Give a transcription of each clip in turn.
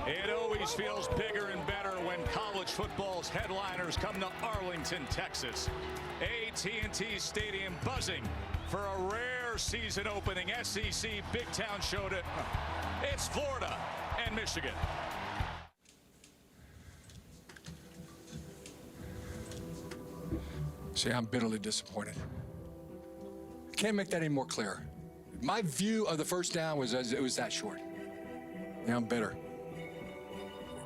It always feels bigger and better when college football's headliners come to Arlington, Texas. AT&T Stadium buzzing for a rare season opening SEC Big Town show. It's Florida and Michigan. See, I'm bitterly disappointed. Can't make that any more clear. My view of the first down was it was that short. Yeah, I'm bitter.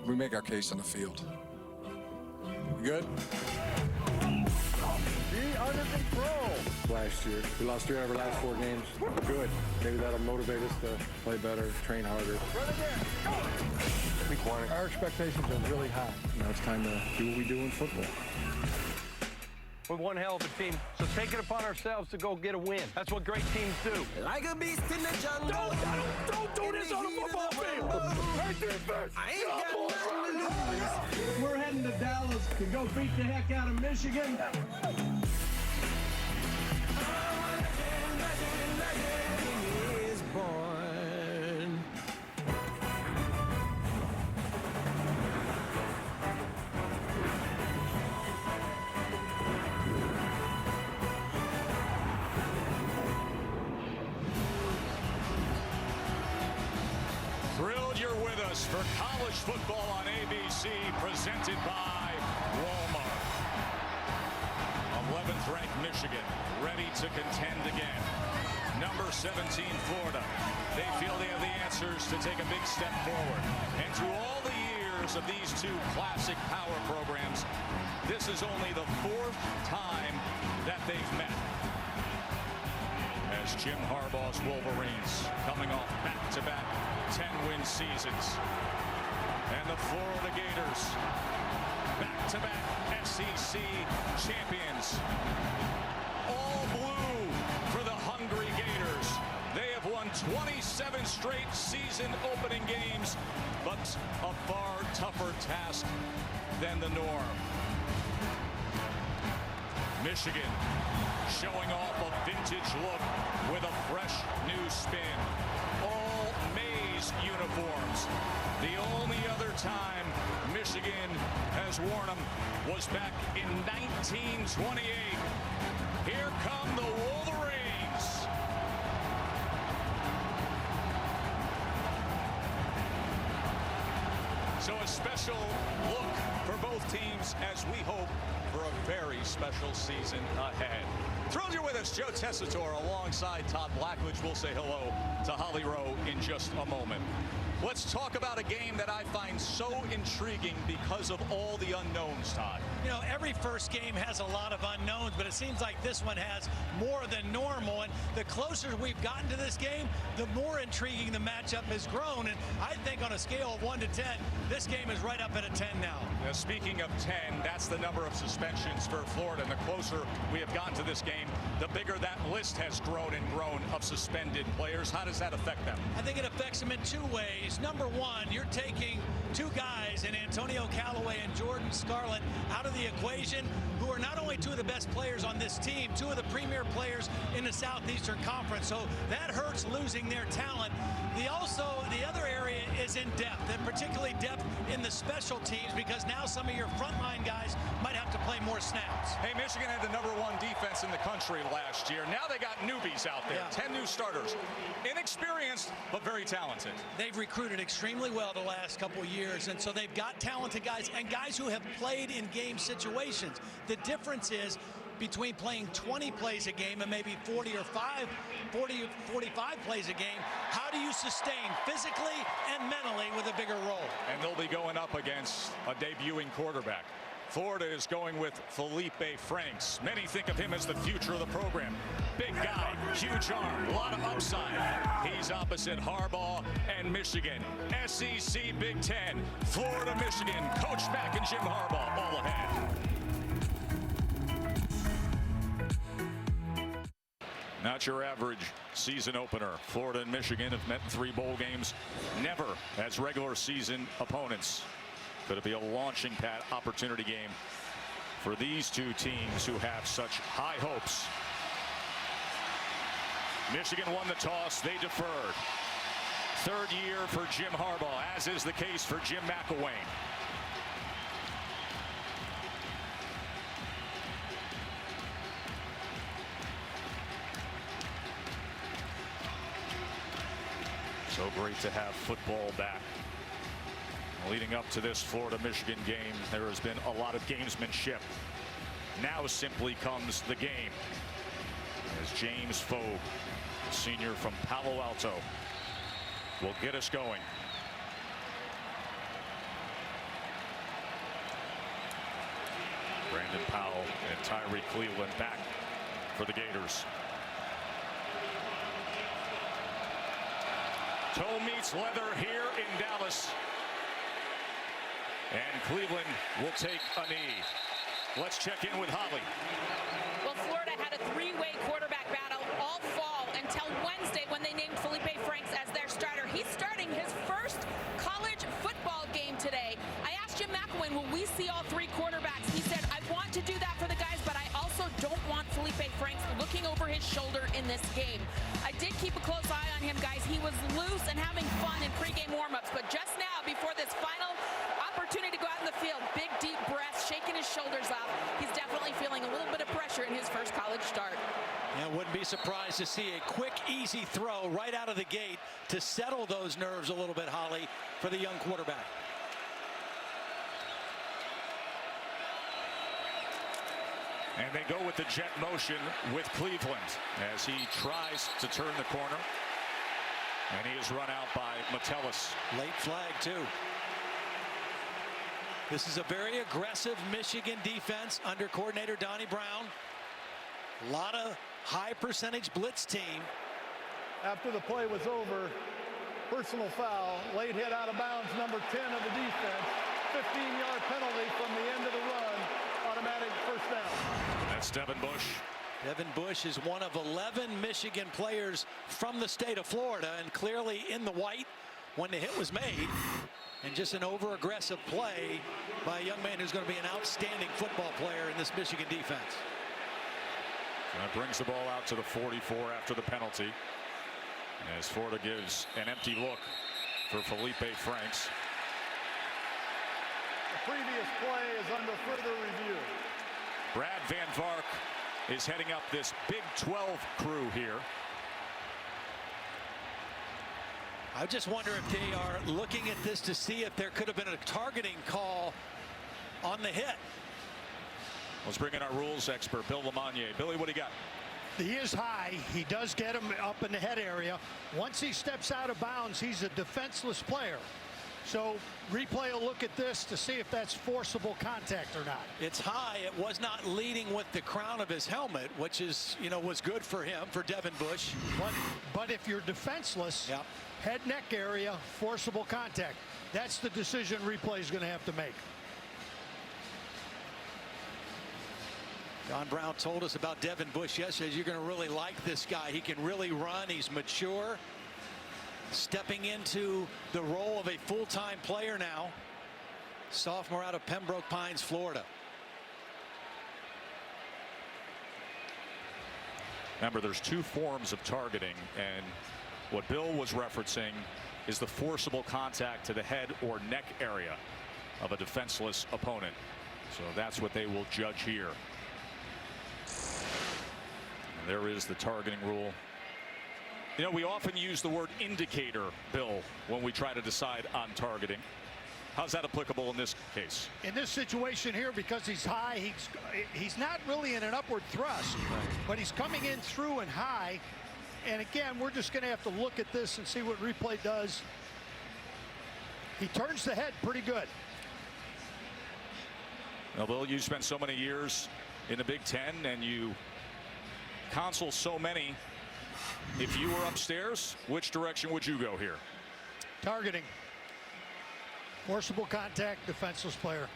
We make our case on the field. You good? Be under control. Last year, we lost 3 out of our last 4 games. Good. Maybe that'll motivate us to play better, train harder. Run again. Go. Our expectations are really high. You know, it's time to do what we do in football. We're one hell of a team, so take it upon ourselves to go get a win. That's what great teams do. Like a beast in the jungle. Don't do this on a football field. I ain't got nothing to lose. We're heading to Dallas to go beat the heck out of Michigan. Is born. Thrilled you're with us for college football on ABC, presented by Walmart. 11th ranked Michigan, ready to contend again. Number 17, Florida. They feel they have the answers to take a big step forward. And through all the years of these two classic power programs, this is only the 4th time that they've met. As Jim Harbaugh's Wolverines coming off back-to-back 10-win seasons. And the Florida Gators, back-to-back SEC champions. All blue for the hungry Gators. They have won 27 straight season opening games, but a far tougher task than the norm. Michigan showing off a vintage look with a fresh new spin. All maize uniforms. The only other time Michigan has worn them was back in 1928. Here come the Wolverines. So a special look for both teams as we hope for a very special season ahead. Thrilled you're with us. Joe Tessitore alongside Todd Blackledge. We'll say hello to Holly Rowe in just a moment. Let's talk about a game that I find so intriguing because of all the unknowns, Todd. You know, every first game has a lot of unknowns, but it seems like this one has more than normal. And the closer we've gotten to this game, the more intriguing the matchup has grown. And I think on a scale of 1 to 10, this game is right up at a 10 now. Now, speaking of 10, that's the number of suspensions for Florida. And the closer we have gotten to this game, the bigger that list has grown and grown of suspended players. How does that affect them? I think it affects them in 2 ways. Number one, you're taking 2 guys in Antonio Callaway and Jordan Scarlett out of the equation, who are not only 2 of the best players on this team, 2 of the premier players in the Southeastern Conference. So that hurts losing their talent. The other area is in depth, and particularly depth in the special teams, because now some of your frontline guys might have to play more snaps. Hey, Michigan had the #1 defense in the country last year. Now they got newbies out there, 10 new starters. Inexperienced, but very talented. They've recruited extremely well the last couple of years, and so they've got talented guys and guys who have played in game situations. The difference is between playing 20 plays a game and maybe 40 or 45 plays a game. How do you sustain physically and mentally with a bigger role? And they'll be going up against a debuting quarterback. Florida is going with Felipe Franks. Many think of him as the future of the program. Big guy, huge arm, a lot of upside. He's opposite Harbaugh and Michigan. SEC Big Ten, Florida, Michigan, Coach Mack and Jim Harbaugh all ahead. Not your average season opener. Florida and Michigan have met in 3 bowl games, never as regular season opponents. Could it be a launching pad opportunity game for these 2 teams who have such high hopes? Michigan won the toss. They deferred. third year for Jim Harbaugh, as is the case for Jim McElwain. So great to have football back. Leading up to this Florida-Michigan game, there has been a lot of gamesmanship. Now simply comes the game, as James Fogue, a senior from Palo Alto, will get us going. Brandon Powell and Tyree Cleveland back for the Gators. Toe meets leather here in Dallas. And Cleveland will take a knee. Let's check in with Holly. Well, Florida had a three-way quarterback battle all fall until Wednesday when they named Felipe Franks as their starter. He's starting his first college football game today. I asked Jim McElwain, will we see all three quarterbacks? He said, I want to do that for the guys, but I also don't want Felipe Franks looking over his shoulder in this game. I did keep a close eye on him, guys. He was loose and having fun in pregame warmups, but just now, before this final opportunity to go out in the field, big deep breaths, shaking his shoulders off. He's definitely feeling a little bit of pressure in his first college start. Yeah, wouldn't be surprised to see a quick, easy throw right out of the gate to settle those nerves a little bit, Holly, for the young quarterback. And they go with the jet motion with Cleveland as he tries to turn the corner. And he is run out by Metellus. Late flag, too. This is a very aggressive Michigan defense under coordinator Donnie Brown. A lot of high percentage blitz team. After the play was over, personal foul, late hit out of bounds, number 10 of the defense. 15-yard penalty from the end of the run. Automatic first down. That's Devin Bush. Devin Bush is one of 11 Michigan players from the state of Florida, and clearly in the white when the hit was made. And just an over-aggressive play by a young man who's going to be an outstanding football player in this Michigan defense. That brings the ball out to the 44 after the penalty, as Florida gives an empty look for Felipe Franks. The previous play is under further review. Brad Van Vark is heading up this Big 12 crew here. I just wonder if they are looking at this to see if there could have been a targeting call on the hit. Let's bring in our rules expert, Bill Lamagnier. Billy, what do you got? He is high. He does get him up in the head area. Once he steps out of bounds, he's a defenseless player. So replay will look at this to see if that's forcible contact or not. It's high. It was not leading with the crown of his helmet, which is, was good for him, for Devin Bush. But if you're defenseless, yep. Head neck area, forcible contact. That's the decision replay is going to have to make. Don Brown told us about Devin Bush yesterday. You're going to really like this guy. He can really run. He's mature. Stepping into the role of a full-time player now. Sophomore out of Pembroke Pines, Florida. Remember, there's two forms of targeting, and what Bill was referencing is the forcible contact to the head or neck area of a defenseless opponent. So that's what they will judge here. And there is the targeting rule. We often use the word indicator, Bill, when we try to decide on targeting. How's that applicable in this case? In this situation here, because he's high, he's not really in an upward thrust, but he's coming in through and high. And again, we're just going to have to look at this and see what replay does. He turns the head pretty good. Now, Bill, you spent so many years in the Big Ten, and you counsel so many. If you were upstairs, which direction would you go here? Targeting. Forcible contact, defenseless player.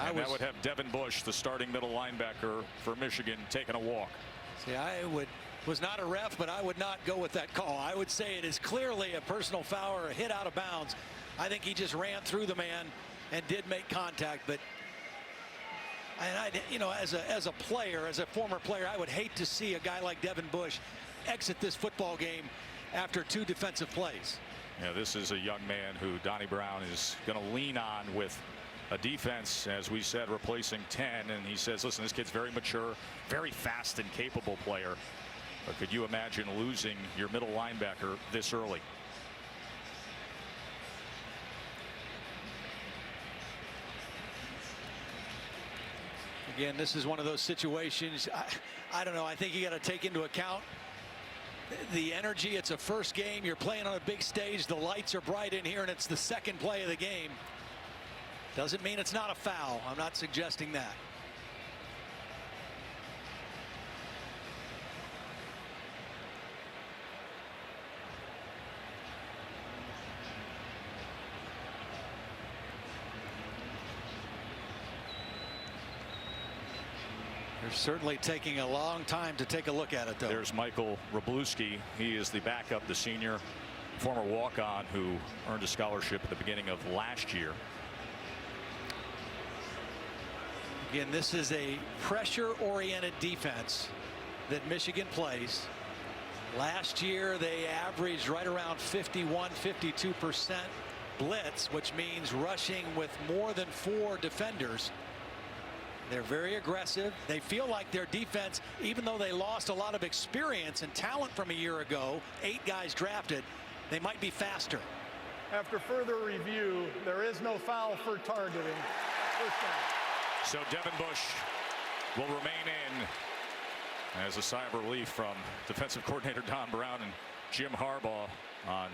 And that would have Devin Bush, the starting middle linebacker for Michigan, taking a walk. See, I was not a ref, but I would not go with that call. I would say it is clearly a personal foul or a hit out of bounds. I think he just ran through the man and did make contact, but as a player, as a former player, I would hate to see a guy like Devin Bush exit this football game after two defensive plays. Yeah, this is a young man who Donnie Brown is going to lean on with a defense, as we said, replacing 10. And he says, listen, this kid's very mature, very fast and capable player. But could you imagine losing your middle linebacker this early? Again, this is one of those situations. I don't know. I think you got to take into account the energy. It's a first game. You're playing on a big stage. The lights are bright in here, and it's the second play of the game. Doesn't mean it's not a foul. I'm not suggesting that. They're certainly taking a long time to take a look at it, though. There's Michael Wroblewski. He is the backup, the senior, former walk-on who earned a scholarship at the beginning of last year. Again, this is a pressure-oriented defense that Michigan plays. Last year, they averaged right around 51-52% blitz, which means rushing with more than 4 defenders. They're very aggressive. They feel like their defense, even though they lost a lot of experience and talent from a year ago, 8 guys drafted, they might be faster. After further review, there is no foul for targeting. First down. So Devin Bush will remain in as a sigh of relief from defensive coordinator Don Brown and Jim Harbaugh on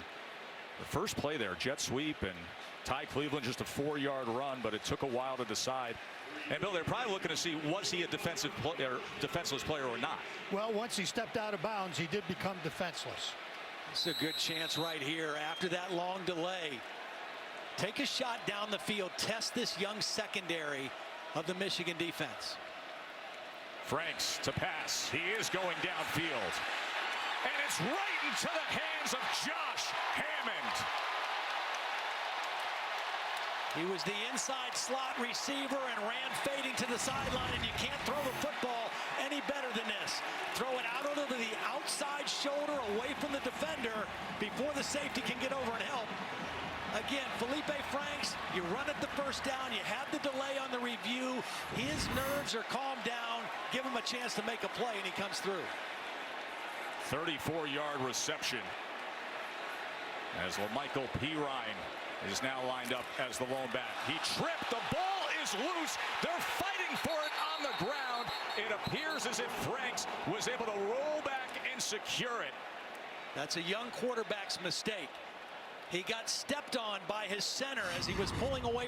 the first play there. Jet sweep, and Ty Cleveland just a 4-yard run, but it took a while to decide. And Bill, they're probably looking to see, was he a defenseless player or not? Well, once he stepped out of bounds, he did become defenseless. It's a good chance right here after that long delay. Take a shot down the field. Test this young secondary of the Michigan defense. Franks to pass. He is going downfield. And it's right into the hands of Josh Hammond. He was the inside slot receiver and ran fading to the sideline, and you can't throw the football any better than this. Throw it out over the outside shoulder away from the defender before the safety can get over and help. Again, Felipe Franks, you run at the first down, you have the delay on the review, his nerves are calmed down, give him a chance to make a play, and he comes through. 34-yard reception as LaMichael Pirine is now lined up as the lone back. He tripped. The ball is loose. They're fighting for it on the ground. It appears as if Franks was able to roll back and secure it. That's a young quarterback's mistake. He got stepped on by his center as he was pulling away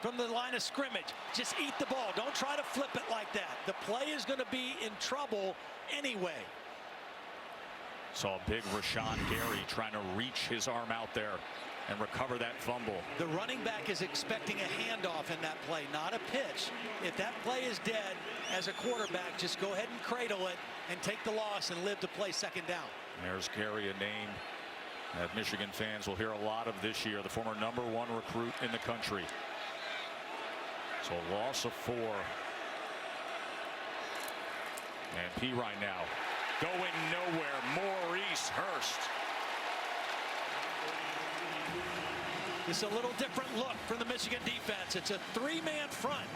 from the line of scrimmage. Just eat the ball. Don't try to flip it like that. The play is going to be in trouble anyway. Saw big Rashawn Gary trying to reach his arm out there and recover that fumble. The running back is expecting a handoff in that play, not a pitch. If that play is dead, as a quarterback, just go ahead and cradle it and take the loss and live to play second down. There's Gary, a name that Michigan fans will hear a lot of this year, the former #1 recruit in the country. So a loss of 4. And Pirine now going nowhere. Maurice Hurst. It's a little different look for the Michigan defense. It's a 3-man front.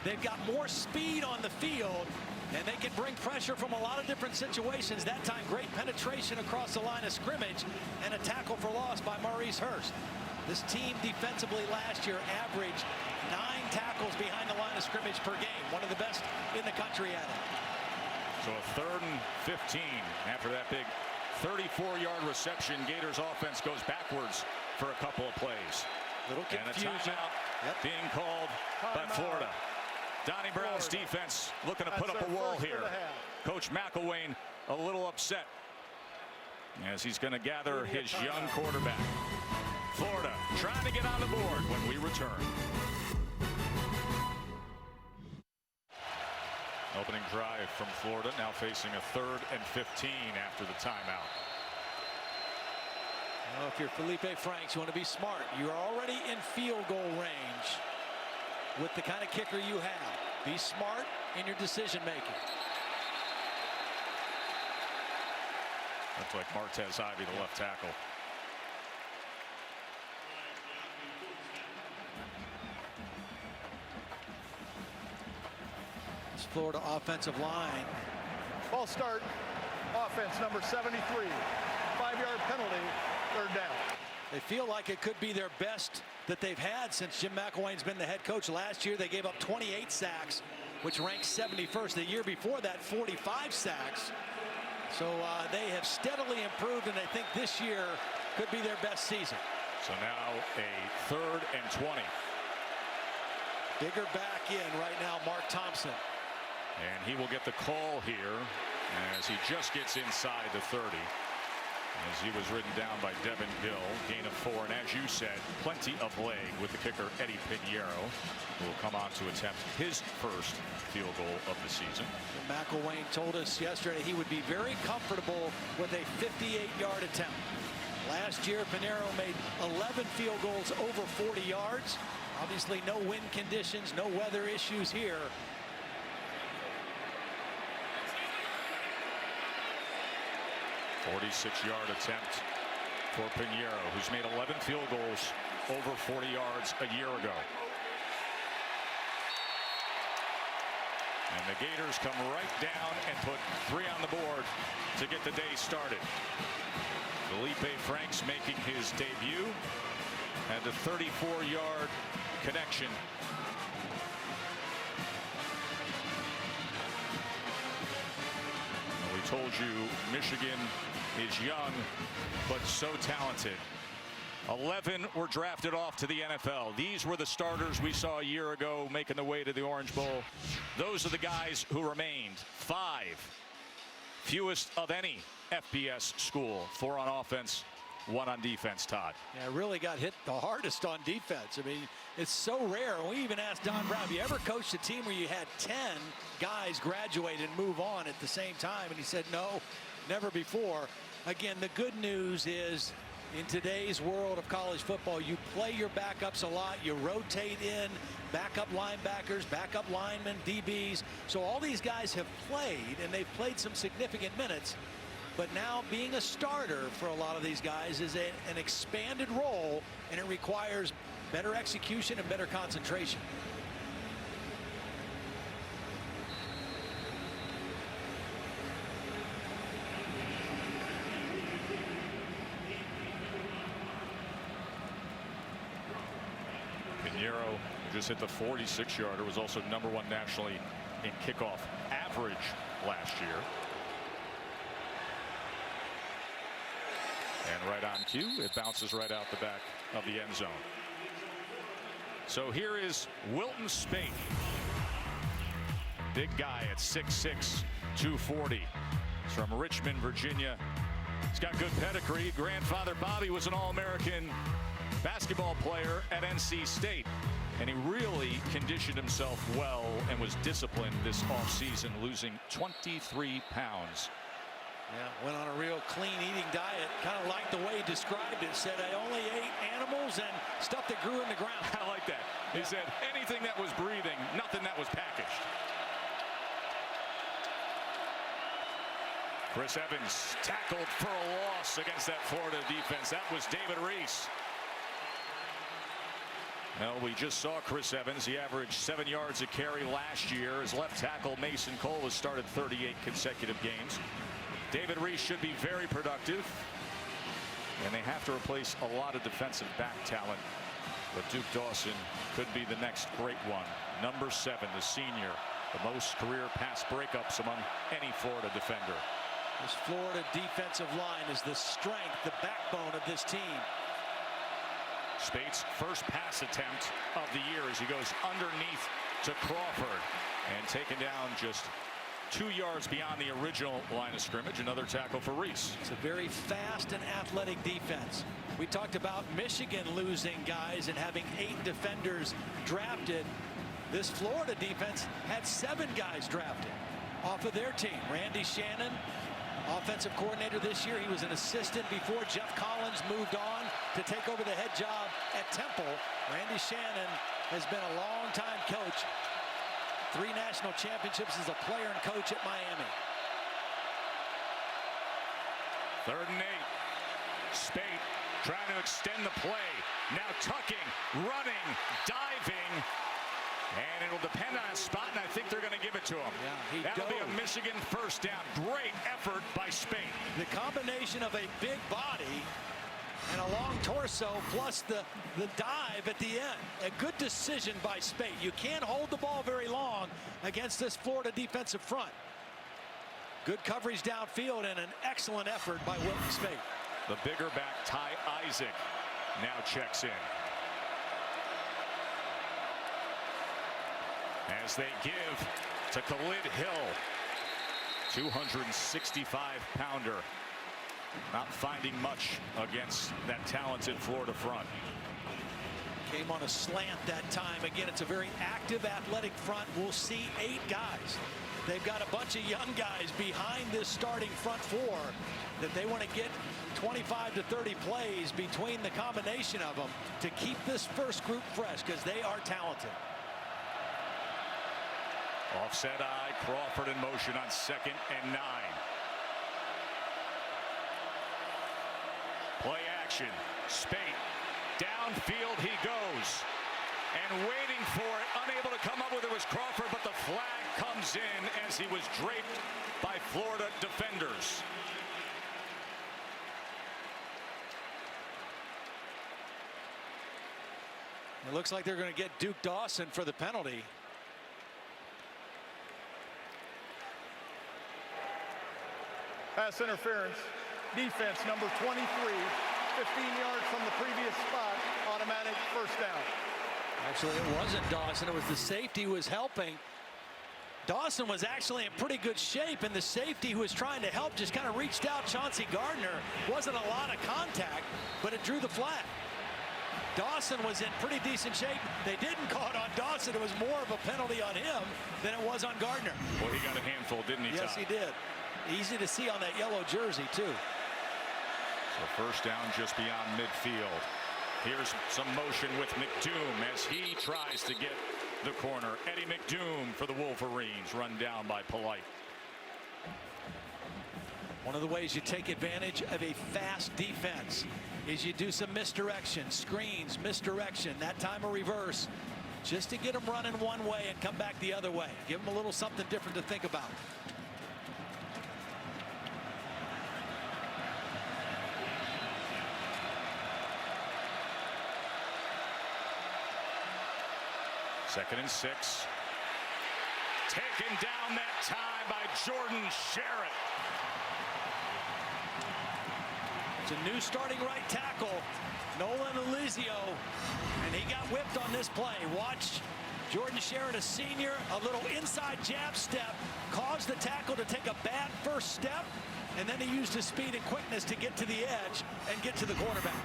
They've got more speed on the field, and they can bring pressure from a lot of different situations. That time, great penetration across the line of scrimmage and a tackle for loss by Maurice Hurst. This team defensively last year averaged 9 tackles behind the line of scrimmage per game. One of the best in the country at it. So a 3rd and 15 after that big 34-yard reception. Gators offense goes backwards for a couple of plays. Little confusion. And a timeout being called by Florida. Donnie Brown's defense looking to put up a wall here. Coach McElwain a little upset as he's going to gather his young quarterback. Florida trying to get on the board when we return. Opening drive from Florida, now facing a 3rd and 15 after the timeout. Well, if you're Felipe Franks, you want to be smart. You're already in field goal range with the kind of kicker you have. Be smart in your decision making. Looks like Martez Ivy, the left tackle. Florida offensive line. Ball start, offense number 73. 5-yard penalty, third down. They feel like it could be their best that they've had since Jim McElwain's been the head coach. Last year they gave up 28 sacks, which ranks 71st. The year before that, 45 sacks. So they have steadily improved, and I think this year could be their best season. So now a 3rd and 20. Bigger back in right now, Mark Thompson. And he will get the call here as he just gets inside the 30. As he was ridden down by Devin Hill, gain of 4. And as you said, plenty of leg with the kicker Eddie Pinheiro, who will come on to attempt his first field goal of the season. McElwain told us yesterday he would be very comfortable with a 58-yard attempt. Last year, Pinheiro made 11 field goals over 40 yards. Obviously, no wind conditions, no weather issues here. .46-yard attempt for Pinheiro, who's made 11 field goals over 40 yards a year ago. And the Gators come right down and put 3 on the board to get the day started. Felipe Franks making his debut, had the 34-yard connection. We told you Michigan is young, but so talented. 11 were drafted off to the NFL. These were the starters we saw a year ago making the way to the Orange Bowl. Those are the guys who remained. 5. Fewest of any FBS school. 4 on offense, 1 on defense, Todd. Yeah, really got hit the hardest on defense. I mean, it's so rare. We even asked Don Brown, have you ever coached a team where you had 10 guys graduate and move on at the same time? And he said, no, never before. Again, the good news is in today's world of college football, you play your backups a lot. You rotate in backup linebackers, backup linemen, DBs. So all these guys have played, and they've played some significant minutes. But now being a starter for a lot of these guys is an expanded role, and it requires better execution and better concentration. Pinheiro just hit the 46-yarder, was also #1 nationally in kickoff average last year. And right on cue, it bounces right out the back of the end zone. So here is Wilton Spate. Big guy at 6'6", 240. He's from Richmond, Virginia. He's got good pedigree. Grandfather Bobby was an All-American basketball player at NC State. And he really conditioned himself well and was disciplined this offseason, losing 23 pounds. Yeah, went on a real clean eating diet. Kind of like the way he described it. Said, I only ate animals and stuff that grew in the ground. I like that. He said anything that was breathing, nothing that was packaged. Chris Evans tackled for a loss against that Florida defense. That was David Reese. Well, we just saw Chris Evans. He averaged 7 yards a carry last year. His left tackle, Mason Cole, has started 38 consecutive games. David Reese should be very productive. And they have to replace a lot of defensive back talent. But Duke Dawson could be the next great one. #7, the senior. The most career pass breakups among any Florida defender. This Florida defensive line is the strength, the backbone of this team. Spate's first pass attempt of the year as he goes underneath to Crawford and taken down just 2 yards beyond the original line of scrimmage. Another tackle for Reese. It's a very fast and athletic defense. We talked about Michigan losing guys and having 8 defenders drafted. This Florida defense had 7 guys drafted off of their team. Randy Shannon, offensive coordinator this year. He was an assistant before Jeff Collins moved on to take over the head job at Temple. Randy Shannon has been a long-time coach. 3 national championships as a player and coach at Miami. 3rd and 8. Spate trying to extend the play. Now tucking, running, diving. And it'll depend on a spot, and I think they're going to give it it to him. Yeah, he That'll be dove. a Michigan first down. Great effort by Spain. The combination of a big body and a long torso plus the dive at the end. A good decision by Spate. You can't hold the ball very long against this Florida defensive front. Good coverage downfield and an excellent effort by Wilton Spate. The bigger back, Ty Isaac, now checks in. As they give to Khalid Hill, 265-pounder. Not finding much against that talented Florida front. Came on a slant that time. Again, it's a very active, athletic front. We'll see 8 guys. They've got a bunch of young guys behind this starting front four that they want to get 25 to 30 plays between the combination of them to keep this first group fresh because they are talented. Offset eye, Crawford in motion on 2nd and 9. Play action, Spate, downfield he goes. And waiting for it, unable to come up with it was Crawford, but the flag comes in as he was draped by Florida defenders. It looks like they're going to get Duke Dawson for the penalty. Pass interference. Defense number 23. 15 yards from the previous spot. Automatic first down. Actually, it wasn't Dawson. It was the safety who was helping. Dawson was actually in pretty good shape, and the safety who was trying to help just kind of reached out. Chauncey Gardner. Wasn't a lot of contact, but it drew the flag. Dawson was in pretty decent shape. They didn't call it on Dawson. It was more of a penalty on him than it was on Gardner. Well, he got a handful, didn't he, Yes, Todd? he did. Easy to see on that yellow jersey, too. So first down just beyond midfield. Here's some motion with McDoom as he tries to get the corner. Eddie McDoom for the Wolverines, run down by Polite. One of the ways you take advantage of a fast defense is you do some misdirection, screens, misdirection, that time a reverse, just to get them running one way and come back the other way. Give them a little something different to think about. Second and 6. Taken down that time by Jordan Sherritt. It's a new starting right tackle, Nolan Elizio, and he got whipped on this play. Watch Jordan Sherritt, a senior, a little inside jab step, caused the tackle to take a bad first step, and then he used his speed and quickness to get to the edge and get to the quarterback.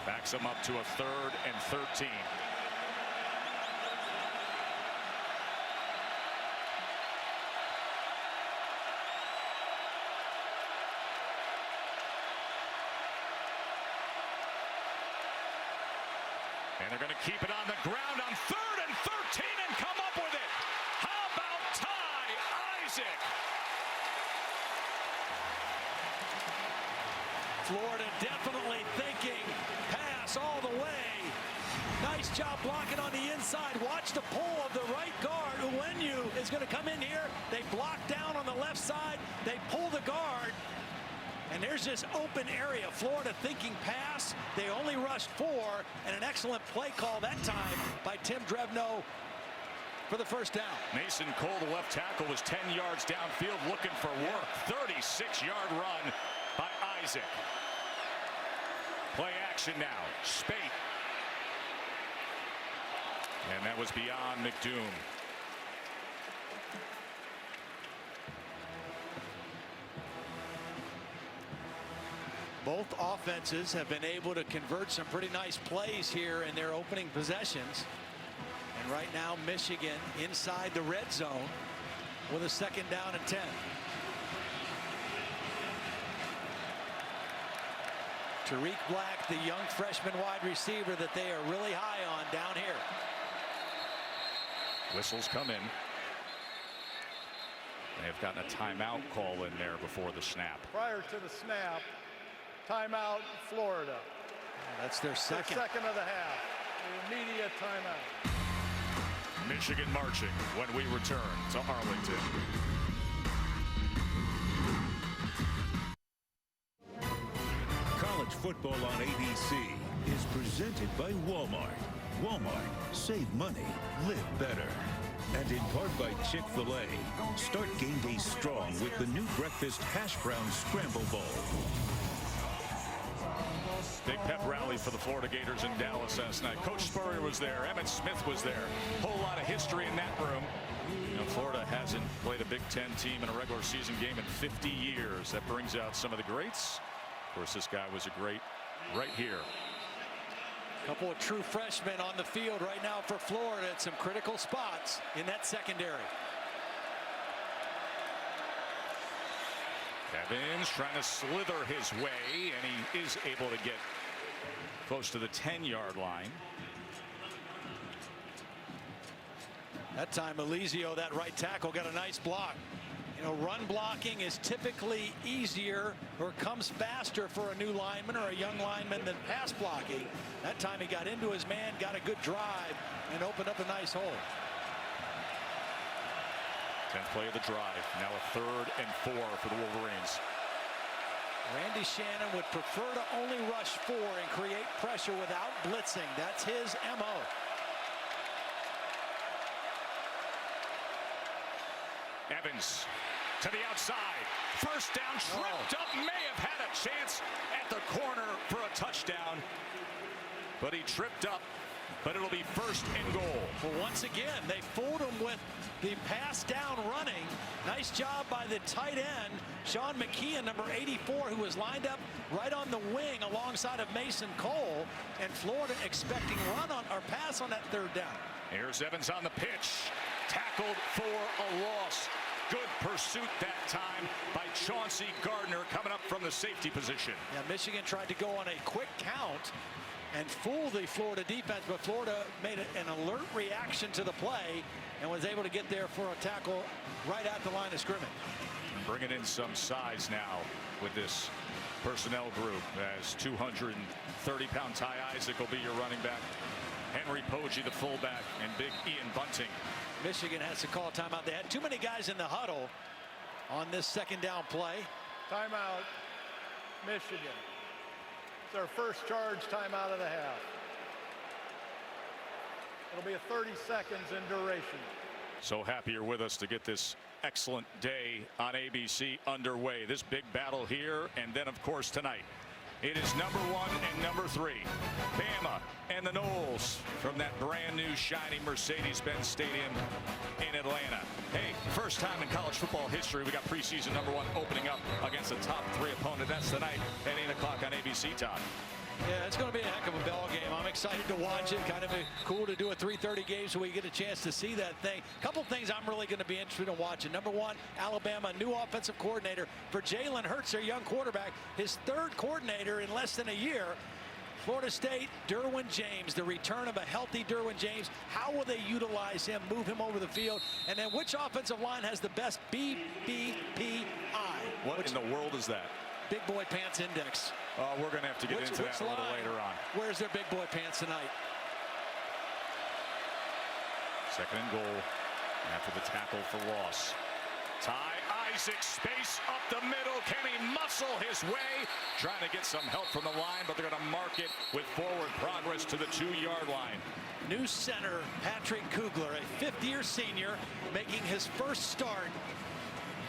Backs him up to a 3rd and 13. And they're going to keep it on the ground on 3rd and 13 and come up with it. How about Ty Isaac? Florida definitely thinking pass all the way. Nice job blocking on the inside. Watch the pull of the right guard. Uwenyu is going to come in here. They block down on the left side. They pull the guard. And there's this open area. Florida thinking pass. They only rushed 4, and an excellent play call that time by Tim Drevno for the first down. Mason Cole, the left tackle, was 10 yards downfield looking for work. 36-yard run by Isaac. Play action now. Spate. And that was beyond McDoom. Both offenses have been able to convert some pretty nice plays here in their opening possessions. And right now, Michigan inside the red zone with a 2nd down and 10. Tariq Black, the young freshman wide receiver that they are really high on down here. Whistles come in. They have gotten a timeout call in there before the snap. Prior to the snap, timeout, Florida. That's their second. Their second of the half. The immediate timeout. Michigan marching when we return to Arlington. College football on ABC is presented by Walmart. Walmart, save money, live better. And in part by Chick-fil-A. Start game day strong with the new breakfast hash brown scramble bowl. Big pep rally for the Florida Gators in Dallas last night. Coach Spurrier was there. Emmitt Smith was there. Whole lot of history in that room. You know, Florida hasn't played a Big Ten team in a regular season game in 50 years. That brings out some of the greats. Of course, this guy was a great right here. A couple of true freshmen on the field right now for Florida at some critical spots in that secondary. Evans trying to slither his way, and he is able to get close to the 10-yard line. That time, Elizio, that right tackle, got a nice block. You know, run blocking is typically easier or comes faster for a new lineman or a young lineman than pass blocking. That time he got into his man, got a good drive, and opened up a nice hole. 10th play of the drive. Now a 3rd and 4 for the Wolverines. Randy Shannon would prefer to only rush 4 and create pressure without blitzing. That's his MO. Evans to the outside. First down, tripped up, may have had a chance at the corner for a touchdown. But he tripped up, but it'll be 1st and goal. Well, once again, they fooled him with the pass down running. Nice job by the tight end, Sean McKeon, number 84, who was lined up right on the wing alongside of Mason Cole. And Florida expecting run on or pass on that 3rd down. Here's Evans on the pitch. Tackled for a loss. Good pursuit that time by Chauncey Gardner coming up from the safety position. Yeah, Michigan tried to go on a quick count and fool the Florida defense, but Florida made an alert reaction to the play and was able to get there for a tackle right at the line of scrimmage. Bringing in some size now with this personnel group, as 230-pound Ty Isaac will be your running back. Henry Poggi, the fullback, and big Ian Bunting. Michigan has to call a timeout. They had too many guys in the huddle on this 2nd down play. Timeout, Michigan. It's their first charge timeout of the half. It'll be a 30 seconds in duration. So happy you're with us to get this excellent day on ABC underway. This big battle here, and then, of course, tonight. It is number 1 and number 3. Bama and the Noles from that brand new shiny Mercedes-Benz Stadium in Atlanta. Hey, first time in college football history we got preseason number 1 opening up against a top 3 opponent. That's tonight at 8 o'clock on ABC, Todd. Yeah, it's going to be a heck of a ball game. I'm excited to watch it. Kind of cool to do a 3:30 game so we get a chance to see that thing. A couple things I'm really going to be interested in watching. Number 1, Alabama, new offensive coordinator for Jalen Hurts, their young quarterback. His 3rd coordinator in less than a year. Florida State, Derwin James, the return of a healthy Derwin James. How will they utilize him, move him over the field? And then which offensive line has the best BBPI? What in the world is that? Big Boy Pants Index. We're going to have to get into that a little later on. Where's their Big Boy Pants tonight? 2nd and goal after the tackle for loss. Ty Isaac, space up the middle. Can he muscle his way? Trying to get some help from the line, but they're going to mark it with forward progress to the 2-yard line. New center, Patrick Kugler, a 5th-year senior, making his first start.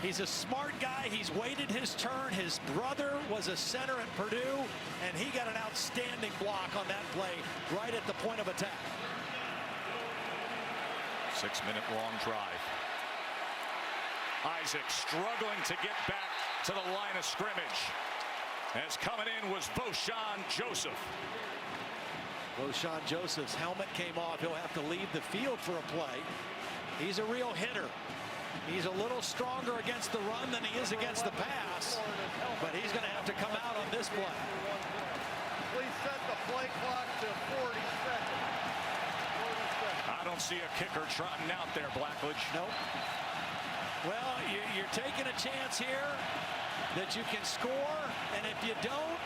He's a smart guy. He's waited his turn. His brother was a center at Purdue, and he got an outstanding block on that play right at the point of attack. 6-minute long drive. Isaac struggling to get back to the line of scrimmage. As coming in was Voshon Joseph. Voshon Joseph's helmet came off. He'll have to leave the field for a play. He's a real hitter. He's a little stronger against the run than he is against the pass, but he's going to have to come out on this play. Please set the play clock to 40 seconds. 40 seconds. I don't see a kicker trotting out there, Blackledge. Nope. Well, you're taking a chance here that you can score, and if you don't,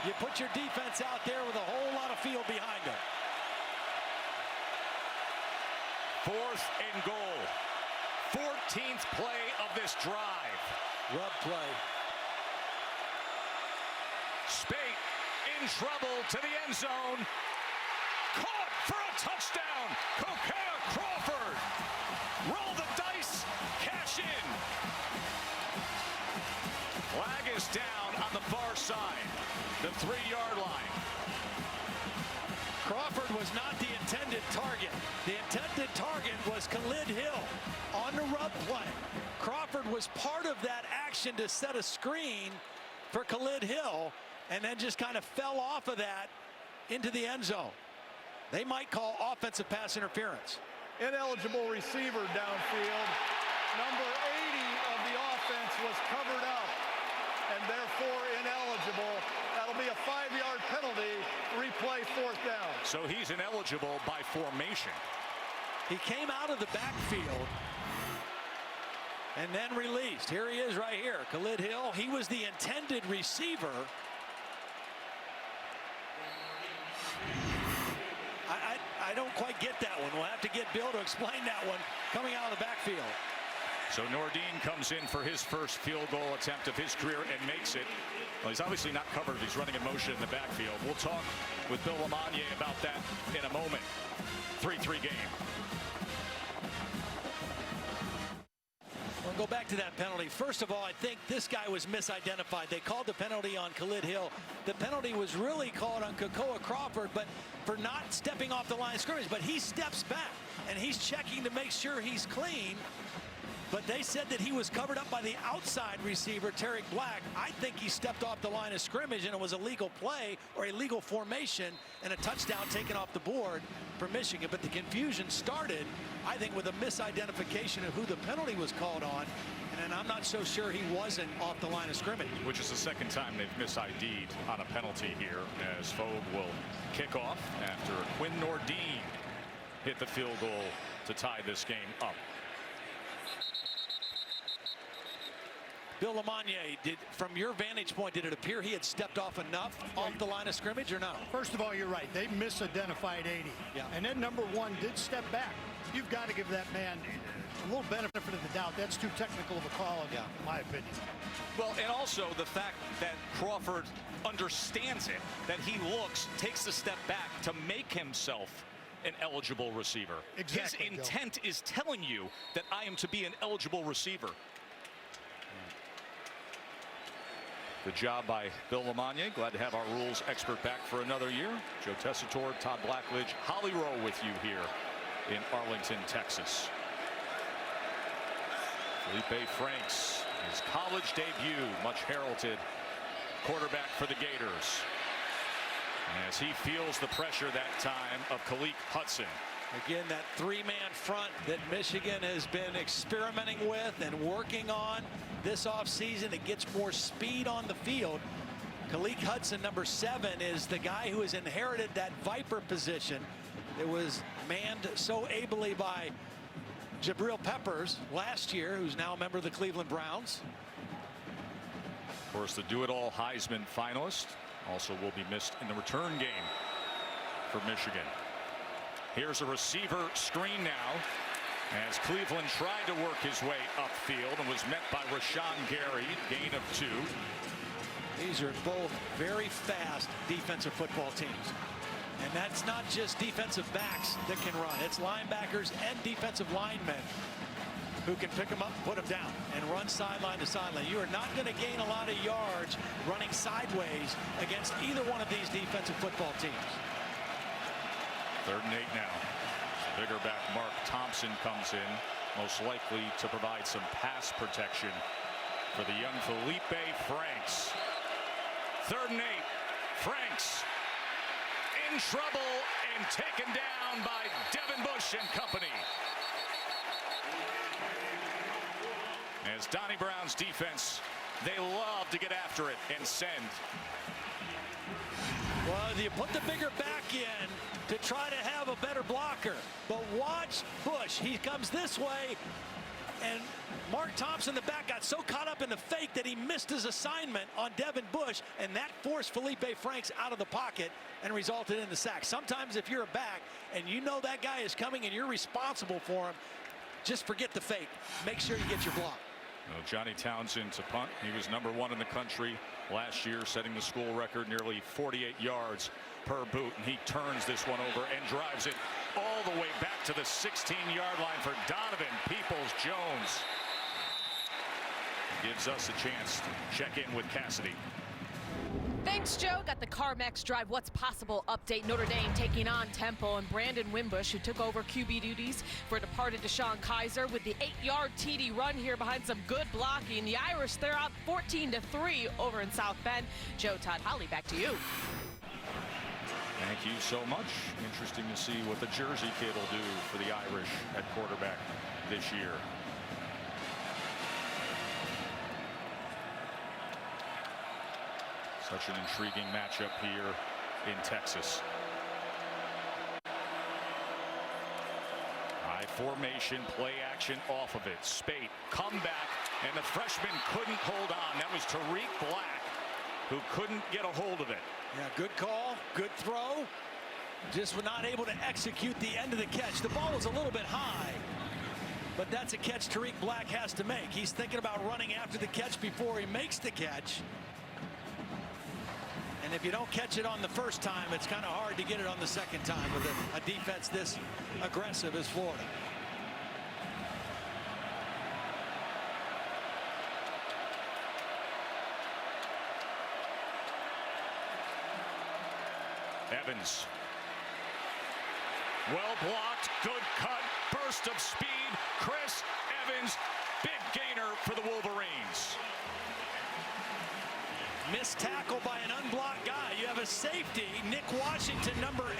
you put your defense out there with a whole lot of field behind them. 4th and goal. 14th play of this drive. Rub play. Spate in trouble to the end zone. Caught for a touchdown. Kokea Crawford. Roll the dice. Cash in. Flag is down on the far side. The 3-yard line. Crawford was not the intended target. The intended target was Khalid Hill on the rub play. Crawford was part of that action to set a screen for Khalid Hill, and then just kind of fell off of that into the end zone. They might call offensive pass interference. Ineligible receiver downfield. Number 80 of the offense was covered up and therefore ineligible. That'll be a 5-yard penalty. Replay 4th down. So he's ineligible by formation. He came out of the backfield and then released. Here he is right here. Khalid Hill, he was the intended receiver. I don't quite get that one. We'll have to get Bill to explain that one coming out of the backfield. So Nordine comes in for his first field goal attempt of his career and makes it. Well, he's obviously not covered. He's running in motion in the backfield. We'll talk with Bill Lamagna about that in a moment. 3-3 game. We'll go back to that penalty. First of all, I think this guy was misidentified. They called the penalty on Khalid Hill. The penalty was really called on Kokea Crawford, but for not stepping off the line of scrimmage. But he steps back, and he's checking to make sure he's clean. But they said that he was covered up by the outside receiver, Tarek Black. I think he stepped off the line of scrimmage, and it was a legal play or a legal formation and a touchdown taken off the board for Michigan. But the confusion started, I think, with a misidentification of who the penalty was called on. And I'm not so sure he wasn't off the line of scrimmage. Which is the second time they've mis-ID'd on a penalty here, as Fogue will kick off after Quinn Nordine hit the field goal to tie this game up. Bill Lamagna, from your vantage point, did it appear he had stepped off enough off the line of scrimmage or no? First of all, you're right. They misidentified 80. Yeah. And then number 1 did step back. You've got to give that man a little benefit of the doubt. That's too technical of a call, in my opinion. Well, and also the fact that Crawford understands it, that he looks, takes a step back to make himself an eligible receiver. Exactly, his intent is telling you that I am to be an eligible receiver. Good job by Bill Lamagna. Glad to have our rules expert back for another year. Joe Tessitore, Todd Blackledge, Holly Rowe with you here in Arlington, Texas. Felipe Franks, his college debut, much heralded quarterback for the Gators. As he feels the pressure that time of Khalid Hudson. Again, that 3-man front that Michigan has been experimenting with and working on this offseason. It gets more speed on the field. Khalid Hudson, number 7, is the guy who has inherited that Viper position. It was manned so ably by Jabril Peppers last year, who's now a member of the Cleveland Browns. Of course, the do-it-all Heisman finalist also will be missed in the return game for Michigan. Here's a receiver screen now as Cleveland tried to work his way upfield and was met by Rashawn Gary, gain of 2. These are both very fast defensive football teams. And that's not just defensive backs that can run. It's linebackers and defensive linemen who can pick them up, put them down, and run sideline to sideline. You are not going to gain a lot of yards running sideways against either one of these defensive football teams. 3rd and 8 now. Bigger back Mark Thompson comes in, most likely to provide some pass protection for the young Felipe Franks. 3rd and 8. Franks in trouble and taken down by Devin Bush and company. As Donnie Brown's defense, they love to get after it and send. Well, you put the bigger back in to try to have a better blocker. But watch Bush. He comes this way, And Mark Thompson, the back, got so caught up in the fake that he missed his assignment on Devin Bush, and that forced Felipe Franks out of the pocket and resulted in the sack. Sometimes if you're a back and you know that guy is coming and you're responsible for him, just forget the fake. Make sure you get your block. Well, Johnny Townsend to punt. He was #1 in the country last year, setting the school record, nearly 48 yards per boot. And he turns this one over and drives it all the way back to the 16-yard line for Donovan Peoples-Jones. Gives us a chance to check in with Cassidy. Thanks, Joe. Got the CarMax Drive What's Possible update. Notre Dame taking on Temple, and Brandon Wimbush, who took over QB duties for departed Deshaun Kaiser, with the 8-yard TD run here behind some good blocking. The Irish, they're out 14-3 over in South Bend. Joe, Todd, Holly, back to you. Thank you so much. Interesting to see what the Jersey kid will do for the Irish at quarterback this year. Such an intriguing matchup here in Texas. High formation, play action off of it. Spate, come back, and the freshman couldn't hold on. That was Tariq Black, who couldn't get a hold of it. Yeah, good call, good throw. Just was not able to execute the end of the catch. The ball was a little bit high, but that's a catch Tariq Black has to make. He's thinking about running after the catch before he makes the catch. And if you don't catch it on the first time, it's kind of hard to get it on the second time with a defense this aggressive as Florida. Evans. Well blocked, good cut, burst of speed. Chris Evans, big gainer for the Wolverines. Missed tackle by an unblocked guy. You have a safety, Nick Washington, #8,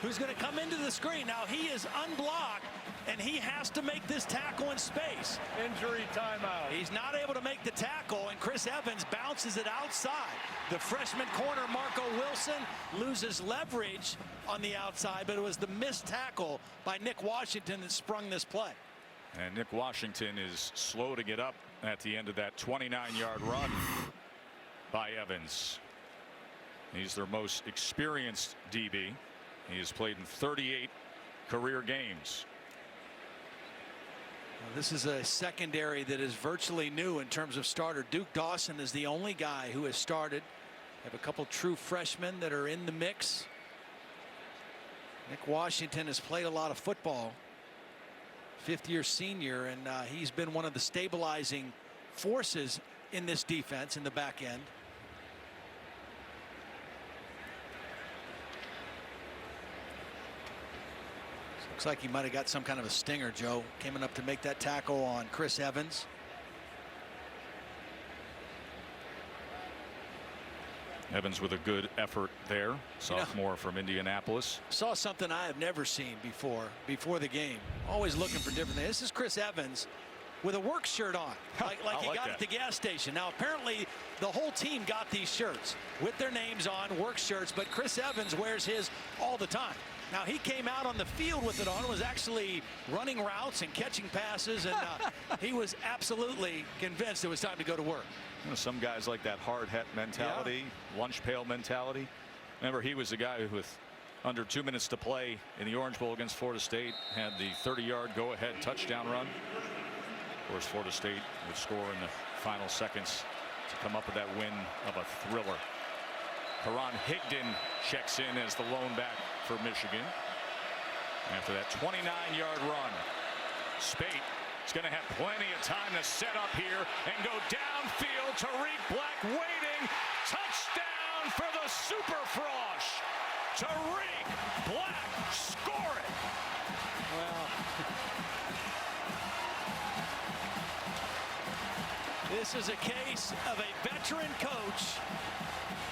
who's going to come into the screen. Now he is unblocked, and he has to make this tackle in space. Injury timeout. He's not able to make the tackle, and Chris Evans bounces it outside. The freshman corner, Marco Wilson, loses leverage on the outside, but it was the missed tackle by Nick Washington that sprung this play. And Nick Washington is slow to get up at the end of that 29-yard run by Evans. He's their most experienced DB. He has played in 38 career games. Well, this is a secondary that is virtually new in terms of starter. Duke Dawson is the only guy who has started. Have a couple true freshmen that are in the mix. Nick Washington has played a lot of football. Fifth-year senior, and he's been one of the stabilizing forces in this defense in the back end. Looks like he might have got some kind of a stinger, Joe, coming up to make that tackle on Chris Evans. Evans with a good effort there, sophomore from Indianapolis. Saw something I have never seen before the game. Always looking for different things. This is Chris Evans with a work shirt on, like he got at the gas station. Now apparently the whole team got these shirts with their names on, work shirts, but Chris Evans wears his all the time. Now he came out on the field with it on, was actually running routes and catching passes, and he was absolutely convinced it was time to go to work. You know, some guys like that hard hat mentality, lunch pail mentality. Remember, he was the guy who, with under 2 minutes to play in the Orange Bowl against Florida State, had the 30-yard go-ahead touchdown run. Of course, Florida State would score in the final seconds to come up with that win of a thriller. Karan Higdon checks in as the lone back for Michigan. After that 29-yard run, Spate is going to have plenty of time to set up here and go downfield. Tariq Black waiting. Touchdown for the Super Frosh. Tariq Black, score it. Well, this is a case of a veteran coach.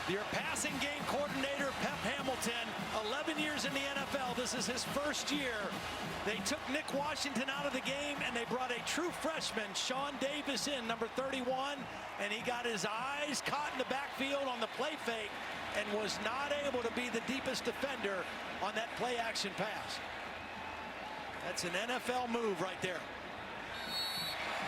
Your passing game coordinator, Pep Hamilton, 11 years in the NFL. This is his first year. They took Nick Washington out of the game, and they brought a true freshman, Sean Davis, in, #31, and he got his eyes caught in the backfield on the play fake and was not able to be the deepest defender on that play-action pass. That's an NFL move right there.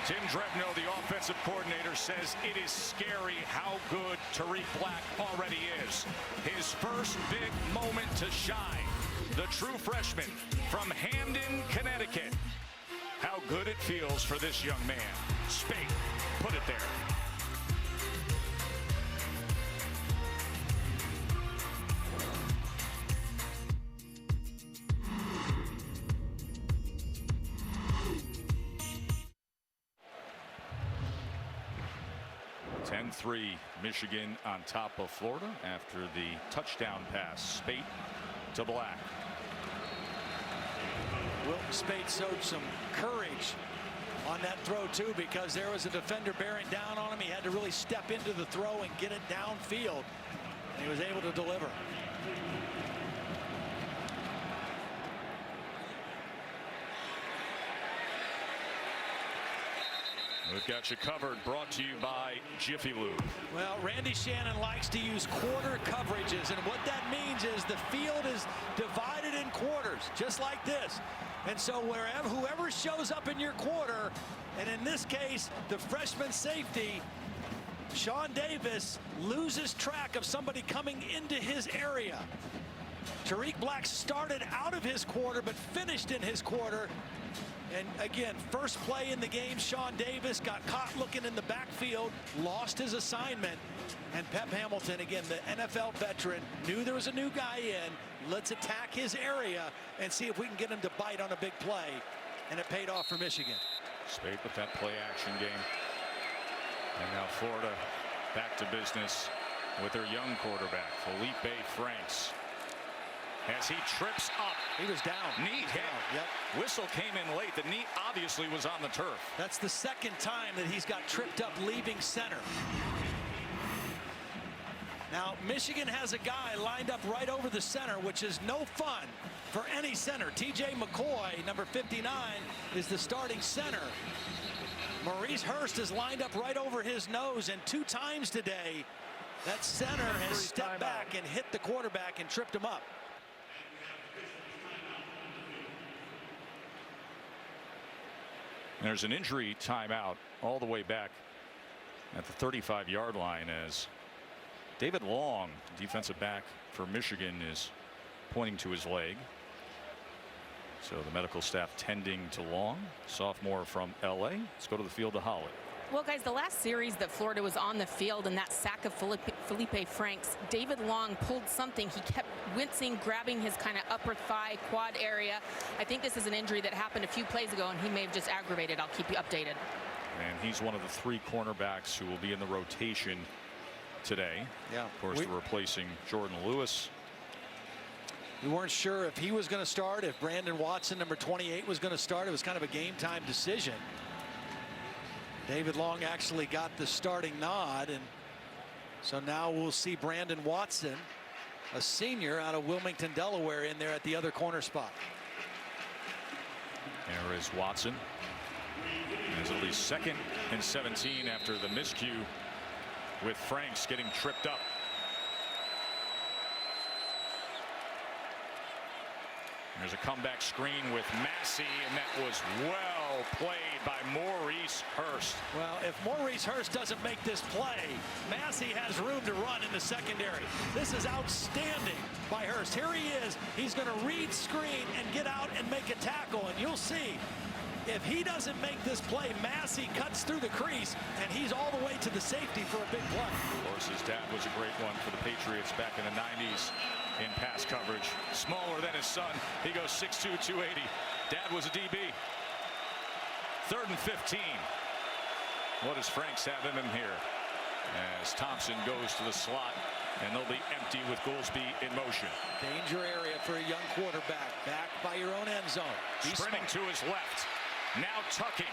Tim Drebno, the offensive coordinator, says it is scary how good Tariq Black already is. His first big moment to shine. The true freshman from Hamden, Connecticut. How good it feels for this young man. Spate put it there. Michigan on top of Florida after the touchdown pass. Spate to Black. Wilton Spate showed some courage on that throw too, because there was a defender bearing down on him. He had to really step into the throw and get it downfield, and he was able to deliver. We've got you covered, brought to you by Jiffy Lube. Well, Randy Shannon likes to use quarter coverages, and what that means is the field is divided in quarters, just like this. And so whoever shows up in your quarter, and in this case, the freshman safety, Sean Davis, loses track of somebody coming into his area. Tariq Black started out of his quarter, but finished in his quarter. And again, first play in the game, Sean Davis got caught looking in the backfield, lost his assignment. And Pep Hamilton, again, the NFL veteran, knew there was a new guy in. Let's attack his area and see if we can get him to bite on a big play. And it paid off for Michigan. Spate with that play action game. And now Florida back to business with their young quarterback, Felipe Franks. As he trips up. He was down. Knee hit. Yep. Whistle came in late. The knee obviously was on the turf. That's the second time that he's got tripped up leaving center. Now, Michigan has a guy lined up right over the center, which is no fun for any center. TJ McCoy, number 59, is the starting center. Maurice Hurst is lined up right over his nose, and 2 times today, that center has stepped back and hit the quarterback and tripped him up. There's an injury timeout all the way back at the 35-yard line as David Long, defensive back for Michigan, is pointing to his leg. So the medical staff tending to Long, sophomore from LA. Let's go to the field to Holly. Well, guys, the last series that Florida was on the field and that sack of Felipe Franks, David Long pulled something. He kept wincing, grabbing his kind of upper thigh, quad area. I think this is an injury that happened a few plays ago, and he may have just aggravated. I'll keep you updated. And he's one of the 3 cornerbacks who will be in the rotation today. Yeah. Of course, they're replacing Jordan Lewis. We weren't sure if he was going to start, if Brandon Watson, number 28, was going to start. It was kind of a game-time decision. David Long actually got the starting nod, and so now we'll see Brandon Watson, a senior out of Wilmington, Delaware, in there at the other corner spot. There is Watson. It's at least 2nd and 17 after the miscue with Franks getting tripped up. There's a comeback screen with Massey, and that was well played by Maurice Hurst. Well, if Maurice Hurst doesn't make this play, Massey has room to run in the secondary. This is outstanding by Hurst. Here he is. He's going to read screen and get out and make a tackle, and you'll see. If he doesn't make this play, Massey cuts through the crease, and he's all the way to the safety for a big play. Of course, his dad was a great one for the Patriots back in the 90s in pass coverage. Smaller than his son. He goes 6'2", 280. Dad was a DB. 3rd and 15. What does Franks have in him here? As Thompson goes to the slot, and they'll be empty with Goolsby in motion. Danger area for a young quarterback. Back by your own end zone. Sprinting to his left. Now tucking.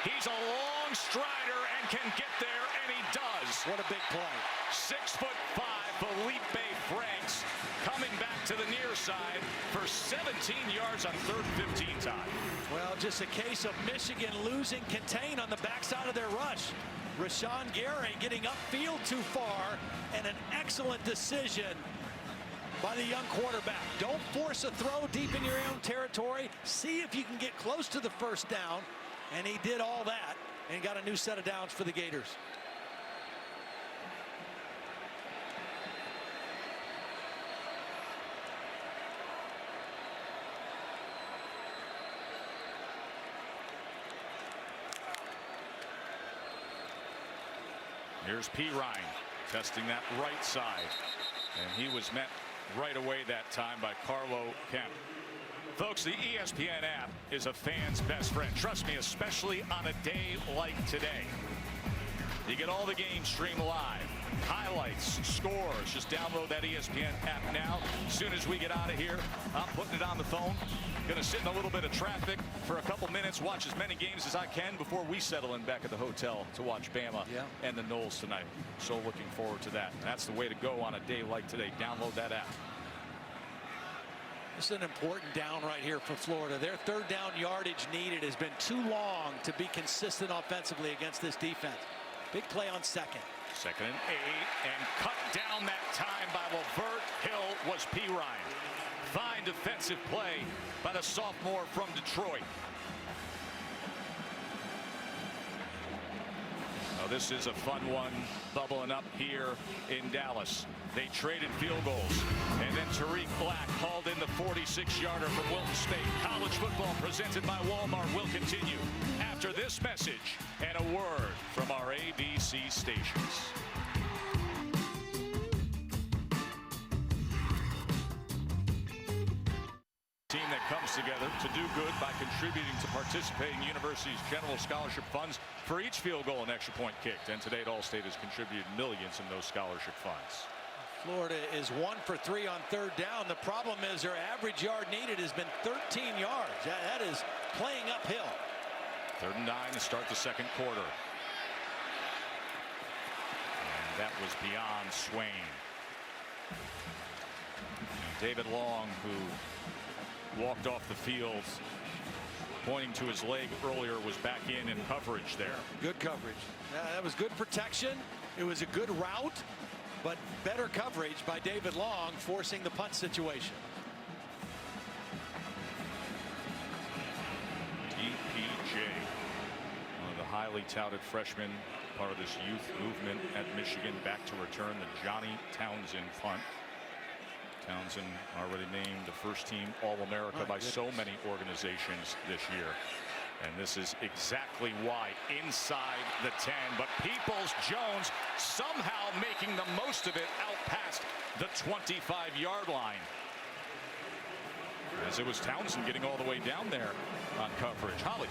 He's a long strider and can get there, and he does. What a big play. 6'5", Felipe Franks coming back to the near side for 17 yards on 3rd and 15 time. Well, just a case of Michigan losing contain on the backside of their rush. Rashawn Gary getting upfield too far, and an excellent decision by the young quarterback. Don't force a throw deep in your own territory. See if you can get close to the first down And he did all that and got a new set of downs for the Gators. Here's P. Ryan testing that right side. And he was met right away that time by Carlo Kemp. Folks, the ESPN app is a fan's best friend. Trust me, especially on a day like today. You get all the games streamed live, highlights, scores. Just download that ESPN app now. As soon as we get out of here, I'm putting it on the phone. Going to sit in a little bit of traffic for a couple minutes, watch as many games as I can before we settle in back at the hotel to watch Bama and the Noles tonight. So looking forward to that. That's the way to go on a day like today. Download that app. This is an important down right here for Florida. Their third down yardage needed has been too long to be consistent offensively against this defense. Big play on second. 2nd and 8, and cut down that time by Lavert Hill was P. Ryan. Fine defensive play by the sophomore from Detroit. Oh, this is a fun one bubbling up here in Dallas. They traded field goals, and then Tariq Black hauled in the 46-yarder from Wilton State. College football presented by Walmart will continue after this message and a word from our ABC stations. Team that comes together to do good by contributing to participating universities' general scholarship funds for each field goal and extra point kicked. And today, All-State has contributed millions in those scholarship funds. Florida is 1 for 3 on third down. The problem is their average yard needed has been 13 yards. That is playing uphill. 3rd and 9 to start the second quarter. And that was beyond Swain. And David Long, who walked off the field pointing to his leg earlier, was back in coverage there. Good coverage. That was good protection. It was a good route, but better coverage by David Long, forcing the punt situation. DPJ, one of the highly touted freshmen, part of this youth movement at Michigan, back to return the Johnny Townsend punt. Townsend already named the first team All-America by so many organizations this year. And this is exactly why inside the 10. But Peoples-Jones somehow making the most of it out past the 25-yard line. As it was Townsend getting all the way down there on coverage. Holly.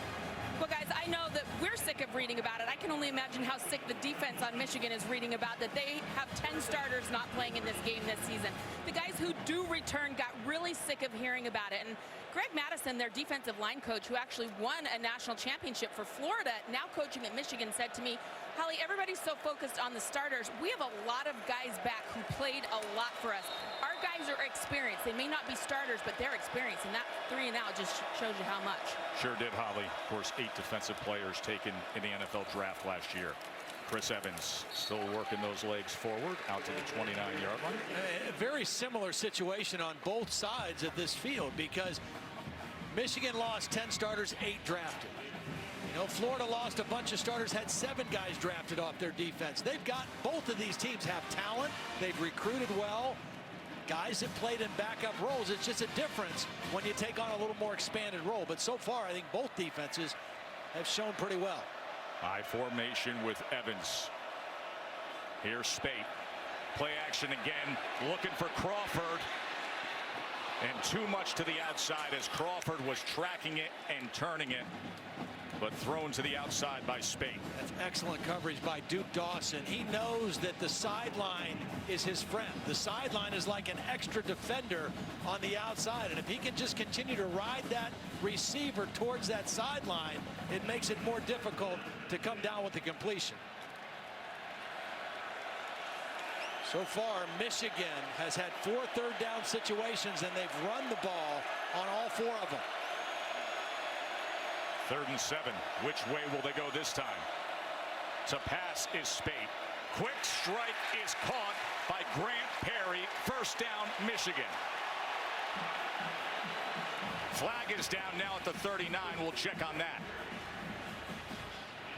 Well, guys, I know that we're sick of reading about it. I can only imagine how sick the defense on Michigan is reading about that they have 10 starters not playing in this game this season. The guys who do return got really sick of hearing about it. And Greg Madison, their defensive line coach, who actually won a national championship for Florida, now coaching at Michigan, said to me, Holly, everybody's so focused on the starters. We have a lot of guys back who played a lot for us. Our guys are experienced. They may not be starters, but they're experienced, and that 3 and out just shows you how much. Sure did, Holly. Of course, 8 defensive players taken in the NFL draft last year. Chris Evans still working those legs forward out to the 29-yard line. A very similar situation on both sides of this field, because Michigan lost 10 starters, 8 drafted. You know, Florida lost a bunch of starters, had 7 guys drafted off their defense. They've got, both of these teams have talent. They've recruited well. Guys that played in backup roles. It's just a difference when you take on a little more expanded role. But so far, I think both defenses have shown pretty well. High formation with Evans. Here's Spate. Play action again, looking for Crawford. And too much to the outside as Crawford was tracking it and turning it, but thrown to the outside by Spate. That's excellent coverage by Duke Dawson. He knows that the sideline is his friend. The sideline is like an extra defender on the outside, and if he can just continue to ride that receiver towards that sideline, it makes it more difficult to come down with the completion. So far, Michigan has had 4 third down situations, and they've run the ball on all 4 of them. 3rd and 7. Which way will they go this time? To pass is Spate. Quick strike is caught by Grant Perry. First down, Michigan. Flag is down now at the 39. We'll check on that.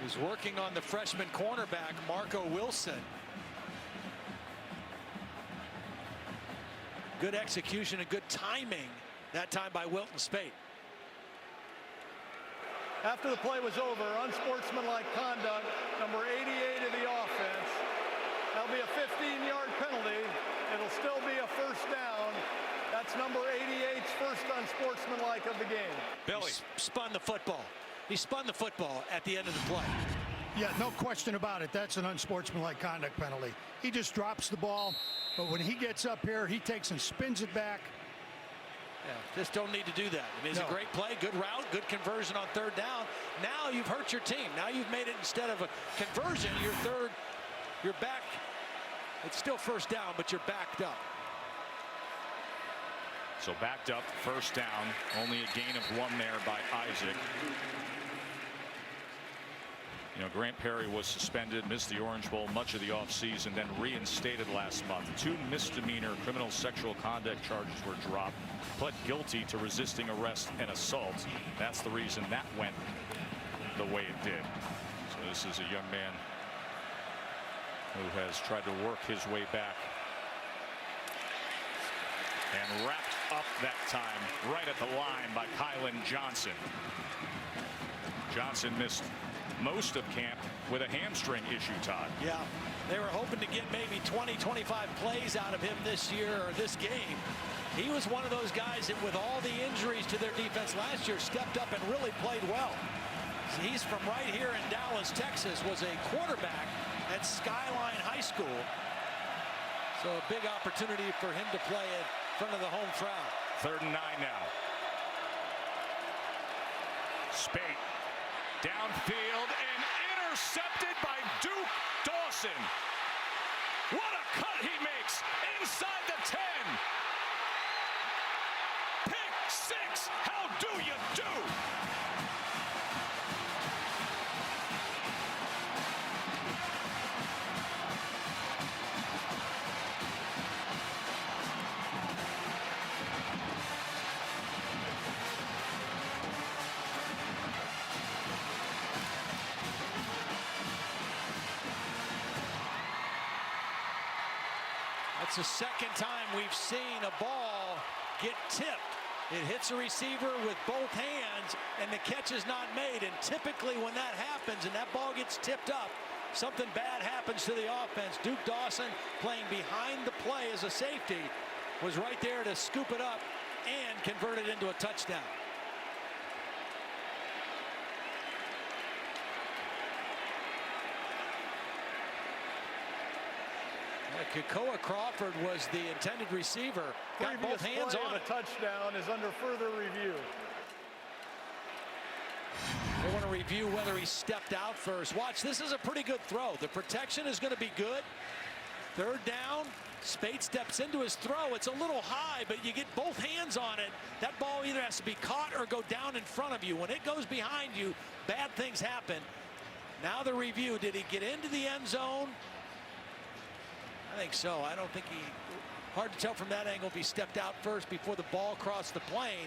He's working on the freshman cornerback, Marco Wilson. Good execution and good timing that time by Wilton Spate. After the play was over, unsportsmanlike conduct, number 88 of the offense. That'll be a 15-yard penalty. It'll still be a first down. That's number 88's first unsportsmanlike of the game. Billy spun the football. He spun the football at the end of the play. Yeah, no question about it. That's an unsportsmanlike conduct penalty. He just drops the ball, but when he gets up here, he takes and spins it back. Yeah, just don't need to do that. I mean, it's a great play, good route, good conversion on third down. Now you've hurt your team. Now you've made it, instead of a conversion, you're back. It's still first down, but you're backed up. So backed up, first down, only a gain of 1 there by Isaac. You know, Grant Perry was suspended, missed the Orange Bowl much of the offseason, then reinstated last month. 2 misdemeanor criminal sexual conduct charges were dropped. Pled guilty to resisting arrest and assault. That's the reason that went the way it did. So this is a young man who has tried to work his way back. And wrapped up that time right at the line by Kylan Johnson. Johnson missed most of camp with a hamstring issue, Todd. Yeah, they were hoping to get maybe 20-25 plays out of him this year or this game. He was one of those guys that, with all the injuries to their defense last year, stepped up and really played well. He's from right here in Dallas, Texas, was a quarterback at Skyline High School. So a big opportunity for him to play in front of the home crowd. 3rd and 9 now. Spate downfield and intercepted by Duke Dawson. What a cut he makes inside the 10. Pick 6. How do you do? It's the second time we've seen a ball get tipped. It hits a receiver with both hands and the catch is not made. And typically when that happens and that ball gets tipped up, something bad happens to the offense. Duke Dawson, playing behind the play as a safety, was right there to scoop it up and convert it into a touchdown. Kekoa Crawford was the intended receiver. Got both hands on it. The touchdown is under further review. They want to review whether he stepped out first. Watch, this is a pretty good throw. The protection is going to be good. 3rd down. Spate steps into his throw. It's a little high, but you get both hands on it. That ball either has to be caught or go down in front of you. When it goes behind you, bad things happen. Now the review. Did he get into the end zone? I think so. I don't think he, hard to tell from that angle if he stepped out first before the ball crossed the plane.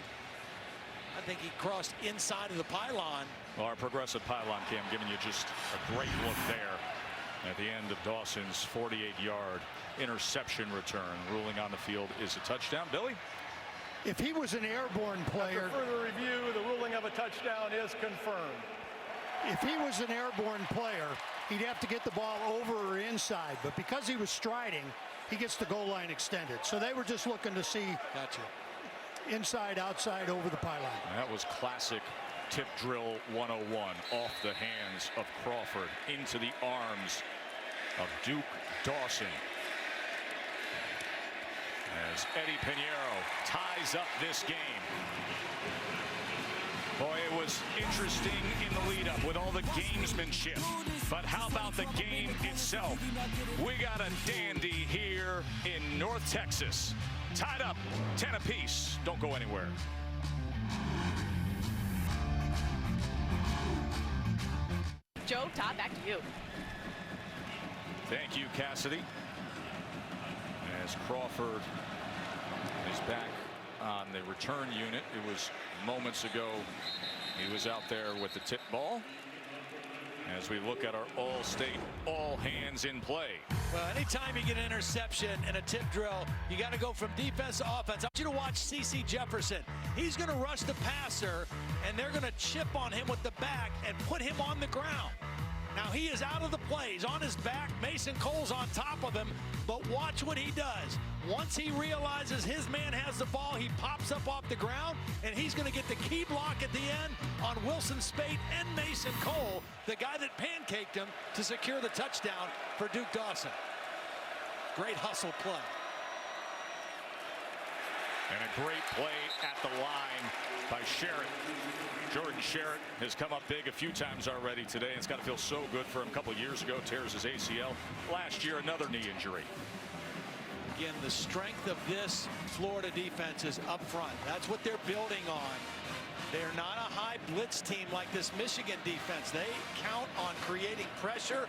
I think he crossed inside of the pylon. Well, our progressive pylon cam giving you just a great look there at the end of Dawson's 48-yard interception return. Ruling on the field is a touchdown. Billy? If he was an airborne player. After further review, the ruling of a touchdown is confirmed. If he was an airborne player, he'd have to get the ball over or inside. But because he was striding, he gets the goal line extended. So they were just looking to see inside, outside, over the pylon. That was classic tip drill 101. Off the hands of Crawford into the arms of Duke Dawson. As Eddie Pinheiro ties up this game. Boy, it was interesting in the lead up with all the gamesmanship. But how about the game itself? We got a dandy here in North Texas. Tied up 10 apiece. Don't go anywhere. Joe, Todd, back to you. Thank you, Cassidy. As Crawford is back on the return unit. It was moments ago he was out there with the tip ball. as we look at our all-state, all hands in play. Well, anytime you get an interception and a tip drill, you got to go from defense to offense. I want you to watch C.C. Jefferson. He's going to rush the passer, and they're going to chip on him with the back and put him on the ground. Now, he is out of the play. He's on his back. Mason Cole's on top of him. But watch what he does. Once he realizes his man has the ball, he pops up off the ground, and he's going to get the key block at the end on Wilson Speight and Mason Cole, the guy that pancaked him to secure the touchdown for Duke Dawson. Great hustle play. And a great play at the line by Sherritt. Jordan Sherritt has come up big a few times already today. It's got to feel so good for him. A couple of years ago, tears his ACL. Last year, another knee injury. Again, the strength of this Florida defense is up front. That's what they're building on. They're not a high blitz team like this Michigan defense. They count on creating pressure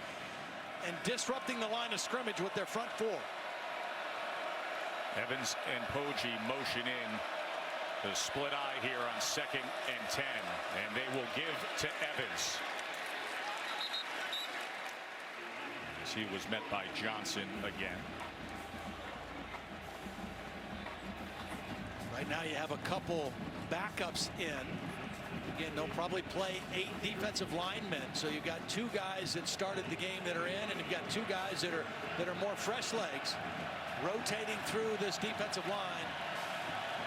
and disrupting the line of scrimmage with their front four. Evans and Poggi motion in. The split eye here on 2nd and 10. And they will give to Evans. As he was met by Johnson again. Right now you have a couple backups in. Again, they'll probably play 8 defensive linemen. So you've got 2 guys that started the game that are in, and you've got 2 guys that are more fresh legs rotating through this defensive line.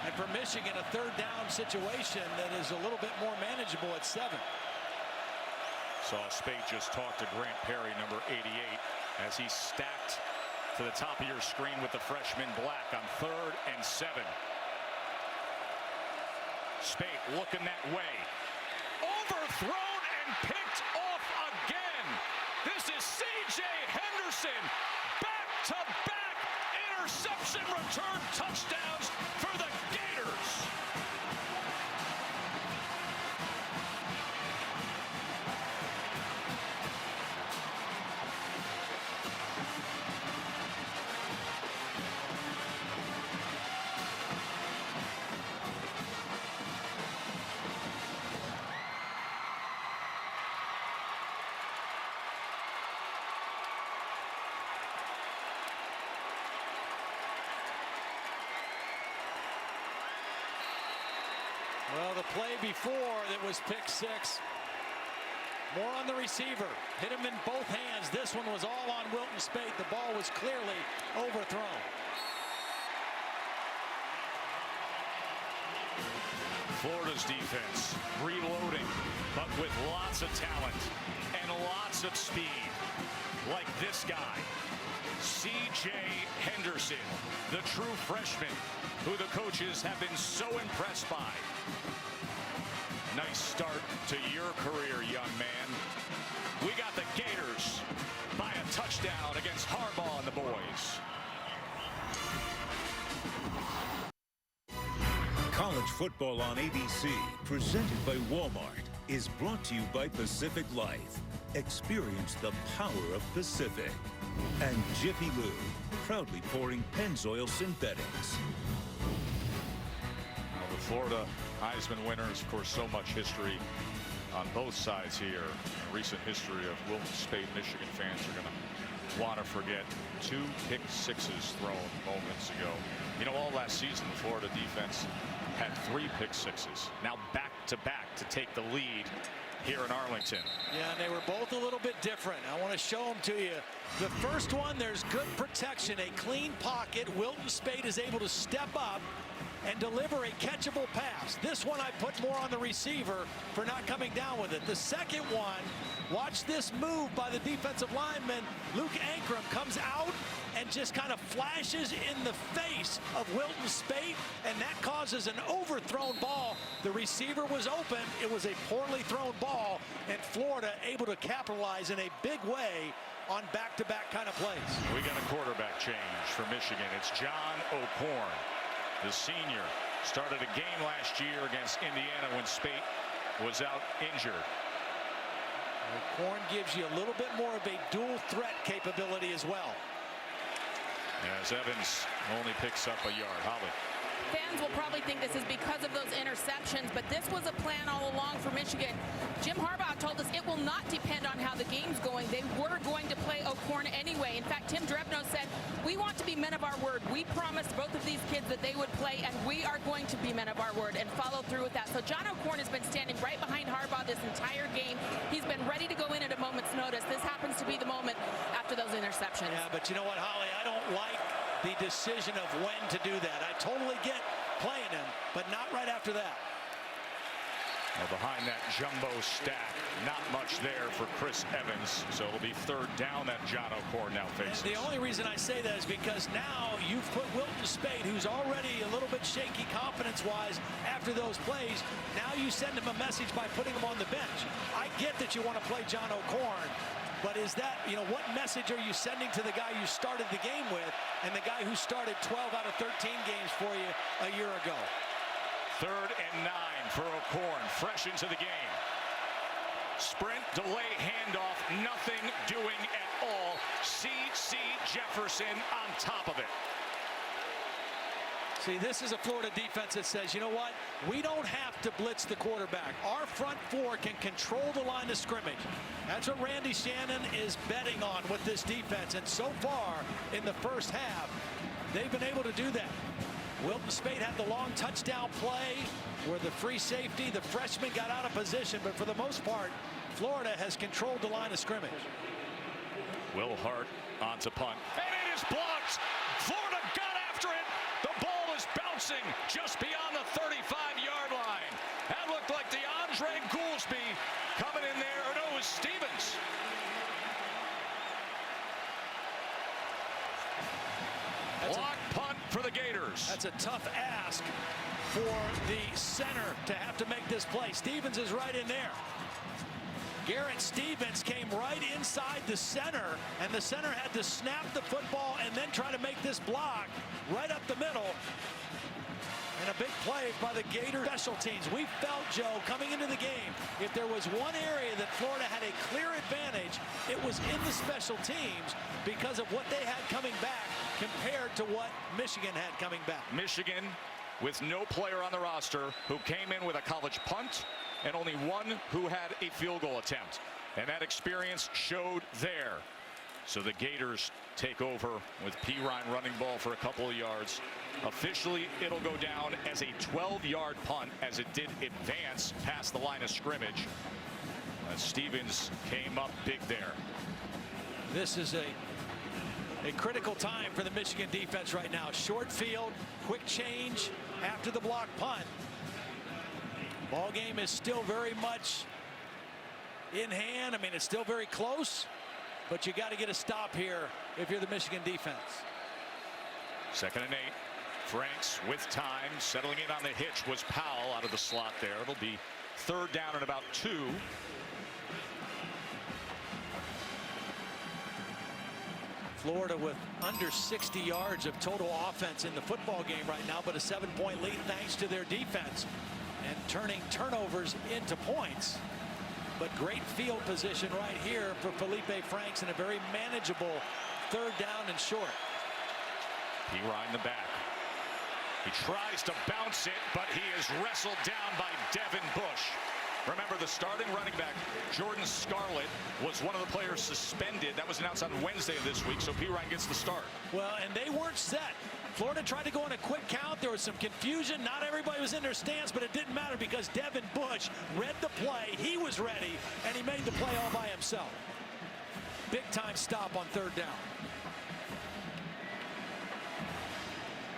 And for Michigan, a 3rd down situation that is a little bit more manageable at 7. Saw Speight just talk to Grant Perry, number 88, as he stacked to the top of your screen with the freshman Black on 3rd and 7. Speight looking that way. Overthrown and picked off again. This is C.J. Henderson. Back-to-back interception return touchdowns for the Gators. Well, the play before that was pick 6. More on the receiver. Hit him in both hands. This one was all on Wilton Speight. The ball was clearly overthrown. Florida's defense reloading, but with lots of talent and lots of speed. Like this guy, C.J. Henderson, the true freshman who the coaches have been so impressed by. Nice start to your career, young man. We got the Gators by a touchdown against Harbaugh and the boys. College football on ABC, presented by Walmart, is brought to you by Pacific Life. Experience the power of Pacific. And Jiffy Lube, proudly pouring Pennzoil Synthetics. Well, the Florida Heisman winners, of course, so much history on both sides here. Recent history of Wilton Speight. Michigan fans are going to want to forget 2 pick 6s thrown moments ago. You know, all last season, the Florida defense had 3 pick 6s. Now back-to-back to take the lead here in Arlington. Yeah, and they were both a little bit different. I want to show them to you. The first one, there's good protection, a clean pocket. Wilton Speight is able to step up and deliver a catchable pass. This one I put more on the receiver for not coming down with it. The second one, watch this move by the defensive lineman. Luke Ankrum comes out and just kind of flashes in the face of Wilton Speight, and that causes an overthrown ball. The receiver was open. It was a poorly thrown ball, and Florida able to capitalize in a big way on back-to-back kind of plays. We got a quarterback change for Michigan. It's John O'Korn. The senior started a game last year against Indiana when Speight was out injured. O'Korn gives you a little bit more of a dual threat capability as well. As Evans only picks up a yard. Holly. Fans will probably think this is because of those interceptions, but this was a plan all along for Michigan. Jim Harbaugh told us it will not depend on how the game's going. They were going to play O'Korn anyway. In fact, Tim Drebno said, we want to be men of our word. We promised both of these kids that they would play, and we are going to be men of our word, and follow through with that. So John O'Korn has been standing right behind Harbaugh this entire game. He's been ready to go in at a moment's notice. This happens to be the moment after those interceptions. Yeah, but you know what, Holly? I don't like the decision of when to do that. I totally get playing him, but not right after that. Well, behind that jumbo stack, not much there for Chris Evans. So it'll be third down that John O'Korn now faces. And the only reason I say that is because now you've put Wilton Speight, who's already a little bit shaky confidence-wise after those plays. Now you send him a message by putting him on the bench. I get that you want to play John O'Korn, but is that, what message are you sending to the guy you started the game with and the guy who started 12 out of 13 games for you a year ago? 3rd and 9 for O'Korn, fresh into the game. Sprint, delay, handoff, nothing doing at all. C.C. Jefferson on top of it. See, this is a Florida defense that says, you know what? We don't have to blitz the quarterback. Our front four can control the line of scrimmage. That's what Randy Shannon is betting on with this defense. And so far in the first half, they've been able to do that. Wilton Speight had the long touchdown play where the free safety, the freshman, got out of position. But for the most part, Florida has controlled the line of scrimmage. Will Hart onto punt. And it is blocked. Florida got after it. The ball is bouncing just beyond the 35-yard line. That looked like DeAndre Goolsby coming in there. Or no, it was Stevens. Block punt for the Gators. That's a tough ask for the center to have to make this play. Stevens is right in there. Garrett Stevens came right inside the center, and the center had to snap the football and then try to make this block right up the middle. And a big play by the Gator special teams. We felt, Joe, coming into the game, if there was one area that Florida had a clear advantage, it was in the special teams because of what they had coming back compared to what Michigan had coming back. Michigan with no player on the roster who came in with a college punt and only one who had a field goal attempt. And that experience showed there. So the Gators take over with Pirine running ball for a couple of yards. Officially, it'll go down as a 12-yard punt as it did advance past the line of scrimmage. Stevens came up big there. This is a critical time for the Michigan defense right now. Short field, quick change after the block punt. Ball game is still very much in hand. I mean, it's still very close, but you got to get a stop here if you're the Michigan defense. 2nd and 8. Franks with time, settling in on the hitch was Powell out of the slot there. It'll be 3rd down and about 2. Florida with under 60 yards of total offense in the football game right now, but a 7-point lead thanks to their defense and turning turnovers into points. But great field position right here for Felipe Franks in a very manageable 3rd down and short. Pirine the back. He tries to bounce it, but he is wrestled down by Devin Bush. Remember, the starting running back, Jordan Scarlett, was one of the players suspended. That was announced on Wednesday of this week, so Pirine gets the start. Well, and they weren't set. Florida tried to go on a quick count. There was some confusion. Not everybody was in their stance, but it didn't matter because Devin Bush read the play. He was ready, and he made the play all by himself. Big-time stop on 3rd down.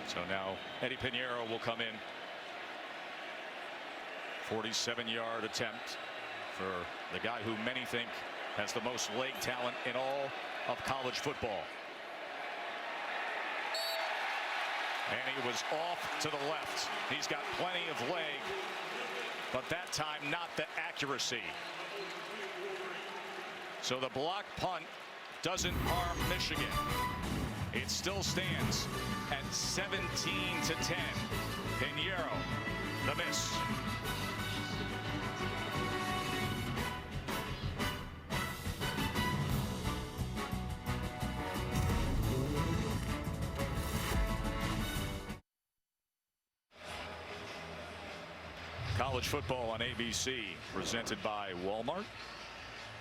So now Eddie Pinheiro will come in. 47-yard attempt for the guy who many think has the most leg talent in all of college football. And he was off to the left. He's got plenty of leg, but that time not the accuracy. So the block punt doesn't harm Michigan. It still stands at 17-10. Pinheiro, the miss. college football on ABC, presented by Walmart.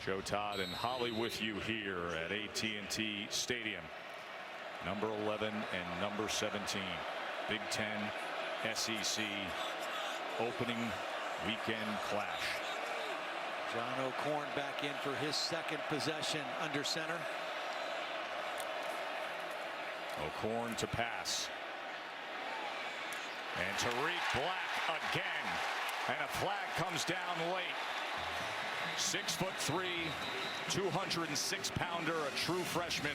Joe Todd and Holly with you here at AT&T Stadium. Number 11 and number 17. Big Ten SEC opening weekend clash. John O'Corn back in for his second possession under center. O'Corn to pass. And Tariq Black again. And a flag comes down late. 6'3", 206-pounder, a true freshman.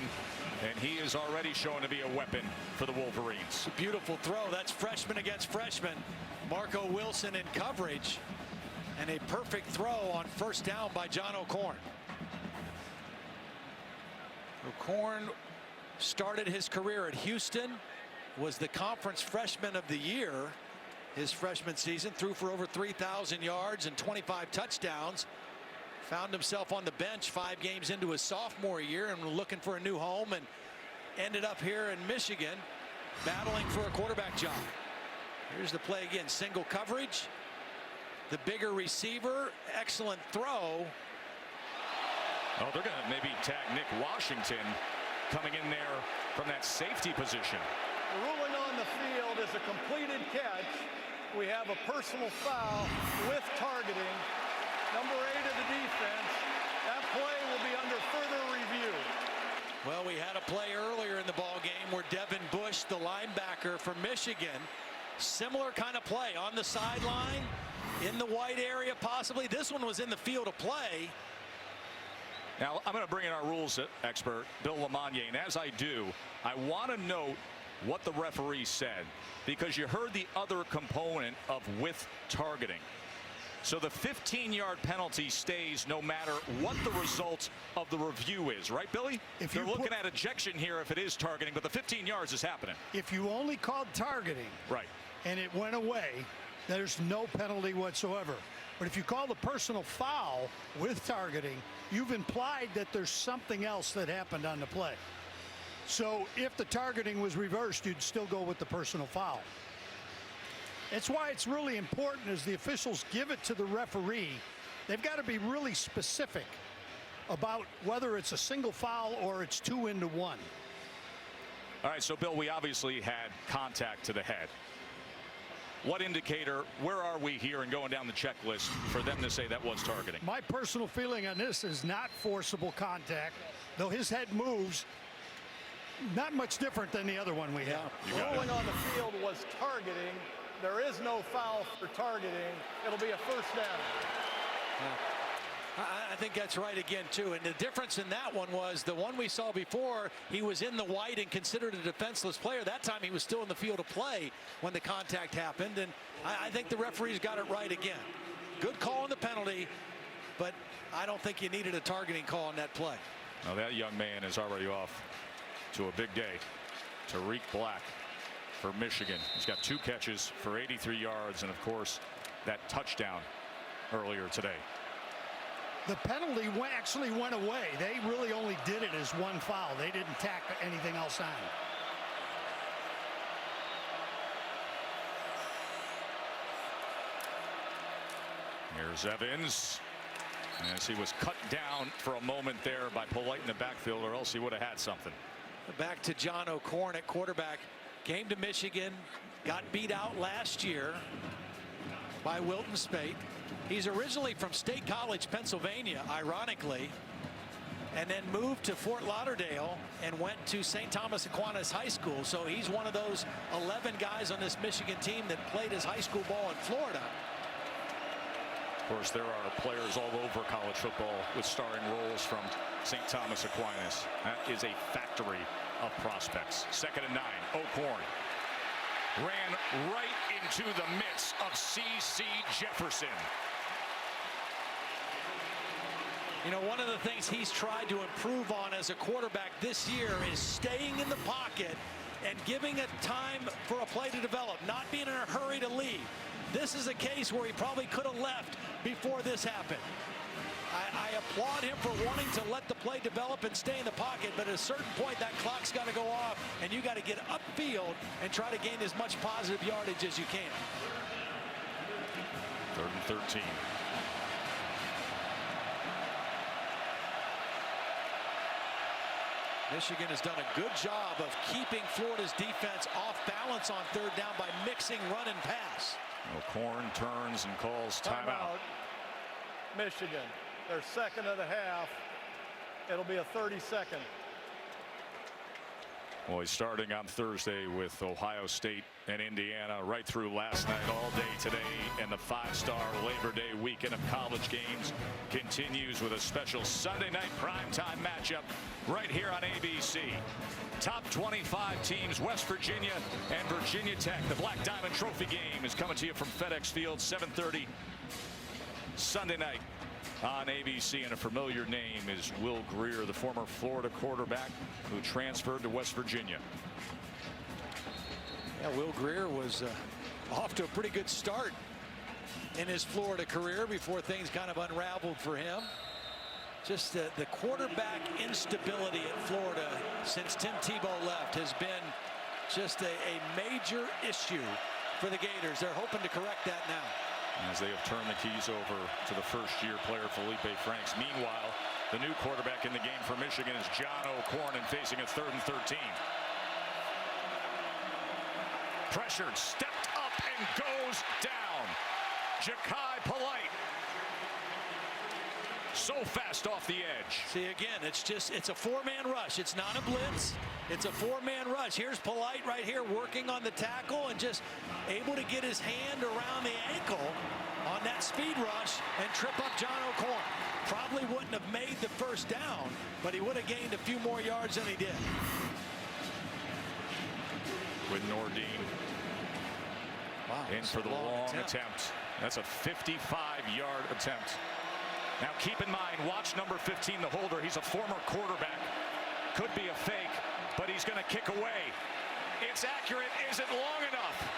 And he is already shown to be a weapon for the Wolverines. Beautiful throw. That's freshman against freshman. Marco Wilson in coverage. And a perfect throw on first down by John O'Corn. O'Corn started his career at Houston, was the conference freshman of the year his freshman season, threw for over 3,000 yards and 25 touchdowns. Found himself on the bench 5 games into his sophomore year and looking for a new home, and ended up here in Michigan battling for a quarterback job. Here's the play again. Single coverage. The bigger receiver. Excellent throw. Oh, they're going to maybe tag Nick Washington coming in there from that safety position. The ruling on the field is a completed catch. We have a personal foul with targeting. Number 8 of the defense. That play will be under further review. Well, we had a play earlier in the ball game where Devin Bush, the linebacker from Michigan, similar kind of play on the sideline, in the white area possibly. This one was in the field of play. Now, I'm going to bring in our rules expert, Bill Lamagna, and as I do, I want to note what the referee said, because you heard the other component of with targeting. So the 15-yard penalty stays no matter what the result of the review is, right, Billy? If they're looking at ejection here if it is targeting, but the 15 yards is happening. If you only called targeting, right, and it went away, there's no penalty whatsoever. But if you call the personal foul with targeting, you've implied that there's something else that happened on the play. So if the targeting was reversed, you'd still go with the personal foul. That's why it's really important as the officials give it to the referee, they've got to be really specific about whether it's a single foul or it's 2 into 1. All right, so Bill, we obviously had contact to the head. What indicator, where are we here and going down the checklist for them to say that was targeting? My personal feeling on this is not forcible contact, though his head moves. Not much different than the other one we have. Ruling on the field was targeting. There is no foul for targeting. It'll be a first down. I think that's right again, too. And the difference in that one was the one we saw before, he was in the white and considered a defenseless player. That time he was still in the field of play when the contact happened. And I think the referees got it right again. Good call on the penalty, but I don't think you needed a targeting call on that play. Now that young man is already off to a big day. Tariq Black for Michigan. He's got 2 catches for 83 yards and, of course, that touchdown earlier today. The penalty actually went away. They really only did it as 1 foul. They didn't tack anything else on. Here's Evans. As he was cut down for a moment there by Polite in the backfield, or else he would have had something. Back to John O'Corn at quarterback. Came to Michigan, got beat out last year by Wilton Spate. He's originally from State College, Pennsylvania, ironically, and then moved to Fort Lauderdale and went to St. Thomas Aquinas High School. So he's one of those 11 guys on this Michigan team that played his high school ball in Florida. Of course, there are players all over college football with starring roles from St. Thomas Aquinas. That is a factory of prospects. 2nd and 9. O'Corn ran right into the midst of C.C. Jefferson. You know, one of the things he's tried to improve on as a quarterback this year is staying in the pocket and giving it time for a play to develop, not being in a hurry to leave. This is a case where he probably could have left before this happened. I applaud him for wanting to let the play develop and stay in the pocket, but at a certain point that clock's got to go off and you got to get upfield and try to gain as much positive yardage as you can. 3rd and 13. Michigan has done a good job of keeping Florida's defense off balance on 3rd down by mixing run and pass. Corn turns and calls timeout. Michigan, their second of the half. It'll be a 30-second. Well, he's starting on Thursday with Ohio State and Indiana right through last night, all day today, and the 5-star Labor Day weekend of college games continues with a special Sunday night primetime matchup right here on ABC. Top 25 teams, West Virginia and Virginia Tech. The Black Diamond Trophy game is coming to you from FedEx Field, 7:30 Sunday night on ABC, and a familiar name is Will Grier, the former Florida quarterback who transferred to West Virginia. Yeah, Will Grier was off to a pretty good start in his Florida career before things kind of unraveled for him. Just the quarterback instability at Florida since Tim Tebow left has been just a major issue for the Gators. They're hoping to correct that now, as they have turned the keys over to the first-year player Felipe Franks. Meanwhile, the new quarterback in the game for Michigan is John O'Corn, and facing a 3rd and 13. Pressured, stepped up, and goes down. Ja'Kai Polite. So fast off the edge. See, again, it's a 4-man rush. It's not a blitz. It's a 4-man rush. Here's Polite right here working on the tackle and just able to get his hand around the ankle on that speed rush and trip up John O'Corn. Probably wouldn't have made the 1st down, but he would have gained a few more yards than he did. With Nordine in for the long attempt. That's a 55-yard attempt. Now keep in mind, watch number 15, the holder. He's a former quarterback. Could be a fake, but he's going to kick away. It's accurate. Is it long enough?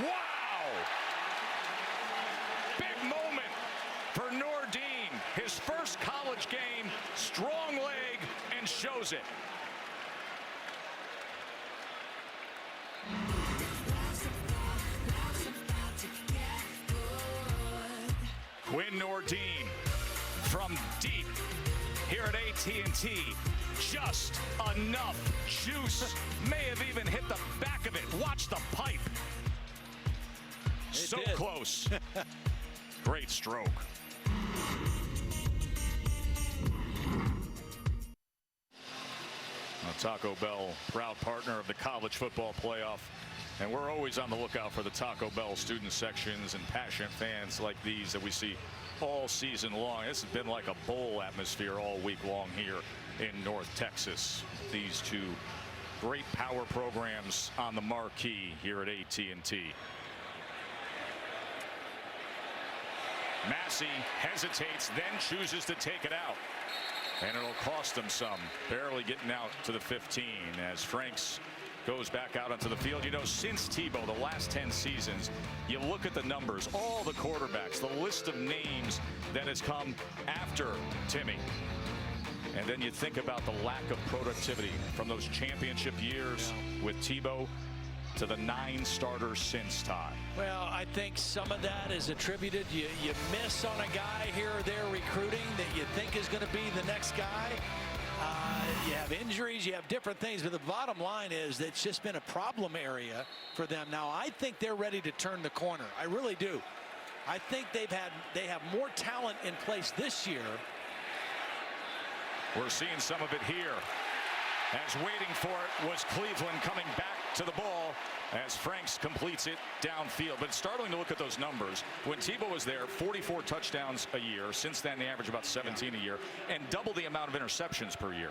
Wow! Big moment for Nordine. His first college game, strong leg, and shows it. Quinn Nordine from deep here at AT&T. Just enough juice. May have even hit the back of it. Watch the pipe. So close. Great stroke. Taco Bell, proud partner of the college football playoff. And we're always on the lookout for the Taco Bell student sections and passionate fans like these that we see all season long. This has been like a bowl atmosphere all week long here in North Texas. These two great power programs on the marquee here at AT&T. Massey hesitates, then chooses to take it out. And it'll cost them some. Barely getting out to the 15 as Franks goes back out onto the field. You know, since Tebow, the last 10 seasons, you look at the numbers, all the quarterbacks, the list of names that has come after Timmy. And then you think about the lack of productivity from those championship years with Tebow to the 9 starters since time. Well, I think some of that is attributed. You miss on a guy here or there recruiting that you think is going to be the next guy. You have injuries, you have different things, but the bottom line is that it's just been a problem area for them. Now, I think they're ready to turn the corner. I really do. I think they have more talent in place this year. We're seeing some of it here. As waiting for it was Cleveland coming back to the ball as Franks completes it downfield. But it's startling to look at those numbers. When Tebow was there, 44 touchdowns a year. Since then, they average about 17 a year, and double the amount of interceptions per year.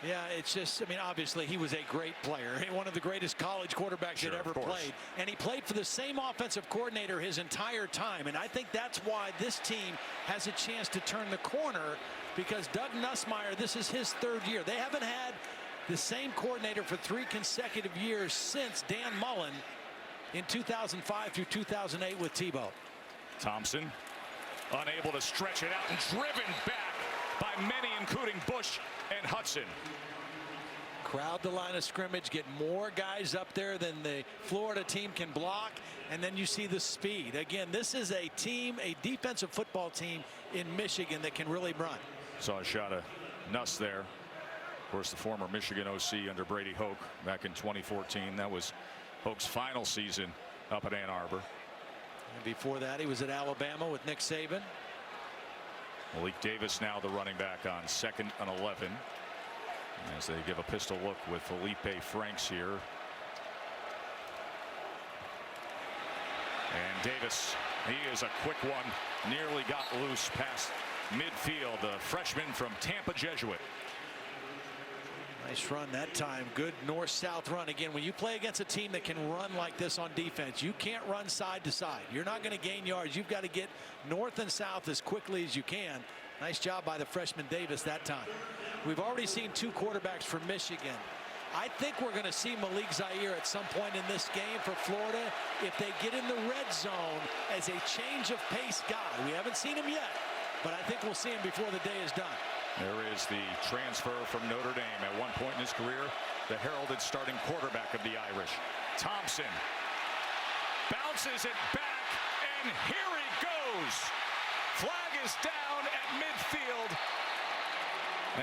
Yeah, it's just, I mean, obviously he was a great player, one of the greatest college quarterbacks that ever played. And he played for the same offensive coordinator his entire time. And I think that's why this team has a chance to turn the corner, because Doug Nussmeier, this is his 3rd year. They haven't had the same coordinator for 3 consecutive years since Dan Mullen in 2005 through 2008 with Tebow. Thompson unable to stretch it out and driven back by many, including Bush and Hudson. crowd the line of scrimmage, get more guys up there than the Florida team can block, and then you see the speed. Again, this is a team, a defensive football team in Michigan that can really run. Saw a shot of Nuss there. Of course, the former Michigan OC under Brady Hoke back in 2014. That was Hoke's final season up at Ann Arbor. And before that, he was at Alabama with Nick Saban. Malik Davis now the running back on 2nd and 11. As they give a pistol look with Felipe Franks here. And Davis, he is a quick one. Nearly got loose past midfield. The freshman from Tampa Jesuit. Nice run that time. Good north-south run. Again, when you play against a team that can run like this on defense, you can't run side to side. You're not going to gain yards. You've got to get north and south as quickly as you can. Nice job by the freshman Davis that time. We've already seen 2 quarterbacks from Michigan. I think we're going to see Malik Zaire at some point in this game for Florida if they get in the red zone as a change of pace guy. We haven't seen him yet, but I think we'll see him before the day is done. There is the transfer from Notre Dame. At one point in his career, the heralded starting quarterback of the Irish. Thompson bounces it back, and here he goes. Flag is down at midfield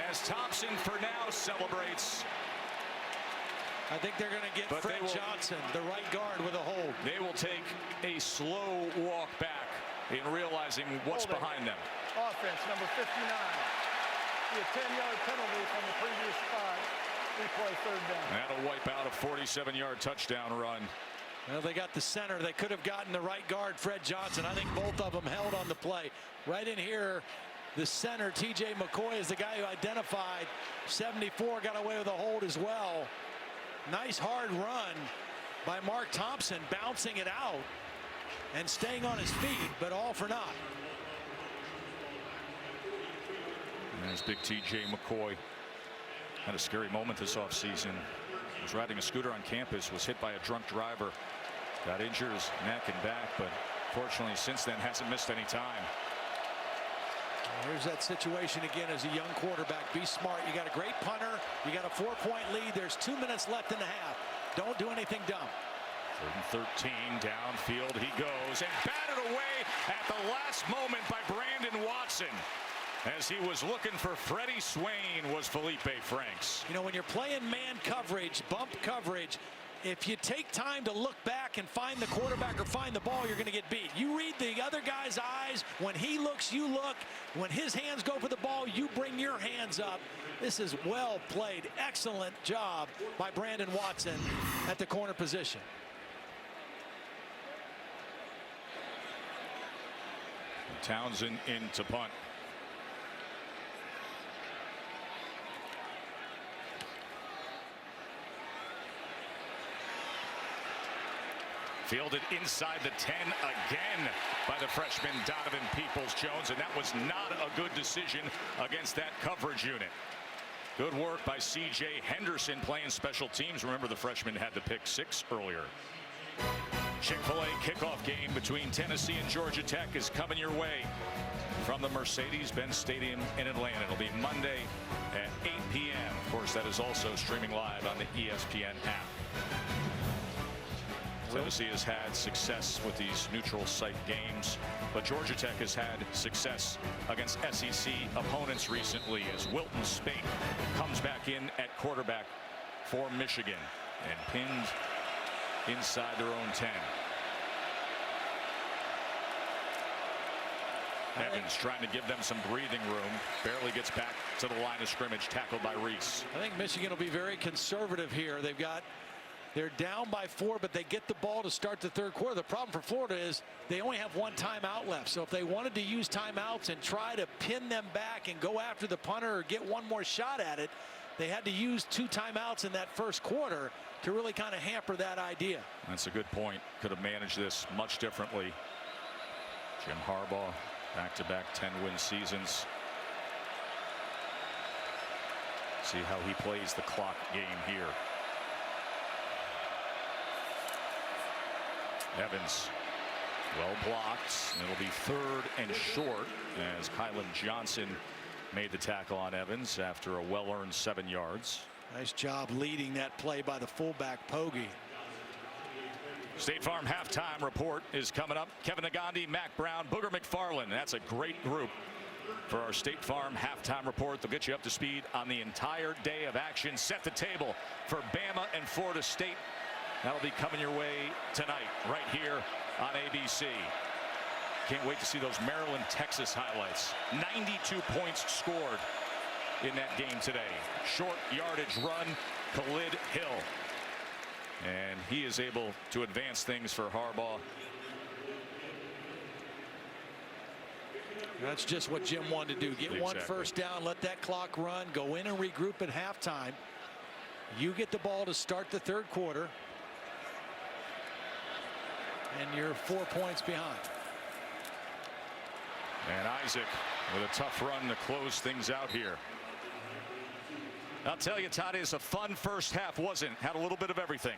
as Thompson for now celebrates. I think they're going to get Fred Johnson, the right guard, with a hold. They will take a slow walk back in realizing what's behind them. Offense, number 59. A 10-yard penalty from the previous spot. Replay 3rd down. That'll wipe out a 47-yard touchdown run. Well, they got the center. They could have gotten the right guard, Fred Johnson. I think both of them held on the play. Right in here, the center, T.J. McCoy, is the guy who identified. 74 got away with a hold as well. Nice hard run by Mark Thompson, bouncing it out and staying on his feet, but all for naught. There's big T.J. McCoy. Had a scary moment this offseason. He was riding a scooter on campus, was hit by a drunk driver, got injured his neck and back, but fortunately since then hasn't missed any time. Here's that situation again as a young quarterback. Be smart. You got a great punter. You got a 4-point lead. There's 2 minutes left in the half. Don't do anything dumb. 3rd and 13, downfield he goes, and batted away at the last moment by Brandon Watson. As he was looking for Freddie Swain was Felipe Franks. You know, when you're playing man coverage, bump coverage, if you take time to look back and find the quarterback or find the ball, you're going to get beat. You read the other guy's eyes. When he looks, you look. When his hands go for the ball, you bring your hands up. This is well played. Excellent job by Brandon Watson at the corner position. Townsend in to punt. Fielded inside the 10 again by the freshman Donovan Peoples-Jones, and that was not a good decision against that coverage unit. Good work by C.J. Henderson playing special teams. Remember, the freshman had the pick 6 earlier. Chick-fil-A kickoff game between Tennessee and Georgia Tech is coming your way from the Mercedes-Benz Stadium in Atlanta. It'll be Monday at 8 p.m. Of course, that is also streaming live on the ESPN app. Tennessee has had success with these neutral site games, but Georgia Tech has had success against SEC opponents recently as Wilton Speight comes back in at quarterback for Michigan and pinned inside their own 10. Evans trying to give them some breathing room. Barely gets back to the line of scrimmage, tackled by Reese. I think Michigan will be very conservative here. They're down by 4, but they get the ball to start the 3rd quarter. The problem for Florida is they only have 1 timeout left. So if they wanted to use timeouts and try to pin them back and go after the punter or get one more shot at it, they had to use 2 timeouts in that 1st quarter to really kind of hamper that idea. That's a good point. Could have managed this much differently. Jim Harbaugh, back-to-back 10-win seasons. See how he plays the clock game here. Evans, well blocked. It'll be 3rd and short as Kylan Johnson made the tackle on Evans after a well-earned 7 yards. Nice job leading that play by the fullback, Poggi. State Farm halftime report is coming up. Kevin Nagandi, Mac Brown, Booger McFarland. That's a great group for our State Farm halftime report. They'll get you up to speed on the entire day of action. Set the table for Bama and Florida State. That'll be coming your way tonight right here on ABC. Can't wait to see those Maryland-Texas highlights. 92 points scored in that game today. Short yardage run, Khalid Hill. And he is able to advance things for Harbaugh. That's just what Jim wanted to do. Get one first down, let that clock run, go in and regroup at halftime. You get the ball to start the third quarter. And you're 4 points behind. And Isaac with a tough run to close things out here. I'll tell you, Todd, it's a fun first half, wasn't it? Had a little bit of everything.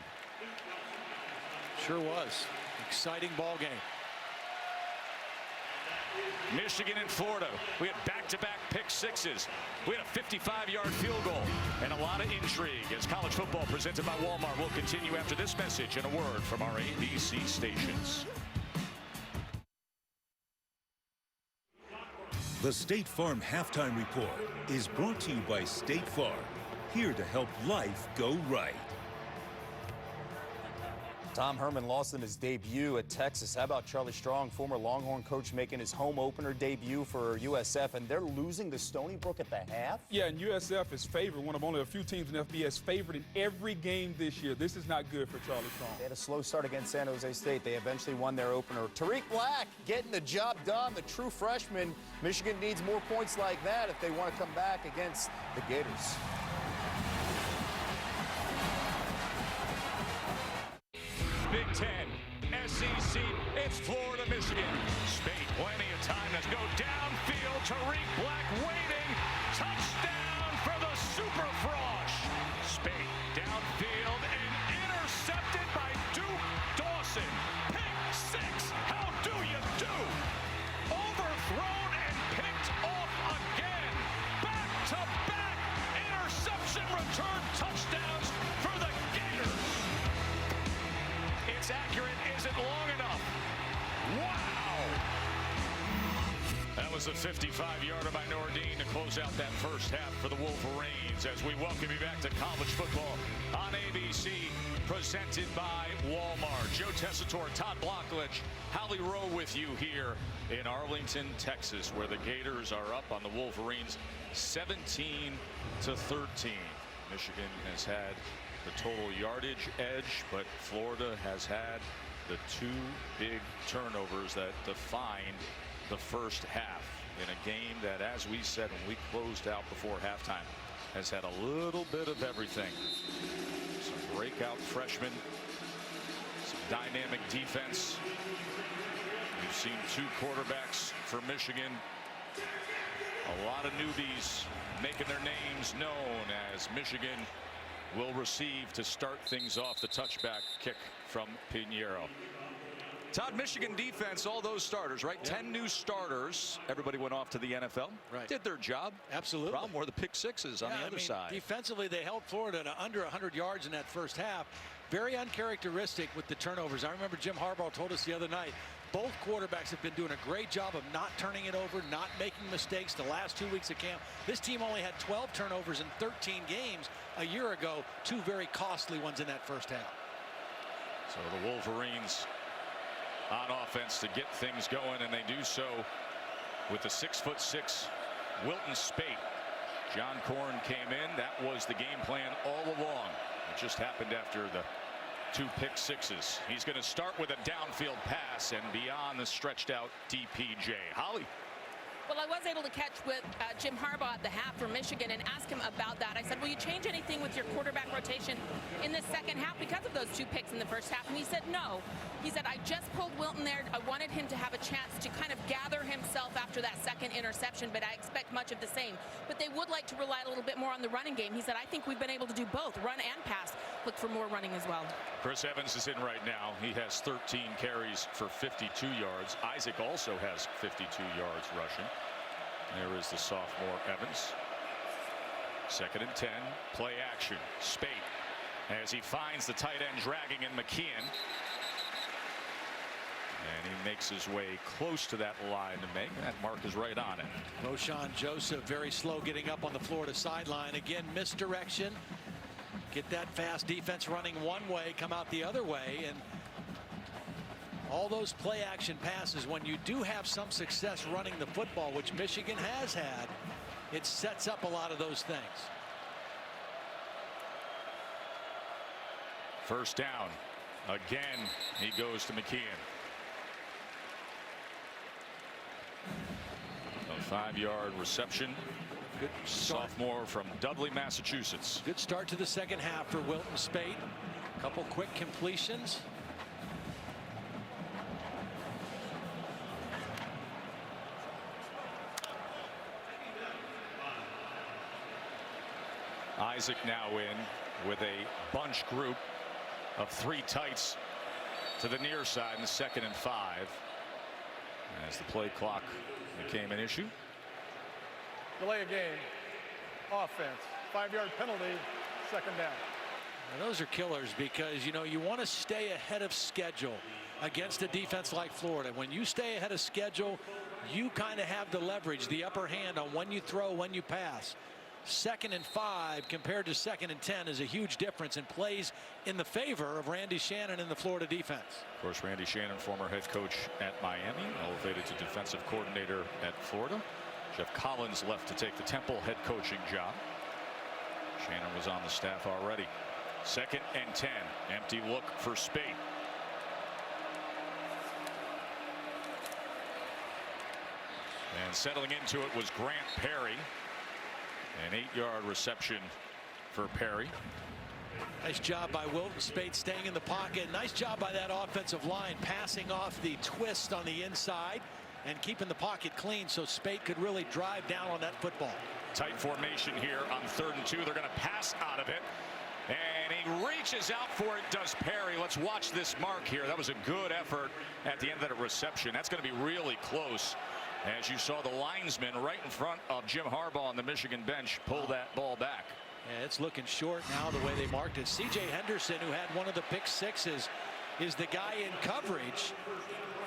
Sure was. Exciting ball game. Michigan and Florida. We had back-to-back pick sixes. We had a 55-yard field goal and a lot of intrigue as college football presented by Walmart will continue after this message and a word from our ABC stations. The State Farm Halftime Report is brought to you by State Farm, here to help life go right. Tom Herman lost in his debut at Texas. How about Charlie Strong, former Longhorn coach, making his home opener debut for USF, and they're losing to Stony Brook at the half? Yeah, and USF is favored, one of only a few teams in FBS favored in every game this year. This is not good for Charlie Strong. They had a slow start against San Jose State. They eventually won their opener. Tariq Black getting the job done, the true freshman. Michigan needs more points like that if they want to come back against the Gators. Big Ten, SEC, it's Florida, Michigan. Spade, plenty of time. Let's go downfield. Tariq Black waiting. Touchdown for the Super Frosh. Spade, downfield, and intercepted by Duke Dawson. Pick six. How do you do? Overthrown and picked off again. Back-to-back interception return touchdowns for the Gators. It's accurate, isn't long enough. Wow! That was a 55-yarder by Nordine to close out that first half for the Wolverines as we welcome you back to college football on ABC, presented by Walmart. Joe Tessitore, Todd Blockledge, Holly Rowe with you here in Arlington, Texas, where the Gators are up on the Wolverines 17-13. Michigan has had the total yardage edge, but Florida has had the two big turnovers that defined the first half in a game that, as we said when we closed out before halftime, has had a little bit of everything. Some breakout freshmen, some dynamic defense. We've seen two quarterbacks for Michigan. A lot of newbies making their names known as Michigan will receive to start things off the touchback kick from Pinheiro. Todd, Michigan defense, all those starters, right? Yeah. 10 new starters. Everybody went off to the NFL. Right. Did their job. Absolutely. Problem were the pick sixes on the other side. Defensively, they held Florida to under 100 yards in that first half. Very uncharacteristic with the turnovers. I remember Jim Harbaugh told us the other night, both quarterbacks have been doing a great job of not turning it over, not making mistakes the last 2 weeks of camp. This team only had 12 turnovers in 13 games a year ago, two very costly ones in that first half. So the Wolverines on offense to get things going, and they do so with the 6'6" Wilton Spate. John Corn came in. That was the game plan all along. It just happened after the two pick sixes. He's going to start with a downfield pass and beyond the stretched out DPJ. Holly. Well, I was able to catch with Jim Harbaugh at the half for Michigan and ask him about that. I said, will you change anything with your quarterback rotation in the second half because of those two picks in the first half? And he said no. He said, I just pulled Wilton there. I wanted him to have a chance to kind of gather himself after that second interception, but I expect much of the same. But they would like to rely a little bit more on the running game. He said, I think we've been able to do both, run and pass. Look for more running as well. Chris Evans is in right now. He has 13 carries for 52 yards. Isaac also has 52 yards rushing. There is the sophomore Evans. 2nd and 10. Play action. Spate as he finds the tight end dragging in McKeon. And he makes his way close to that line to make. That mark is right on it. Roshan Joseph very slow getting up on the Florida sideline. Again, misdirection. Get that fast defense running one way, come out the other way. And all those play action passes, when you do have some success running the football, which Michigan has had, it sets up a lot of those things. First down. Again, he goes to McKeon. A 5-yard reception. Good start. Sophomore from Dudley, Massachusetts. Good start to the second half for Wilton Spate. A couple quick completions. Isaac now in with a bunch group of 3 tights to the near side in the 2nd and 5 as the play clock became an issue. Delay a game. Offense. 5-yard penalty. 2nd down. Now those are killers because, you know, you want to stay ahead of schedule against a defense like Florida. When you stay ahead of schedule, you kind of have the leverage, the upper hand on when you throw, when you pass. 2nd and 5 compared to 2nd and 10 is a huge difference and plays in the favor of Randy Shannon and the Florida defense. Of course, Randy Shannon, former head coach at Miami, elevated to defensive coordinator at Florida. Jeff Collins left to take the Temple head coaching job. Shannon was on the staff already. 2nd and 10. Empty look for Spate. And settling into it was Grant Perry. An 8-yard reception for Perry. Nice job by Wilton Spate staying in the pocket. Nice job by that offensive line passing off the twist on the inside and keeping the pocket clean so Spate could really drive down on that football. Tight formation here on 3rd and 2. They're going to pass out of it. And he reaches out for it, does Perry. Let's watch this mark here. That was a good effort at the end of that reception. That's going to be really close. As you saw the linesman right in front of Jim Harbaugh on the Michigan bench pull that ball back. Yeah, it's looking short now the way they marked it. C.J. Henderson, who had one of the pick sixes, is the guy in coverage.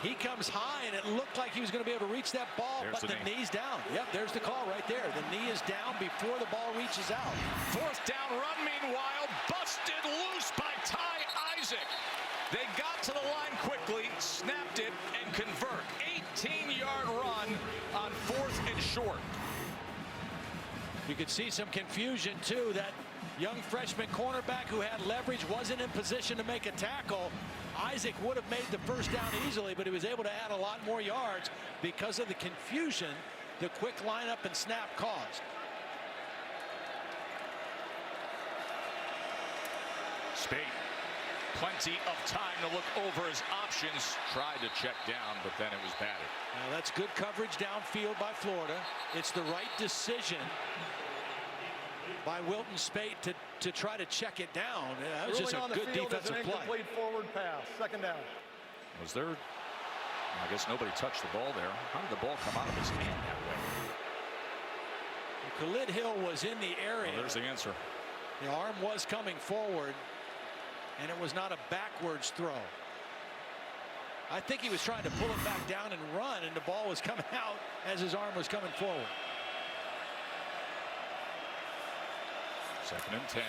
He comes high, and it looked like he was going to be able to reach that ball, but the knee's down. Yep, there's the call right there. The knee is down before the ball reaches out. 4th down run, meanwhile, busted loose by Ty Isaac. They got to the line quickly, snapped it, and convert. 18-yard run on 4th and short. You could see some confusion, too. That young freshman cornerback who had leverage wasn't in position to make a tackle. Isaac would have made the first down easily, but he was able to add a lot more yards because of the confusion the quick lineup and snap caused. Spate, plenty of time to look over his options. Tried to check down, but then it was batted. Now that's good coverage downfield by Florida. It's the right decision by Wilton Spate to try to check it down. That was just a good defensive play. Incomplete forward pass. 2nd down. Was there? I guess nobody touched the ball there. How did the ball come out of his hand that way? Khalid Hill was in the area. Well, there's the answer. The arm was coming forward, and it was not a backwards throw. I think he was trying to pull it back down and run, and the ball was coming out as his arm was coming forward. 2nd and 10.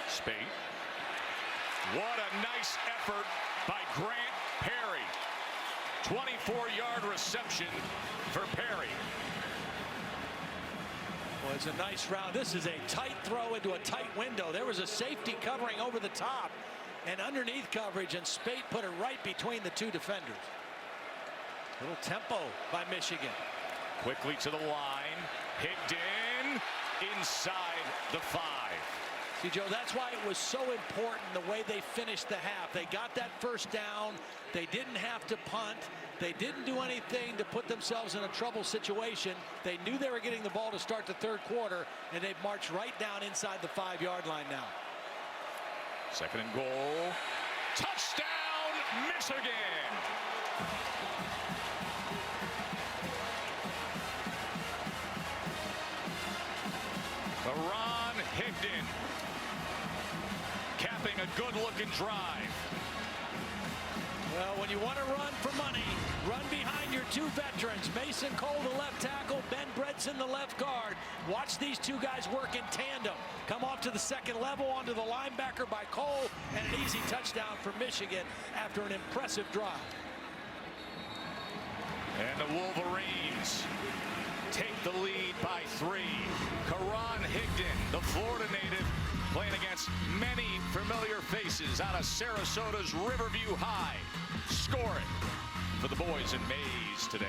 Spate. What a nice effort by Grant Perry. 24-yard reception for Perry. Well, it's a nice route. This is a tight throw into a tight window. There was a safety covering over the top and underneath coverage, and Spate put it right between the 2 defenders. Little tempo by Michigan. Quickly to the line. Higged in. Inside the 5. See, Joe, that's why it was so important the way they finished the half. They got that first down. They didn't have to punt. They didn't do anything to put themselves in a trouble situation. They knew they were getting the ball to start the 3rd quarter, and they've marched right down inside the 5-yard line now. 2nd and goal. Touchdown, Michigan! The run looking drive. Well, when you want to run for money, run behind your two veterans. Mason Cole, the left tackle, Ben Bredson, the left guard. Watch these two guys work in tandem. Come off to the second level onto the linebacker by Cole, and an easy touchdown for Michigan after an impressive drive. And the Wolverines take the lead by 3. Karan Higdon, the Florida native, playing against many familiar faces out of Sarasota's Riverview High. Scoring for the boys in Mays today.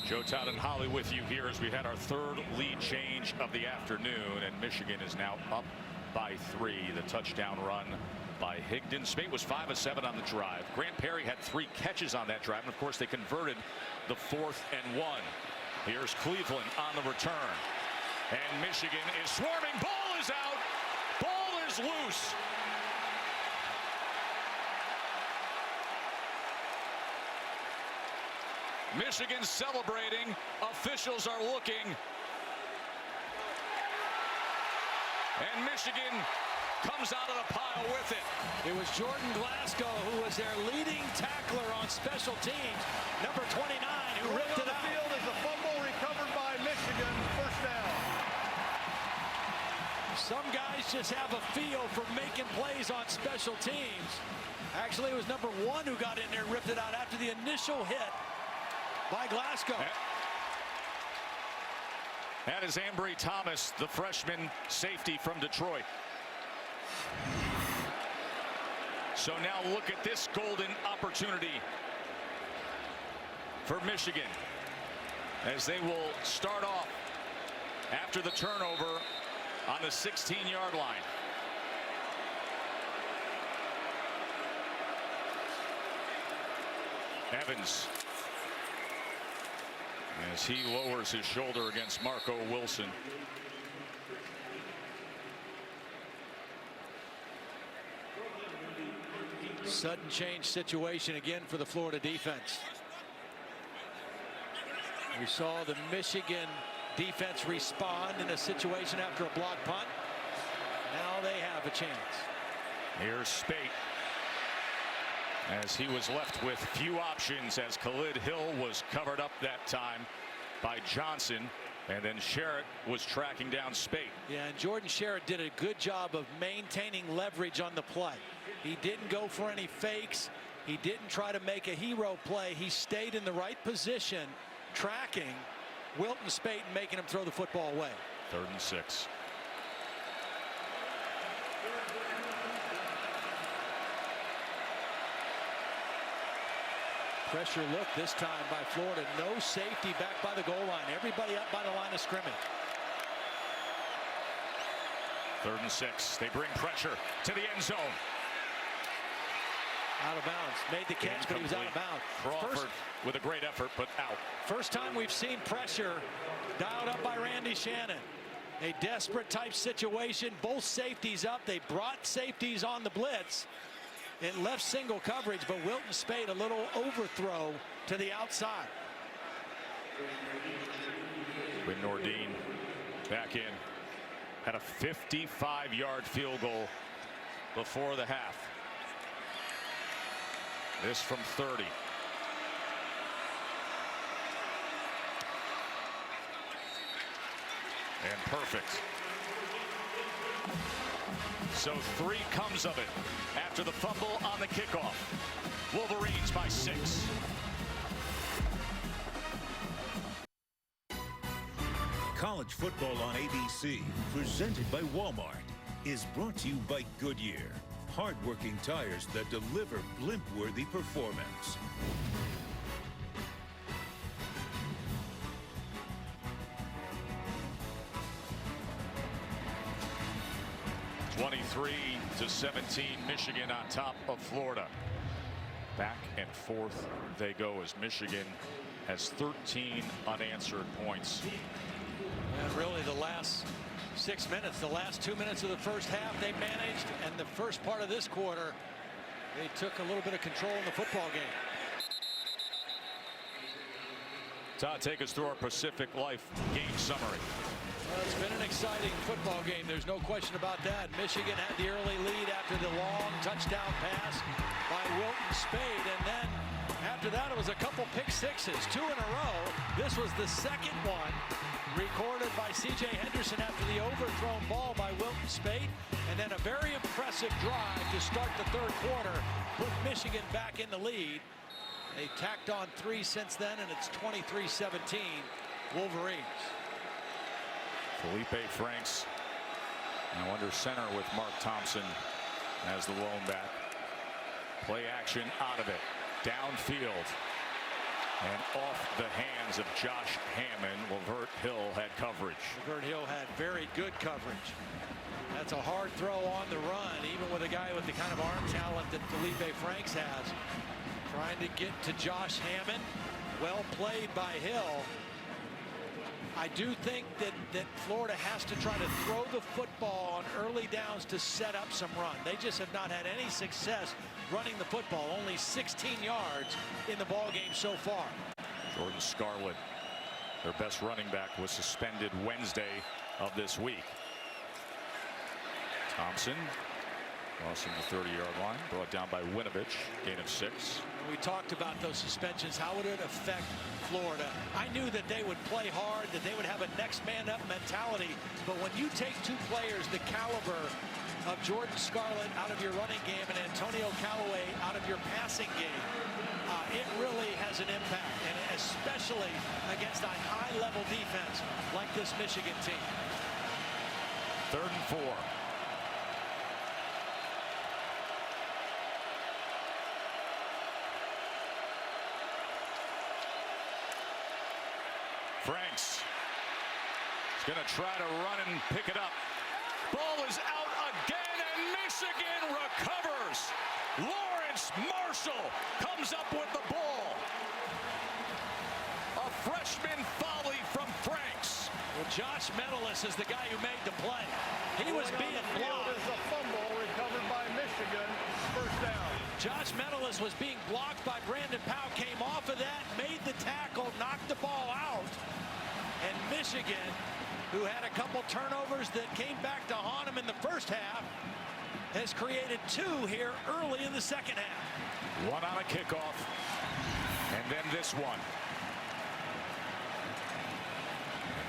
Joe Todd and Holly with you here as we had our third lead change of the afternoon, and Michigan is now up by 3. The touchdown run by Higdon. Spate was 5 of 7 on the drive. Grant Perry had 3 catches on that drive, and of course they converted the 4th and 1. Here's Cleveland on the return, and Michigan is swarming. Ball is out. Ball is loose. Michigan celebrating. Officials are looking. And Michigan comes out of the pile with it. It was Jordan Glasgow who was their leading tackler on special teams. Number 29 who ripped it out. The field is a fumble recovered by Michigan. First down. Some guys just have a feel for making plays on special teams. Actually, it was number 1 who got in there and ripped it out after the initial hit by Glasgow. That is Ambry Thomas, the freshman safety from Detroit. So now look at this golden opportunity for Michigan as they will start off after the turnover on the 16-yard line. Evans, as he lowers his shoulder against Marco Wilson. Sudden change situation again for the Florida defense. We saw the Michigan defense respond in a situation after a block punt. Now they have a chance. Here's Spate, as he was left with few options, as Khalid Hill was covered up that time by Johnson, and then Sherritt was tracking down Spate. Yeah, and Jordan Sherritt did a good job of maintaining leverage on the play. He didn't go for any fakes. He didn't try to make a hero play. He stayed in the right position, tracking Wilton Spate and making him throw the football away. 3rd and 6. Pressure look this time by Florida. No safety back by the goal line. Everybody up by the line of scrimmage. 3rd and 6. They bring pressure to the end zone. Out of bounds. Made the catch, but he was out of bounds. Crawford with a great effort, but out. First time we've seen pressure dialed up by Randy Shannon. A desperate type situation. Both safeties up. They brought safeties on the blitz. It left single coverage, but Wilton Spate a little overthrow to the outside. With Nordine back in. Had a 55-yard field goal before the half. This from 30. And perfect. So 3 comes of it after the fumble on the kickoff. Wolverines by 6. College football on ABC, presented by Walmart, is brought to you by Goodyear. Hard-working tires that deliver blimp-worthy performance. (23-17), Michigan on top of Florida. Back and forth they go as Michigan has 13 unanswered points. And really the last 6 minutes, the last 2 minutes of the first half they managed, and the first part of this quarter they took a little bit of control in the football game. Todd, take us through our Pacific Life game summary. Well, it's been an exciting football game. There's no question about that. Michigan had the early lead after the long touchdown pass by Wilton Spade. And then after that, it was a couple pick sixes, 2 in a row. This was the second one recorded by C.J. Henderson after the overthrown ball by Wilton Spade. And then a very impressive drive to start the third quarter, put Michigan back in the lead. They tacked on 3 since then, and it's 23-17 Wolverines. Felipe Franks now under center with Mark Thompson as the lone back. Play action out of it. Downfield. And off the hands of Josh Hammond. Lavert Hill had coverage. Lavert Hill had very good coverage. That's a hard throw on the run, even with a guy with the kind of arm talent that Felipe Franks has. Trying to get to Josh Hammond. Well played by Hill. I do think that Florida has to try to throw the football on early downs to set up some run. They just have not had any success running the football. Only 16 yards in the ball game so far. Jordan Scarlett, their best running back, was suspended Wednesday of this week. Thompson crossing the 30-yard line, brought down by Winovich, gain of 6. We talked about those suspensions. How would it affect Florida? I knew that they would play hard, that they would have a next man up mentality. But when you take 2 players the caliber of Jordan Scarlett out of your running game and Antonio Callaway out of your passing game, it really has an impact, and especially against a high-level defense like this Michigan team. 3rd and 4. Franks is going to try to run and pick it up. Ball is out again, and Michigan recovers. Lawrence Marshall comes up with the ball. A freshman volley from Franks. Well, Josh Metellus is the guy who made the play. He was being blocked. Is a fumble recovered by Michigan. First down. Josh Metellus was being blocked by Brandon Powell. Came off of that, made the tackle, knocked the ball out. And Michigan, who had a couple turnovers that came back to haunt him in the first half, has created 2 here early in the second half. 1 on a kickoff, and then this one.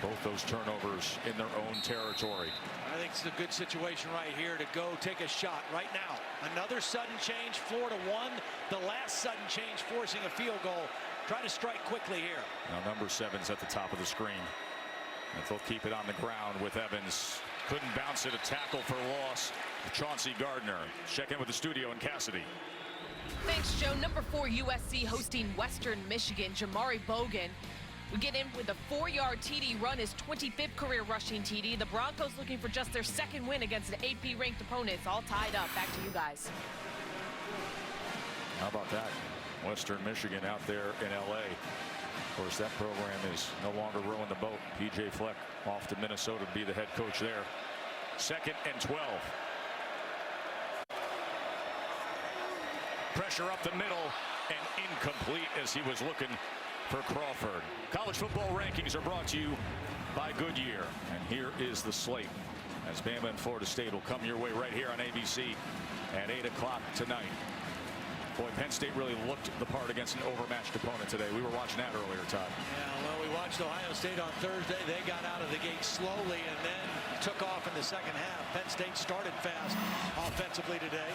Both those turnovers in their own territory. I think it's a good situation right here to go take a shot right now. Another sudden change. Florida won the last sudden change, forcing a field goal. Try to strike quickly here. Now number 7's at the top of the screen. And they'll keep it on the ground with Evans. Couldn't bounce it. A tackle for loss. Chauncey Gardner. Check in with the studio and Cassidy. Thanks, Joe. Number 4 USC hosting Western Michigan. Jamari Bogan. We get in with a 4-yard TD run, his 25th career rushing TD. The Broncos looking for just their 2nd win against an AP-ranked opponent. It's all tied up. Back to you guys. How about that? Western Michigan out there in L.A. Of course, that program is no longer rowing the boat. P.J. Fleck off to Minnesota to be the head coach there. 2nd and 12. Pressure up the middle and incomplete as he was looking for Crawford. College football rankings are brought to you by Goodyear. And here is the slate as Bama and Florida State will come your way right here on ABC at 8 o'clock tonight. Boy, Penn State really looked the part against an overmatched opponent today. We were watching that earlier, Todd. Yeah, well, we watched Ohio State on Thursday. They got out of the gate slowly and then took off in the second half. Penn State started fast offensively today.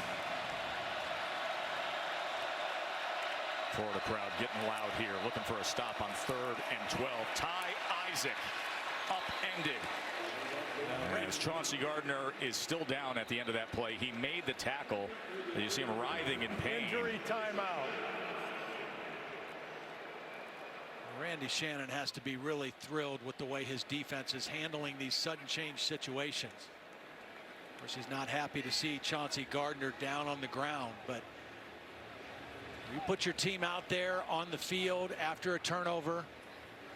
Florida crowd getting loud here, looking for a stop on 3rd and 12. Ty Isaac upended. As Chauncey Gardner is still down at the end of that play. He made the tackle. You see him writhing in pain. Injury timeout. Randy Shannon has to be really thrilled with the way his defense is handling these sudden change situations. Of course, he's not happy to see Chauncey Gardner down on the ground, but you put your team out there on the field after a turnover,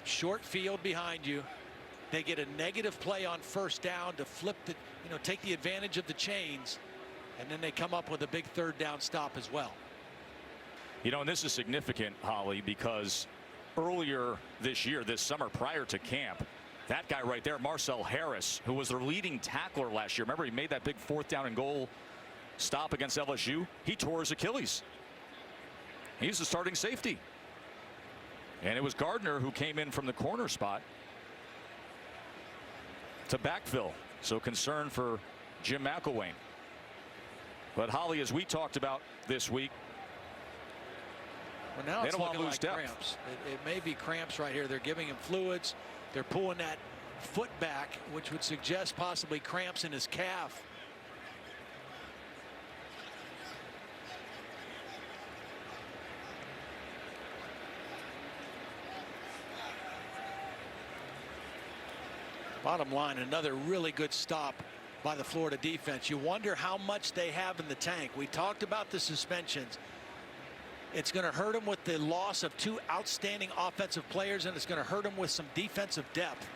short field behind you. They get a negative play on 1st down to flip the, take the advantage of the chains, and then they come up with a big 3rd down stop as well. And this is significant, Holly, because earlier this year, this summer, prior to camp, That guy right there, Marcel Harris, who was their leading tackler last year. Remember, he made that big 4th down and goal stop against LSU. He tore his Achilles. He's the starting safety. And it was Gardner who came in from the corner spot to backfill. So concern for Jim McElwain. But Holly, as we talked about this week, well, now they it's don't want to lose like depth. Cramps. It may be cramps right here. They're giving him fluids. They're pulling that foot back, which would suggest possibly cramps in his calf. Bottom line, another really good stop by the Florida defense. You wonder how much they have in the tank. We talked about the suspensions. It's going to hurt them with the loss of 2 outstanding offensive players, and it's going to hurt them with some defensive depth,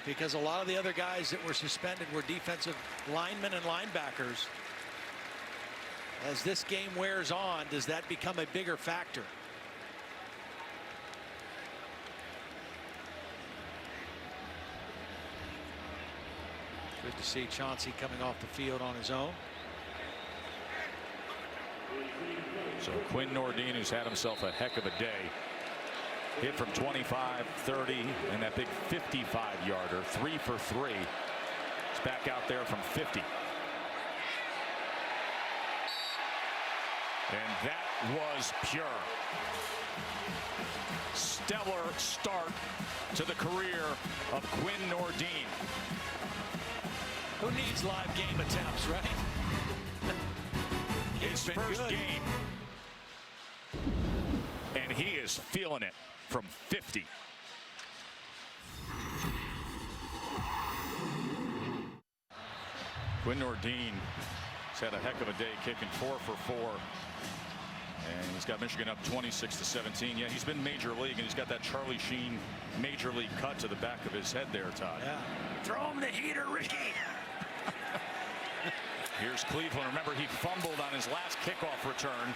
because a lot of the other guys that were suspended were defensive linemen and linebackers. As this game wears on, does that become a bigger factor? Good to see Chauncey coming off the field on his own. So Quinn Nordine, who's had himself a heck of a day, hit from 25, 30, and that big 55-yarder, 3 for 3. He's back out there from 50. And that was pure. Stellar start to the career of Quinn Nordine. Who needs live game attempts, right? His first game. And he is feeling it from 50. Quinn Nordine has had a heck of a day, kicking 4 for 4. And he's got Michigan up 26-17. Yeah, he's been major league, and he's got that Charlie Sheen major league cut to the back of his head there, Todd. Yeah. Throw him the heater, Ricky. Here's Cleveland. Remember, he fumbled on his last kickoff return.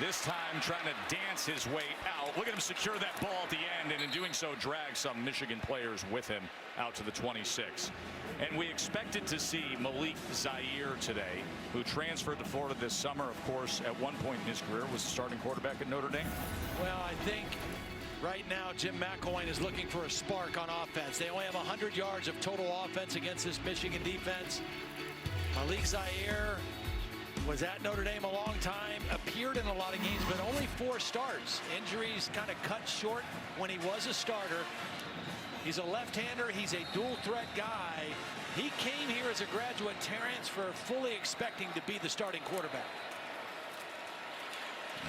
This time trying to dance his way out. Look at him secure that ball at the end, and in doing so drag some Michigan players with him out to the 26. And we expected to see Malik Zaire today, who transferred to Florida this summer. Of course, at one point in his career was the starting quarterback at Notre Dame. Well, I think right now Jim McElwain is looking for a spark on offense. They only have 100 yards of total offense against this Michigan defense. Malik Zaire was at Notre Dame a long time, appeared in a lot of games, but only 4 starts. Injuries kind of cut short when he was a starter. He's a left-hander. He's a dual-threat guy. He came here as a graduate transfer, fully expecting to be the starting quarterback.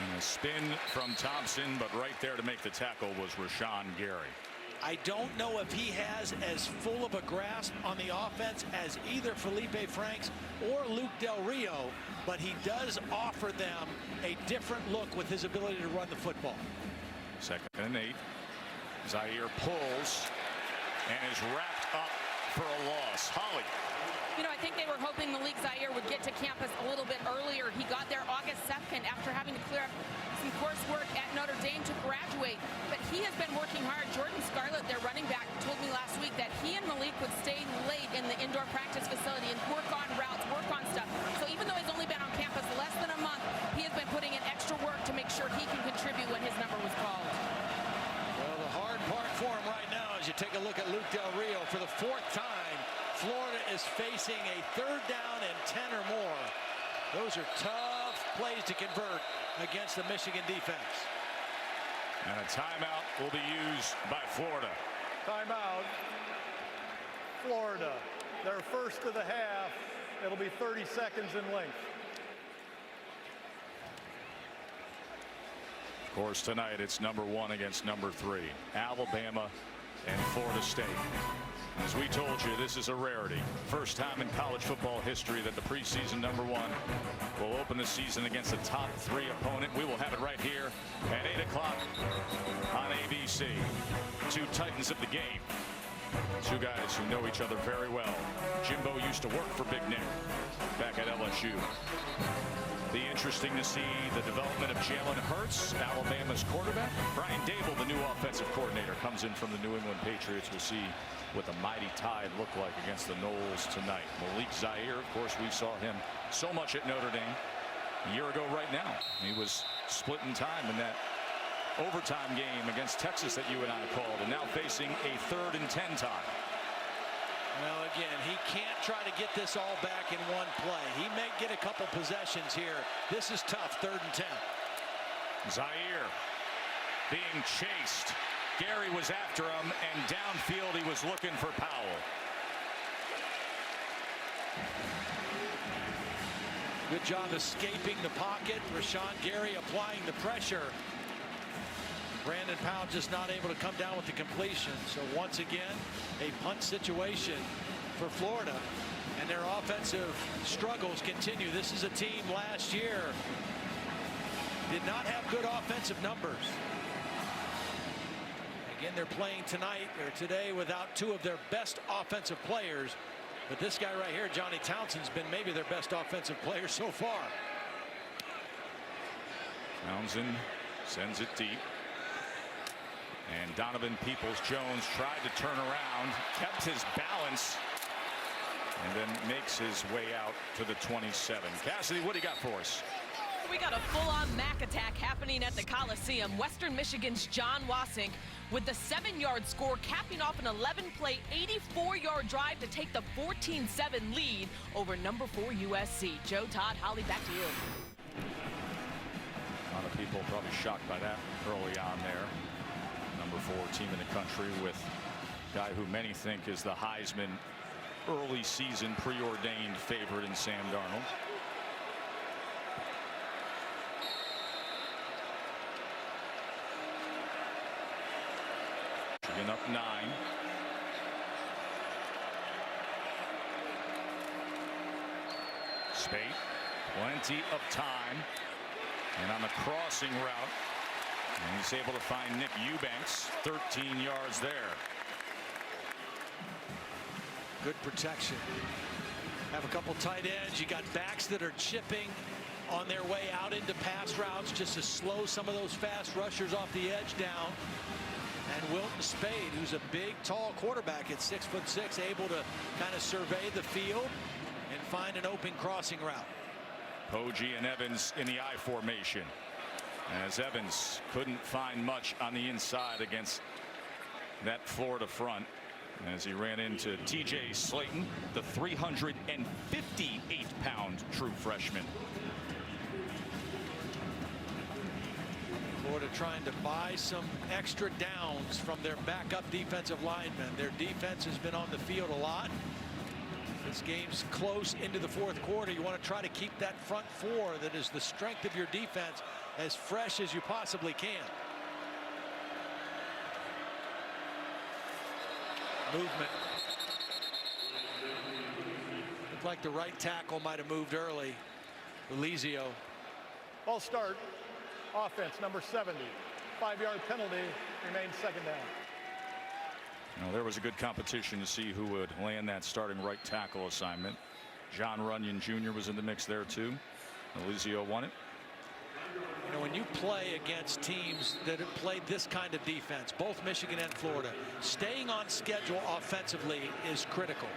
And a spin from Thompson, but right there to make the tackle was Rashawn Gary. I don't know if he has as full of a grasp on the offense as either Felipe Franks or Luke Del Rio, but he does offer them a different look with his ability to run the football. 2nd and 8. Zaire pulls and is wrapped up for a loss. Holly. You know, I think they were hoping Malik Zaire would get to campus a little bit earlier. He got there August 2nd after having to clear up some coursework at Notre Dame to graduate. But he has been working hard. Jordan Scarlett, their running back, told me last week that he and Malik would stay late in the indoor practice facility and work on routes, work on stuff. So even though he's only been on campus less than a month, he has been putting in extra work to make sure he can contribute when his number was called. Well, the hard part for him right now, as you take a look at Luke Del Rio, for the 4th time, Florida is facing a 3rd down and 10 or more. Those are tough plays to convert against the Michigan defense. And a timeout will be used by Florida. Timeout. Florida. Their first of the half. It'll be 30 seconds in length. Of course, tonight it's number 1 against number 3. Alabama and Florida State. As we told you, this is a rarity. First time in college football history that the preseason number 1 will open the season against a top 3 opponent. We will have it right here at 8 o'clock on ABC. 2 titans of the game. 2 guys who know each other very well. Jimbo used to work for Big Nick back at LSU. Be interesting to see the development of Jalen Hurts, Alabama's quarterback. Brian Dable, the new offensive coordinator, comes in from the New England Patriots. We'll see what the mighty Tide look like against the Noles tonight. Malik Zaire, of course, we saw him so much at Notre Dame a year ago right now. He was splitting time in that overtime game against Texas that you and I called, and now facing a 3rd and 10 time. Well, again, he can't try to get this all back in one play. He may get a couple possessions here. This is tough, 3rd and 10. Zaire being chased. Gary was after him, and downfield he was looking for Powell. Good job escaping the pocket. Rashawn Gary applying the pressure. Brandon Powell just not able to come down with the completion. So once again, a punt situation for Florida, and their offensive struggles continue. This is a team last year did not have good offensive numbers. Again, they're playing tonight or today without 2 of their best offensive players. But this guy right here, Johnny Townsend's been maybe their best offensive player so far. Townsend sends it deep. And Donovan Peoples-Jones tried to turn around, kept his balance, and then makes his way out to the 27. Cassidy, what do you got for us? We got a full-on Mac attack happening at the Coliseum. Western Michigan's John Wasink with the 7-yard score, capping off an 11-play, 84-yard drive to take the 14-7 lead over number 4 USC. Joe, Todd, Holly, back to you. A lot of people probably shocked by that early on there. Number 4 team in the country with a guy who many think is the Heisman early season preordained favorite in Sam Darnold. Michigan up 9. Spate, plenty of time, and on the crossing route, and he's able to find Nick Eubanks, 13 yards there. Good protection. Have a couple tight ends. You got backs that are chipping on their way out into pass routes just to slow some of those fast rushers off the edge down. And Wilton Spade, who's a big, tall quarterback at 6'6", able to kind of survey the field and find an open crossing route. Poggi and Evans in the I formation, as Evans couldn't find much on the inside against that Florida front, as he ran into TJ Slayton, the 358-pound true freshman. Florida trying to buy some extra downs from their backup defensive linemen. Their defense has been on the field a lot. This game's close into the 4th quarter. You want to try to keep that front 4 that is the strength of your defense as fresh as you possibly can. Movement. Looked like the right tackle might have moved early. Elizio. Ball start. Offense number 70. 5-yard penalty. Remains 2nd down. Now, there was a good competition to see who would land that starting right tackle assignment. John Runyon Jr. was in the mix there too. Elizio won it. You know, when you play against teams that have played this kind of defense, both Michigan and Florida, staying on schedule offensively is critical,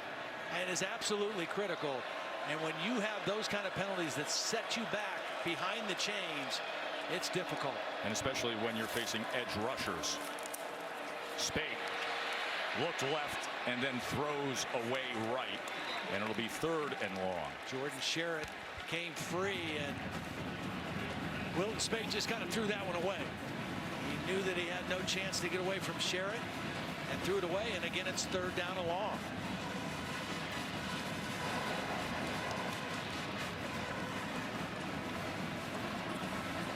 and is absolutely critical. And when you have those kind of penalties that set you back behind the chains, it's difficult. And especially when you're facing edge rushers. Spate looked left and then throws away right, and it'll be 3rd and long. Jordan Sherritt came free, and Wilton Spate just kind of threw that one away. He knew that he had no chance to get away from Sherritt and threw it away, and again it's 3rd down and long.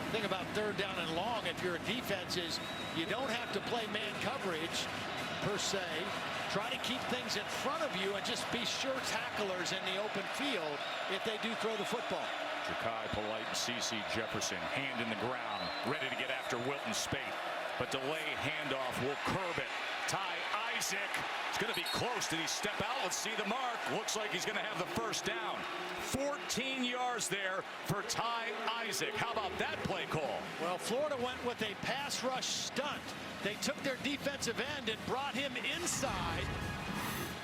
The thing about 3rd down and long, if you're a defense, is you don't have to play man coverage per se. Try to keep things in front of you and just be sure tacklers in the open field if they do throw the football. Ja'Kai Polite and C.C. Jefferson, hand in the ground, ready to get after Wilton Spate. But delay handoff will curb it. Ty Isaac. It's going to be close. Did he step out? Let's see the mark. Looks like he's going to have the first down. 14 yards there for Ty Isaac. How about that play call? Well, Florida went with a pass rush stunt. They took their defensive end and brought him inside.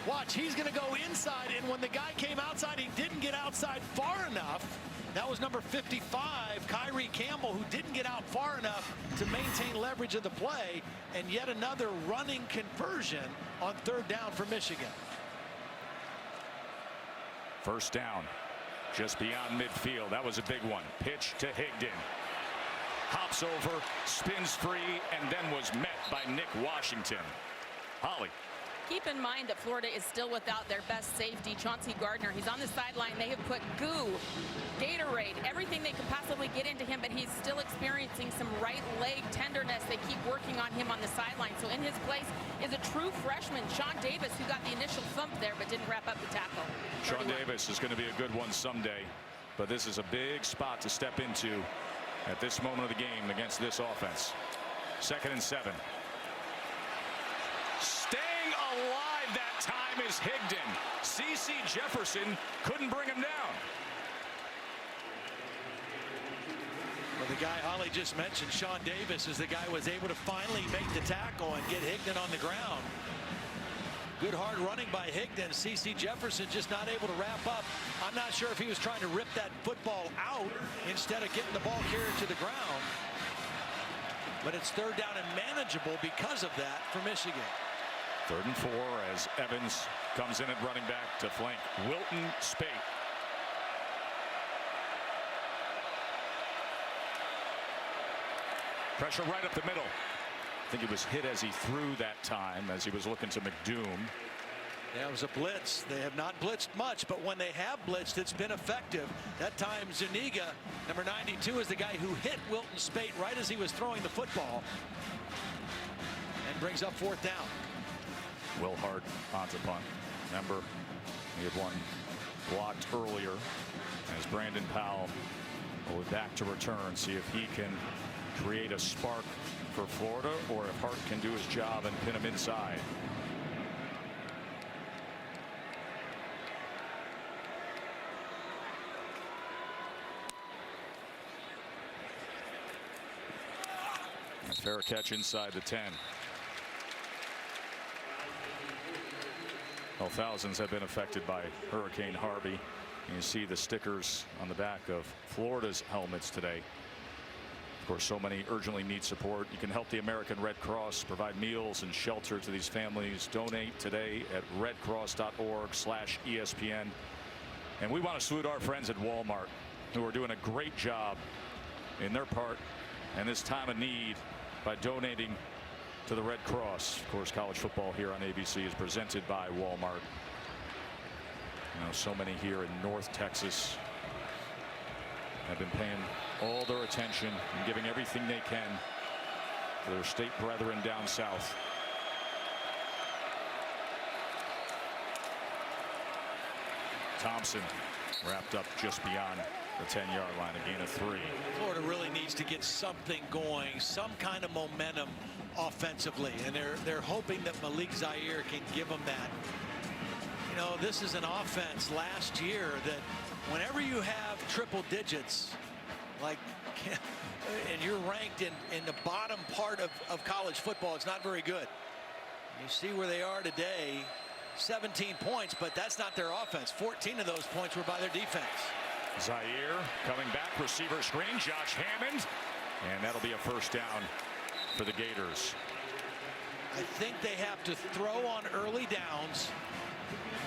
Watch, he's going to go inside, and when the guy came outside, he didn't get outside far enough. That was number 55, Kyrie Campbell, who didn't get out far enough to maintain leverage of the play, and yet another running conversion on third down for Michigan. First down, just beyond midfield. That was a big one. Pitch to Higdon. Hops over, spins free, and then was met by Nick Washington. Holly. Keep in mind that Florida is still without their best safety, Chauncey Gardner. He's on the sideline. They have put goo, Gatorade, everything they could possibly get into him, but he's still experiencing some right leg tenderness. They keep working on him on the sideline. So in his place is a true freshman, Sean Davis, who got the initial thump there but didn't wrap up the tackle. Sean Davis is going to be a good one someday, but this is a big spot to step into at this moment of the game against this offense. 2nd and 7. Staying alive that time is Higdon. C.C. Jefferson couldn't bring him down. Well, the guy Holly just mentioned, Sean Davis, is the guy who was able to finally make the tackle and get Higdon on the ground. Good hard running by Higdon. C.C. Jefferson just not able to wrap up. I'm not sure if he was trying to rip that football out instead of getting the ball carried to the ground. But it's third down and manageable because of that for Michigan. 3rd and 4 as Evans comes in at running back to flank Wilton Spate. Pressure right up the middle. I think he was hit as he threw that time as he was looking to McDoom. Yeah, it was a blitz. They have not blitzed much, but when they have blitzed, it's been effective. That time Zuniga, number 92, is the guy who hit Wilton Spate right as he was throwing the football and brings up 4th down. Will Hart on to punt. Remember, he had one blocked earlier as Brandon Powell will be back to return. See if he can create a spark for Florida or if Hart can do his job and pin him inside. A fair catch inside the 10. Well, thousands have been affected by Hurricane Harvey. You see the stickers on the back of Florida's helmets today. Of course, so many urgently need support. You can help the American Red Cross provide meals and shelter to these families. Donate today at redcross.org/ESPN. And we want to salute our friends at Walmart who are doing a great job in their part in this time of need by donating to the Red Cross. Of course, college football here on ABC is presented by Walmart. You know, so many here in North Texas have been paying all their attention and giving everything they can to their state brethren down south. Thompson wrapped up just beyond the 10-yard line, a gain of 3. Florida really needs to get something going, some kind of momentum offensively, and they're hoping that Malik Zaire can give them that. You know, this is an offense last year that whenever you have triple digits, like, and you're ranked in the bottom part of college football, it's not very good. You see where they are today, 17 points, but that's not their offense. 14 of those points were by their defense. Zaire coming back, receiver screen, Josh Hammond, and that'll be a first down for the Gators. I think they have to throw on early downs,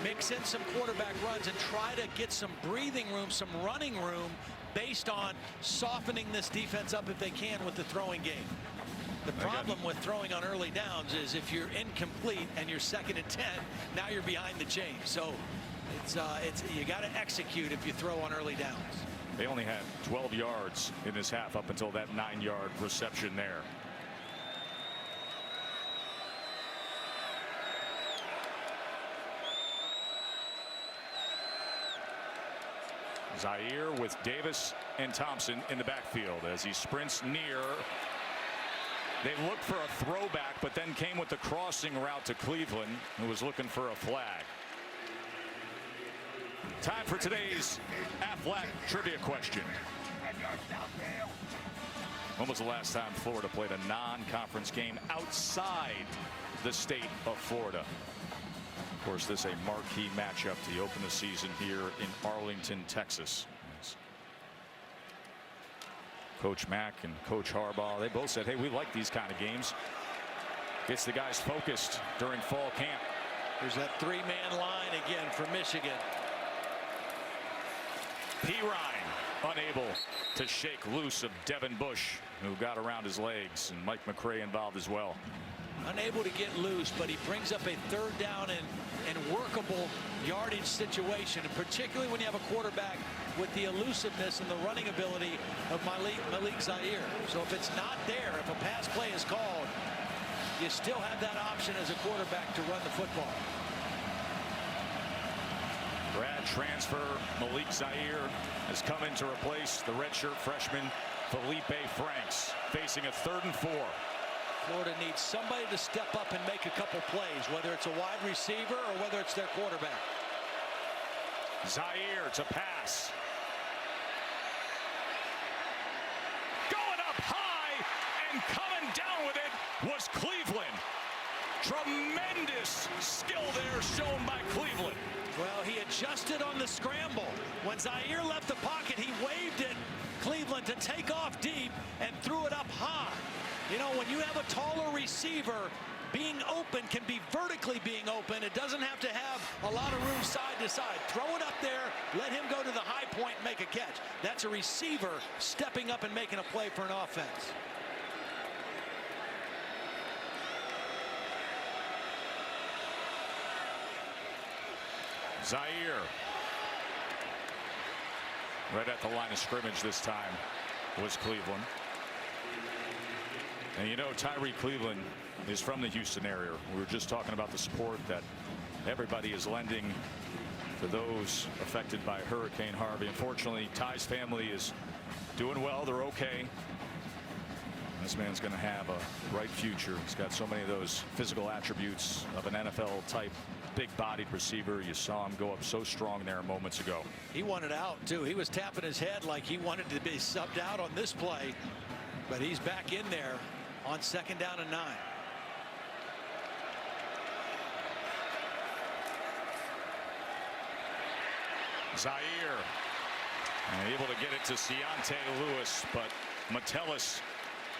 mix in some quarterback runs, and try to get some breathing room, some running room, based on softening this defense up if they can with the throwing game. The problem with throwing on early downs is if you're incomplete and you're 2nd and 10, now you're behind the chain. So it's you got to execute if you throw on early downs. They only had 12 yards in this half up until that 9-yard reception there. Zaire with Davis and Thompson in the backfield as he sprints near They looked for a throwback, but then came with the crossing route to Cleveland, who was looking for a flag. Time for today's Aflac trivia question. When was the last time Florida played a non-conference game outside the state of Florida? Of course, this is a marquee matchup to open the season here in Arlington, Texas. Coach Mack and Coach Harbaugh, they both said, hey, we like these kind of games. Gets the guys focused during fall camp. There's that three-man line again for Michigan. Perine unable to shake loose of Devin Bush, who got around his legs, and Mike McCray involved as well. Unable to get loose, but he brings up a third down and workable yardage situation, and particularly when you have a quarterback with the elusiveness and the running ability of Malik Zaire. So if it's not there, if a pass play is called, you still have that option as a quarterback to run the football. Grad transfer Malik Zaire has come in to replace the redshirt freshman Felipe Franks, facing a 3rd and 4. Florida needs somebody to step up and make a couple plays, whether it's a wide receiver or whether it's their quarterback. Zaire to pass. Going up high and coming down with it was Cleveland. Tremendous skill there shown by Cleveland. Well, he adjusted on the scramble. When Zaire left the pocket, he waved at Cleveland to take off deep and threw it up high. You know, when you have a taller receiver, being open can be vertically being open. It doesn't have to have a lot of room side to side. Throw it up there, let him go to the high point and make a catch. That's a receiver stepping up and making a play for an offense. Zaire right at the line of scrimmage this time was Cleveland. And you know, Tyree Cleveland is from the Houston area. We were just talking about the support that everybody is lending to those affected by Hurricane Harvey. Unfortunately, Ty's family is doing well. They're okay. This man's going to have a bright future. He's got so many of those physical attributes of an NFL type big-bodied receiver. You saw him go up so strong there moments ago. He wanted out too. He was tapping his head like he wanted to be subbed out on this play, but he's back in there on 2nd down and 9. Zaire able to get it to Ciante Lewis, but Metellus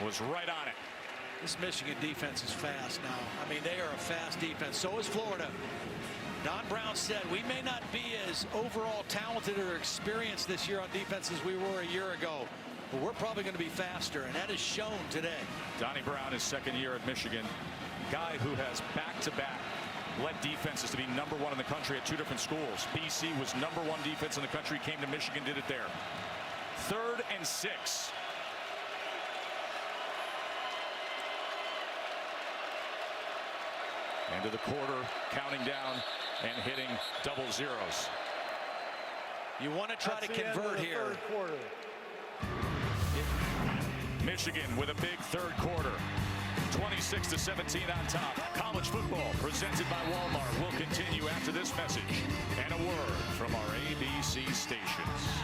was right on it. This Michigan defense is fast now. I mean, they are a fast defense. So is Florida. Don Brown said we may not be as overall talented or experienced this year on defense as we were a year ago, but we're probably going to be faster, and that is shown today. Donnie Brown, his 2nd year at Michigan, guy who has back-to-back led defenses to be #1 in the country at 2 different schools. BC was #1 defense in the country, came to Michigan, did it there. 3rd and 6. End of the quarter, counting down and hitting double zeros. You want to try to convert here. Michigan with a big 3rd quarter. 26-17 on top. College football presented by Walmart will continue after this message and a word from our ABC stations.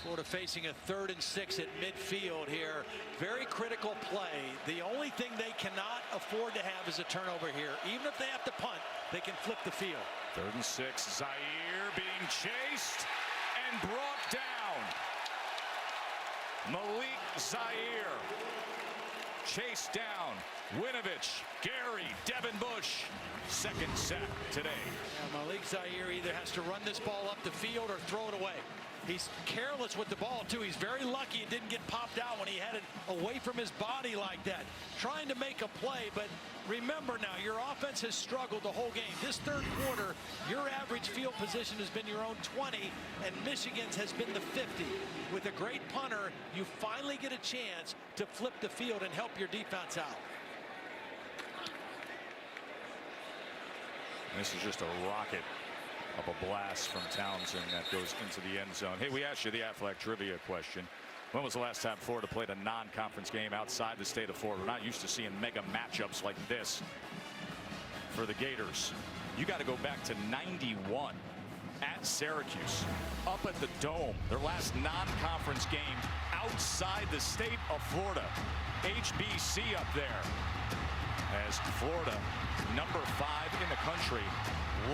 Florida facing a 3rd and 6 at midfield here. Very critical play. The only thing they cannot afford to have is a turnover here. Even if they have to punt, they can flip the field. 3rd and 6. Zaire being chased and brought down. Malik Zaire chased down. Winovich, Gary, Devin Bush. 2nd sack today. Yeah, Malik Zaire either has to run this ball up the field or throw it away. He's careless with the ball, too. He's very lucky it didn't get popped out when he had it away from his body like that. Trying to make a play, but remember now, your offense has struggled the whole game. This 3rd quarter, your average field position has been your own 20, and Michigan's has been the 50. With a great punter, you finally get a chance to flip the field and help your defense out. This is just a rocket Couple blasts from Townsend that goes into the end zone. Hey, we asked you the Aflac trivia question. When was the last time Florida played a non-conference game outside the state of Florida? We're not used to seeing mega matchups like this for the Gators. You got to go back to '91 at Syracuse, up at the Dome. Their last non-conference game outside the state of Florida. HBC up there. As Florida, number 5 in the country,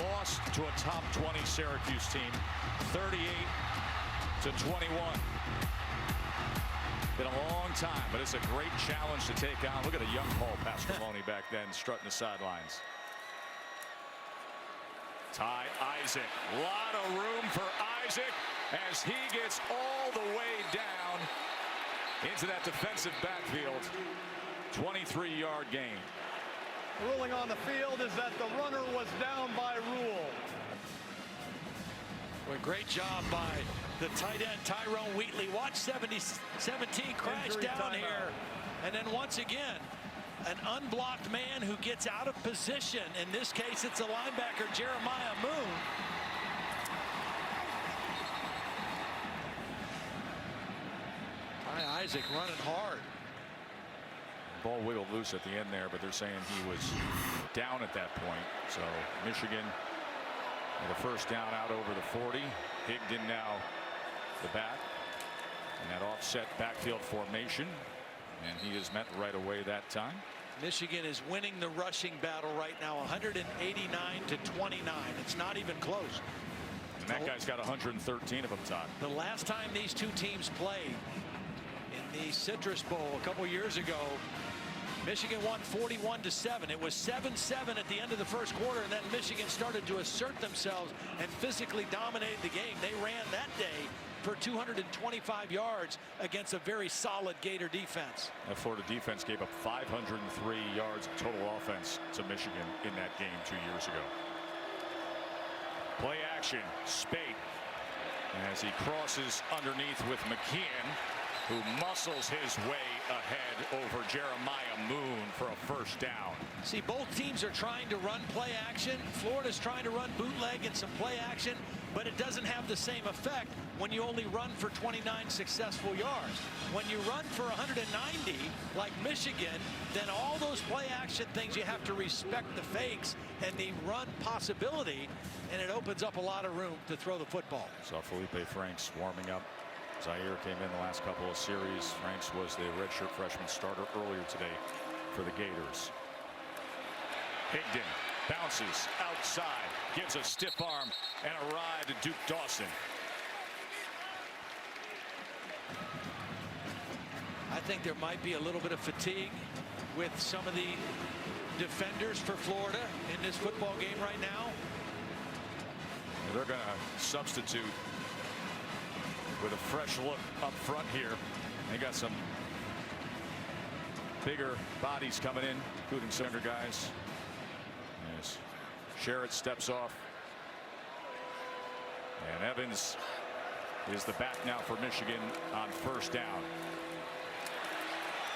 lost to a top 20 Syracuse team, 38-21. Been a long time, but it's a great challenge to take on. Look at a young Paul Pasqualoni back then strutting the sidelines. Ty Isaac, a lot of room for Isaac as he gets all the way down into that defensive backfield. 23-yard gain. The ruling on the field is that the runner was down by rule. Well, great job by the tight end Tyrone Wheatley. Watch 17 crash Injury down timeout. here. And then once again, an unblocked man who gets out of position. In this case, it's a linebacker, Jeremiah Moon. Ty Isaac running hard. Ball wiggled loose at the end there, but they're saying he was down at that point. So Michigan with a first down out over the 40. Higdon now the back in that offset backfield formation, and he is met right away that time. Michigan is winning the rushing battle right now, 189-29. It's not even close. And that guy's got 113 of them, Todd. The last time these two teams played in the Citrus Bowl a couple years ago, Michigan won 41-7. It was 7-7 at the end of the first quarter, and then Michigan started to assert themselves and physically dominated the game. They ran that day for 225 yards against a very solid Gator defense. That Florida defense gave up 503 yards of total offense to Michigan in that game 2 years ago. Play action, Spate, as he crosses underneath with McKeon, who muscles his way ahead over Jeremiah Moon for a first down. See, both teams are trying to run play action. Florida's trying to run bootleg and some play action, but it doesn't have the same effect when you only run for 29 successful yards. When you run for 190 like Michigan, then all those play action things, you have to respect the fakes and the run possibility, and it opens up a lot of room to throw the football. Saw Felipe Franks warming up. Zaire came in the last couple of series. Franks was the redshirt freshman starter earlier today for the Gators. Higdon bounces outside, gives a stiff arm and a ride to Duke Dawson. I think there might be a little bit of fatigue with some of the defenders for Florida in this football game right now. They're going to substitute with a fresh look up front here. They got some bigger bodies coming in, including some younger guys. As Sherritt steps off. And Evans is the back now for Michigan on first down.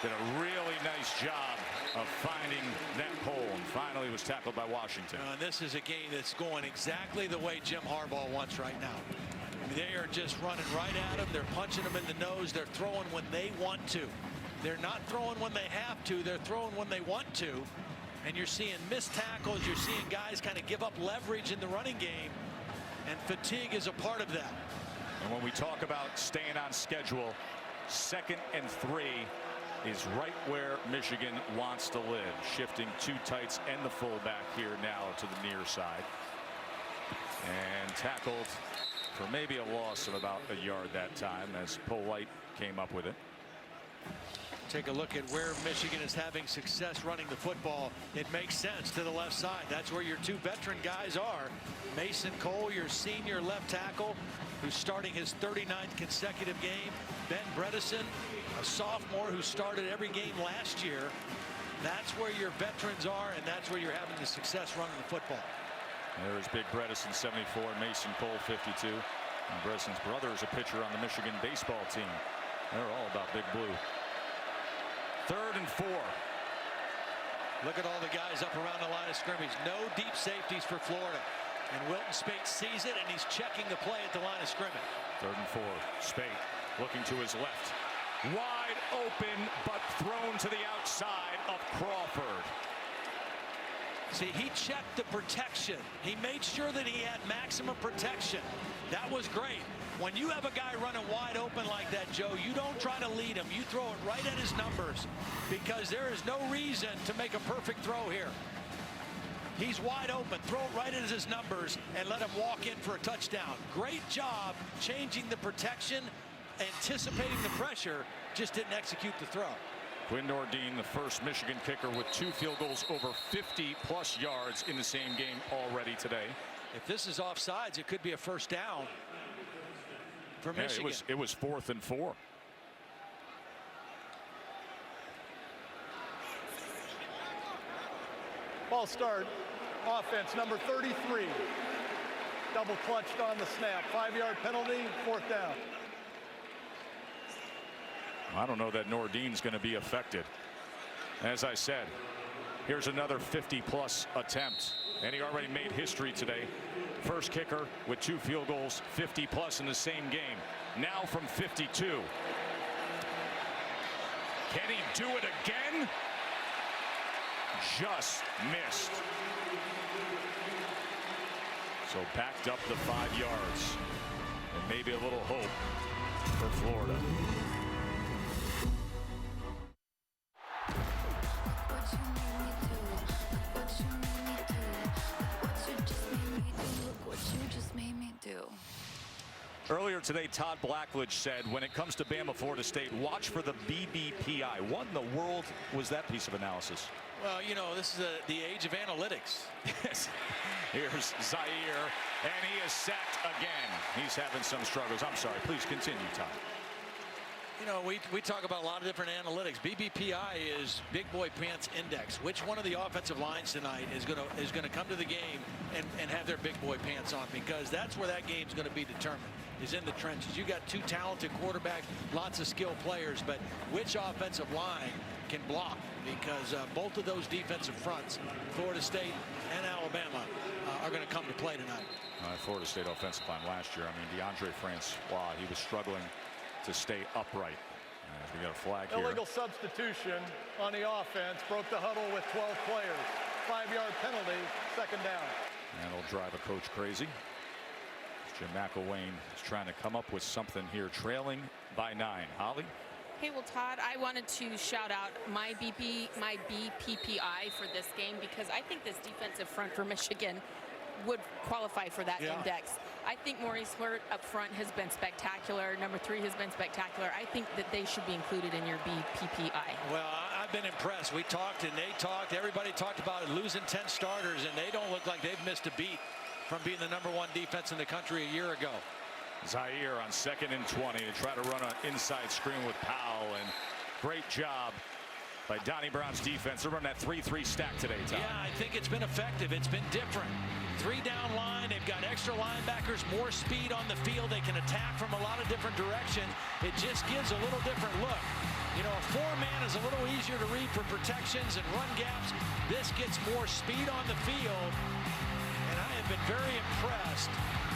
Did a really nice job of finding that hole, and finally was tackled by Washington. And this is a game that's going exactly the way Jim Harbaugh wants right now. They are just running right at him. They're punching him in the nose. They're throwing when they want to. They're not throwing when they have to. They're throwing when they want to. And you're seeing missed tackles. You're seeing guys kind of give up leverage in the running game. And fatigue is a part of that. And when we talk about staying on schedule, 2nd and 3 is right where Michigan wants to live. Shifting 2 tights and the fullback here now to the near side. And tackled for maybe a loss of about a yard that time as Polite came up with it. Take a look at where Michigan is having success running the football. It makes sense to the left side. That's where your 2 veteran guys are. Mason Cole, your senior left tackle, who's starting his 39th consecutive game. Ben Bredesen, a sophomore who started every game last year. That's where your veterans are, and that's where you're having the success running the football. There's Big Bredesen, 74, and Mason Cole, 52. And Bredesen's brother is a pitcher on the Michigan baseball team. They're all about Big Blue. 3rd and 4. Look at all the guys up around the line of scrimmage. No deep safeties for Florida. And Wilton Spate sees it, and he's checking the play at the line of scrimmage. 3rd and 4. Spate looking to his left. Wide open, but thrown to the outside of Crawford. See, he checked the protection. He made sure that he had maximum protection. That was great. When you have a guy running wide open like that, Joe, you don't try to lead him. You throw it right at his numbers, because there is no reason to make a perfect throw here. He's wide open. Throw it right at his numbers and let him walk in for a touchdown. Great job changing the protection, anticipating the pressure, just didn't execute the throw. Quinn Nordine, the first Michigan kicker with 2 field goals over 50+ yards in the same game already today. If this is offsides, it could be a first down for Michigan. It was 4th and 4. Ball start. Offense number 33. Double clutched on the snap. 5-yard penalty. 4th down. I don't know that Nordine's going to be affected. As I said, here's another 50+ attempt, and he already made history today. First kicker with 2 field goals, 50+ in the same game. Now from 52. Can he do it again? Just missed. So backed up the 5 yards, and maybe a little hope for Florida. Earlier today, Todd Blackledge said, when it comes to Bama, Florida State, watch for the BBPI. What in the world was that piece of analysis? Well, you know, this is the age of analytics. Yes. Here's Zaire, and he is sacked again. He's having some struggles. I'm sorry. Please continue, Todd. You know, we talk about a lot of different analytics. BBPI is Big Boy Pants Index. Which one of the offensive lines tonight is gonna come to the game and have their big boy pants on? Because that's where that game's going to be determined, is in the trenches. You got 2 talented quarterbacks, lots of skilled players, but which offensive line can block? Because both of those defensive fronts, Florida State and Alabama, are going to come to play tonight. Florida State offensive line last year, I mean, DeAndre Francois, he was struggling to stay upright. As we got a flag here. Illegal substitution on the offense. Broke the huddle with 12 players. 5-yard penalty. 2nd down. And it'll drive a coach crazy. Jim McElwain is trying to come up with something here, trailing by 9. Holly? Hey, well, Todd, I wanted to shout out my BPPI for this game, because I think this defensive front for Michigan would qualify for that index. I think Maurice Hurt up front has been spectacular. Number 3 has been spectacular. I think that they should be included in your BPPI. Well, I've been impressed. We talked and they talked. Everybody talked about losing 10 starters, and they don't look like they've missed a beat from being the #1 defense in the country a year ago. Zaire on 2nd and 20 to try to run an inside screen with Powell, and great job by Donnie Brown's defense to run that 3-3 stack today, Tom. Yeah, I think it's been effective. It's been different. 3-down line. They've got extra linebackers, more speed on the field. They can attack from a lot of different directions. It just gives a little different look. You know, a 4-man is a little easier to read for protections and run gaps. This gets more speed on the field, and I have been very impressed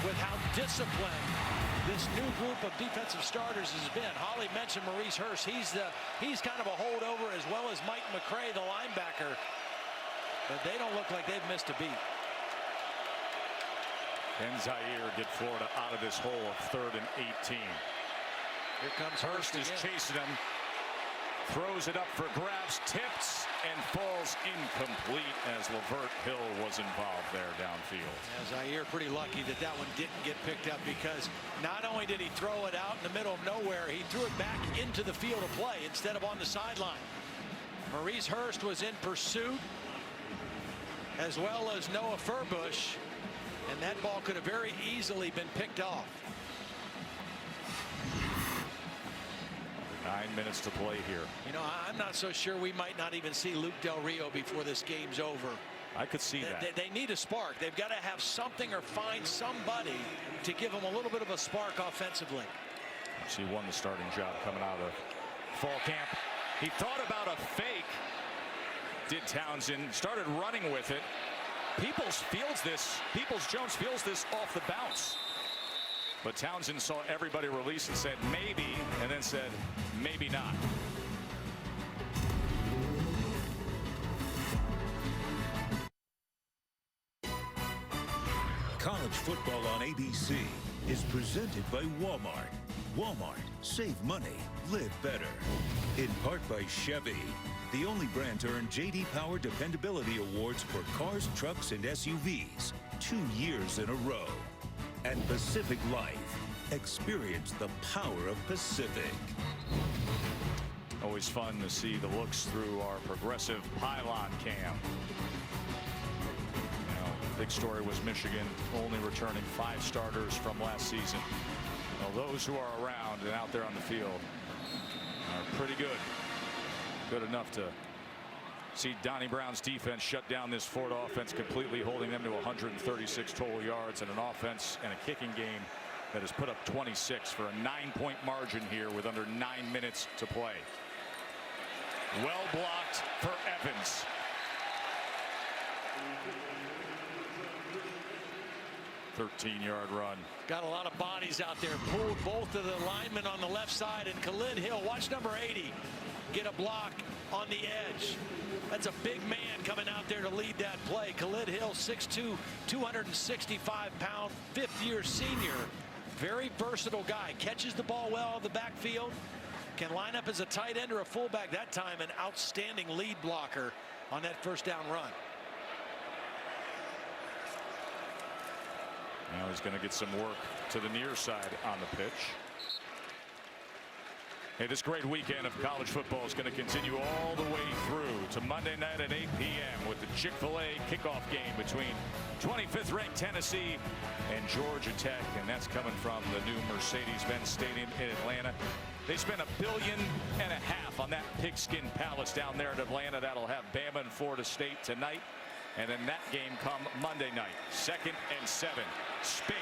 with how disciplined this new group of defensive starters has been. Holly mentioned Maurice Hurst. He's kind of a holdover, as well as Mike McCray, the linebacker. But they don't look like they've missed a beat. Can Zaire get Florida out of this hole of 3rd and 18? Here comes Hurst is chasing him. Throws it up for grabs, tips, and falls incomplete as Lavert Hill was involved there downfield. Zaire pretty lucky that that one didn't get picked up, because not only did he throw it out in the middle of nowhere, he threw it back into the field of play instead of on the sideline. Maurice Hurst was in pursuit, as well as Noah Furbush, and that ball could have very easily been picked off. 9 minutes to play here. You know, I'm not so sure we might not even see Luke Del Rio before this game's over. I could see that. They need a spark. They've got to have something or find somebody to give them a little bit of a spark offensively. He won the starting job coming out of fall camp. He thought about a fake, did Townsend, started running with it, Peoples-Jones feels this off the bounce. But Townsend saw everybody release and said maybe, and then said maybe not. College football on ABC is presented by Walmart. Walmart, save money, live better. In part by Chevy, the only brand to earn J.D. Power Dependability Awards for cars, trucks, and SUVs 2 years in a row. And Pacific Life. Experience the power of Pacific. Always fun to see the looks through our progressive pylon cam. Big story was Michigan only returning 5 starters from last season. Well, those who are around and out there on the field are pretty good. Good enough to see Donnie Brown's defense shut down this Ford offense completely, holding them to 136 total yards, and an offense and a kicking game that has put up 26 for a 9-point margin here with under 9 minutes to play. Well blocked for Evans. A 13-yard run. Got a lot of bodies out there. Pulled both of the linemen on the left side, and Khalid Hill, watch number 80, get a block on the edge. That's a big man coming out there to lead that play. Khalid Hill, 6'2", 265-pound, fifth-year senior. Very versatile guy. Catches the ball well in the backfield. Can line up as a tight end or a fullback. That time an outstanding lead blocker on that first down run. Now he's going to get some work to the near side on the pitch. Hey, this great weekend of college football is going to continue all the way through to Monday night at 8 p.m. with the Chick-fil-A kickoff game between 25th ranked Tennessee and Georgia Tech, and that's coming from the new Mercedes-Benz Stadium in Atlanta. They spent $1.5 billion on that pigskin palace down there in Atlanta. That'll have Bama and Florida State tonight. And then that game come Monday night. 2nd and 7. Spate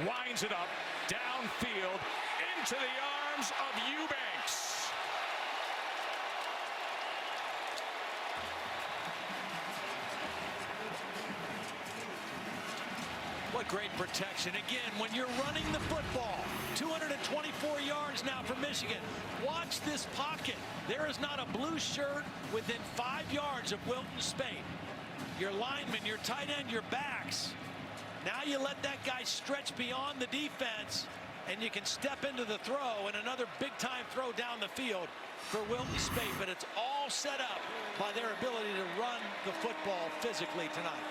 winds it up downfield into the arms of Eubanks. What great protection. Again, when you're running the football, 224 yards now for Michigan. Watch this pocket. There is not a blue shirt within 5 yards of Wilton Spate. Your linemen, your tight end, your backs. Now you let that guy stretch beyond the defense, and you can step into the throw, and another big-time throw down the field for Wilton Spate. But it's all set up by their ability to run the football physically tonight.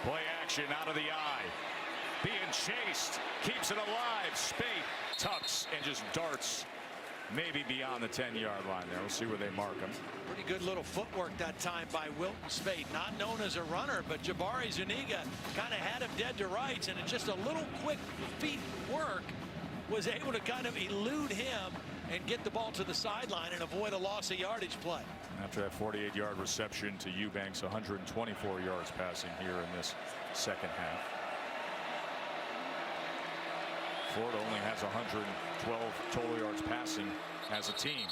Play action out of the eye. Being chased. Keeps it alive. Spate tucks and just darts. Maybe beyond the 10-yard line there. We'll see where they mark him. Pretty good little footwork that time by Wilton Spate. Not known as a runner, but Jabari Zuniga kind of had him dead to rights, and in just a little quick feet work was able to kind of elude him and get the ball to the sideline and avoid a loss of yardage play. After that 48-yard reception to Eubanks, 124 yards passing here in this second half. Florida only has 112 total yards passing as a team.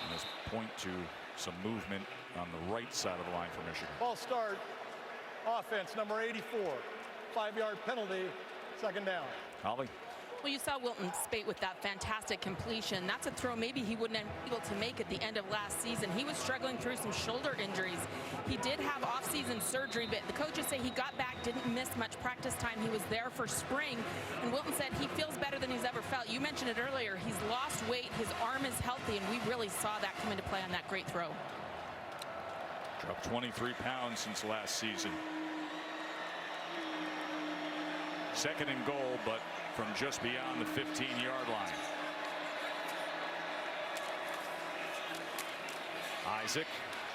And this point to some movement on the right side of the line for Michigan. Ball start. Offense number 84. 5-yard penalty. 2nd down. Holly. Well, you saw Wilton Spate with that fantastic completion. That's a throw maybe he wouldn't have been able to make at the end of last season. He was struggling through some shoulder injuries. He did have off-season surgery, but the coaches say he got back, didn't miss much practice time. He was there for spring, and Wilton said he feels better than he's ever felt. You mentioned it earlier. He's lost weight. His arm is healthy, and we really saw that come into play on that great throw. Dropped 23 pounds since last season. 2nd and goal, but from just beyond the 15-yard line. Isaac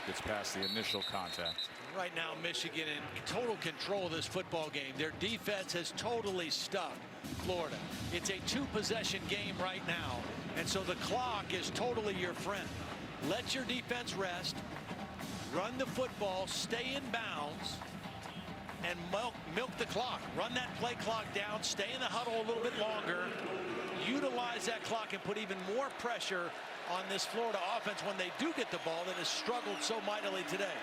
gets past the initial contact. Right now, Michigan in total control of this football game. Their defense has totally stuffed Florida. It's a 2-possession game right now, and so the clock is totally your friend. Let your defense rest, run the football, stay in bounds, and milk the clock. Run that play clock down, stay in the huddle a little bit longer, utilize that clock and put even more pressure on this Florida offense when they do get the ball that has struggled so mightily today.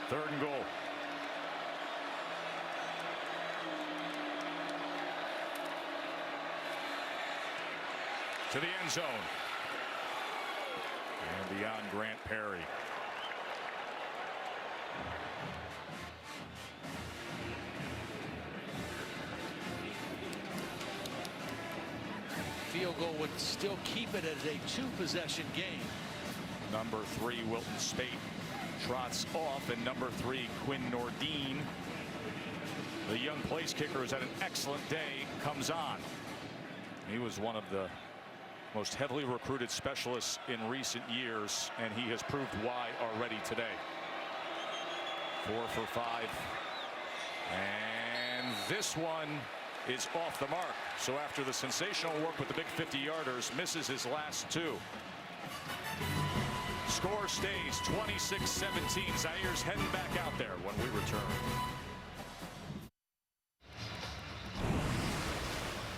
3rd and goal. To the end zone. And beyond Grant Perry. Field goal would still keep it as a 2-possession game. Number 3, Wilton Spate trots off, and number 3, Quinn Nordine, the young place kicker, who's had an excellent day, comes on. He was one of the most heavily recruited specialists in recent years, and he has proved why already today. 4 for 5. And this one is off the mark. So after the sensational work with the big 50-yarders, misses his last 2. Score stays 26-17. Zaire's heading back out there when we return.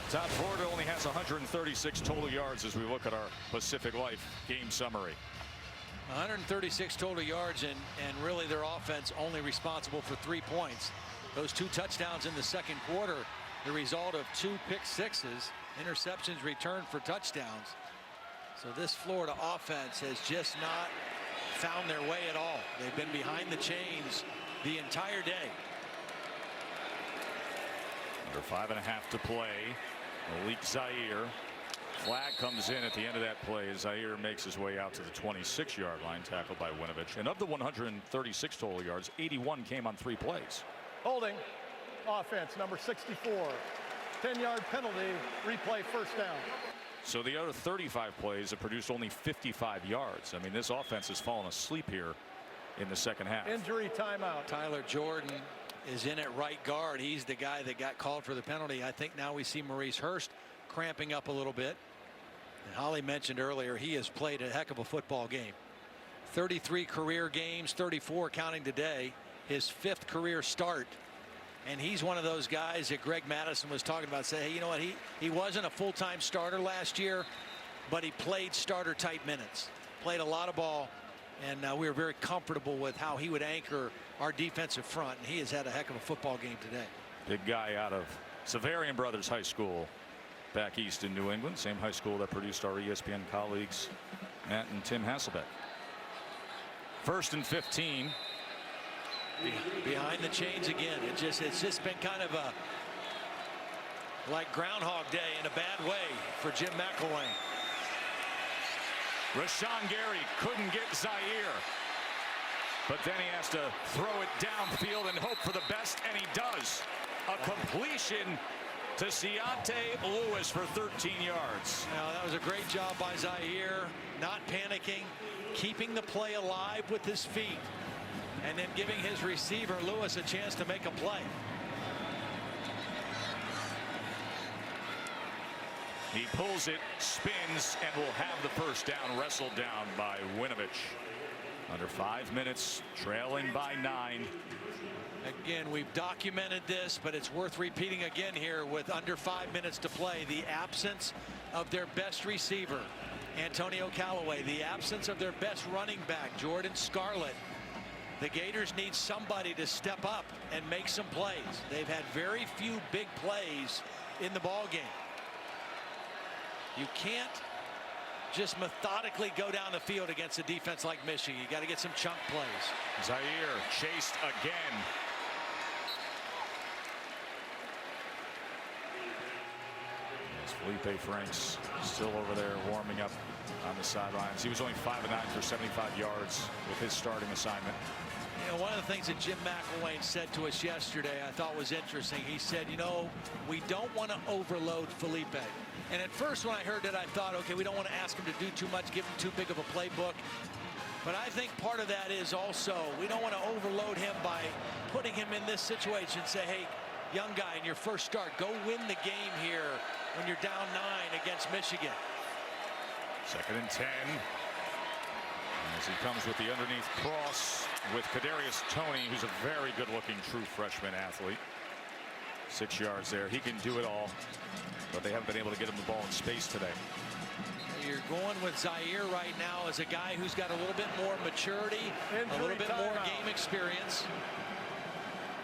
Todd Florida only has 136 total yards as we look at our Pacific Life game summary. 136 total yards, and really their offense only responsible for 3 points. Those 2 touchdowns in the second quarter, the result of 2 pick sixes, interceptions returned for touchdowns. So this Florida offense has just not found their way at all. They've been behind the chains the entire day. Under 5.5 to play. Malik Zaire. Flag comes in at the end of that play as Zaire makes his way out to the 26-yard line, tackled by Winovich. And of the 136 total yards, 81 came on 3 plays. Holding. Offense, number 64. 10-yard penalty. Replay, first down. So the other 35 plays have produced only 55 yards. I mean, this offense has fallen asleep here in the second half. Injury timeout. Tyler Jordan is in at right guard. He's the guy that got called for the penalty. I think now we see Maurice Hurst cramping up a little bit. And Holly mentioned earlier he has played a heck of a football game. 33 career games, 34 counting today. His 5th career start. And he's one of those guys that Greg Madison was talking about. Say, hey, you know what? He wasn't a full-time starter last year, but he played starter-type minutes. Played a lot of ball, and we were very comfortable with how he would anchor our defensive front. And he has had a heck of a football game today. Big guy out of Severian Brothers High School back east in New England. Same high school that produced our ESPN colleagues, Matt and Tim Hasselbeck. 1st and 15. Behind the chains again. It's just been kind of a like Groundhog Day in a bad way for Jim McElwain. Rashawn Gary couldn't get Zaire, but then he has to throw it downfield and hope for the best, and he does. A completion to Ciante Lewis for 13 yards. Now that was a great job by Zaire, not panicking, keeping the play alive with his feet, and then giving his receiver Lewis a chance to make a play. He pulls it, spins, and will have the first down, wrestled down by Winovich. Under 5 minutes, trailing by 9. Again, we've documented this, but it's worth repeating again here with under 5 minutes to play. The absence of their best receiver, Antonio Callaway. The absence of their best running back, Jordan Scarlett. The Gators need somebody to step up and make some plays. They've had very few big plays in the ball game. You can't just methodically go down the field against a defense like Michigan. You got to get some chunk plays. Zaire chased again. As Felipe Franks still over there warming up on the sidelines. He was only 5 of 9 for 75 yards with his starting assignment. You know, one of the things that Jim McElwain said to us yesterday I thought was interesting. He said, you know, we don't want to overload Felipe. And at first when I heard that, I thought, okay, we don't want to ask him to do too much, give him too big of a playbook. But I think part of that is also we don't want to overload him by putting him in this situation. Say, hey, young guy, in your first start, go win the game here when you're down 9 against Michigan. 2nd and 10. As he comes with the underneath cross with Kadarius Toney, who's a very good-looking true freshman athlete. 6 yards there. He can do it all, but they haven't been able to get him the ball in space today. You're going with Zaire right now as a guy who's got a little bit more maturity, a little bit more game experience.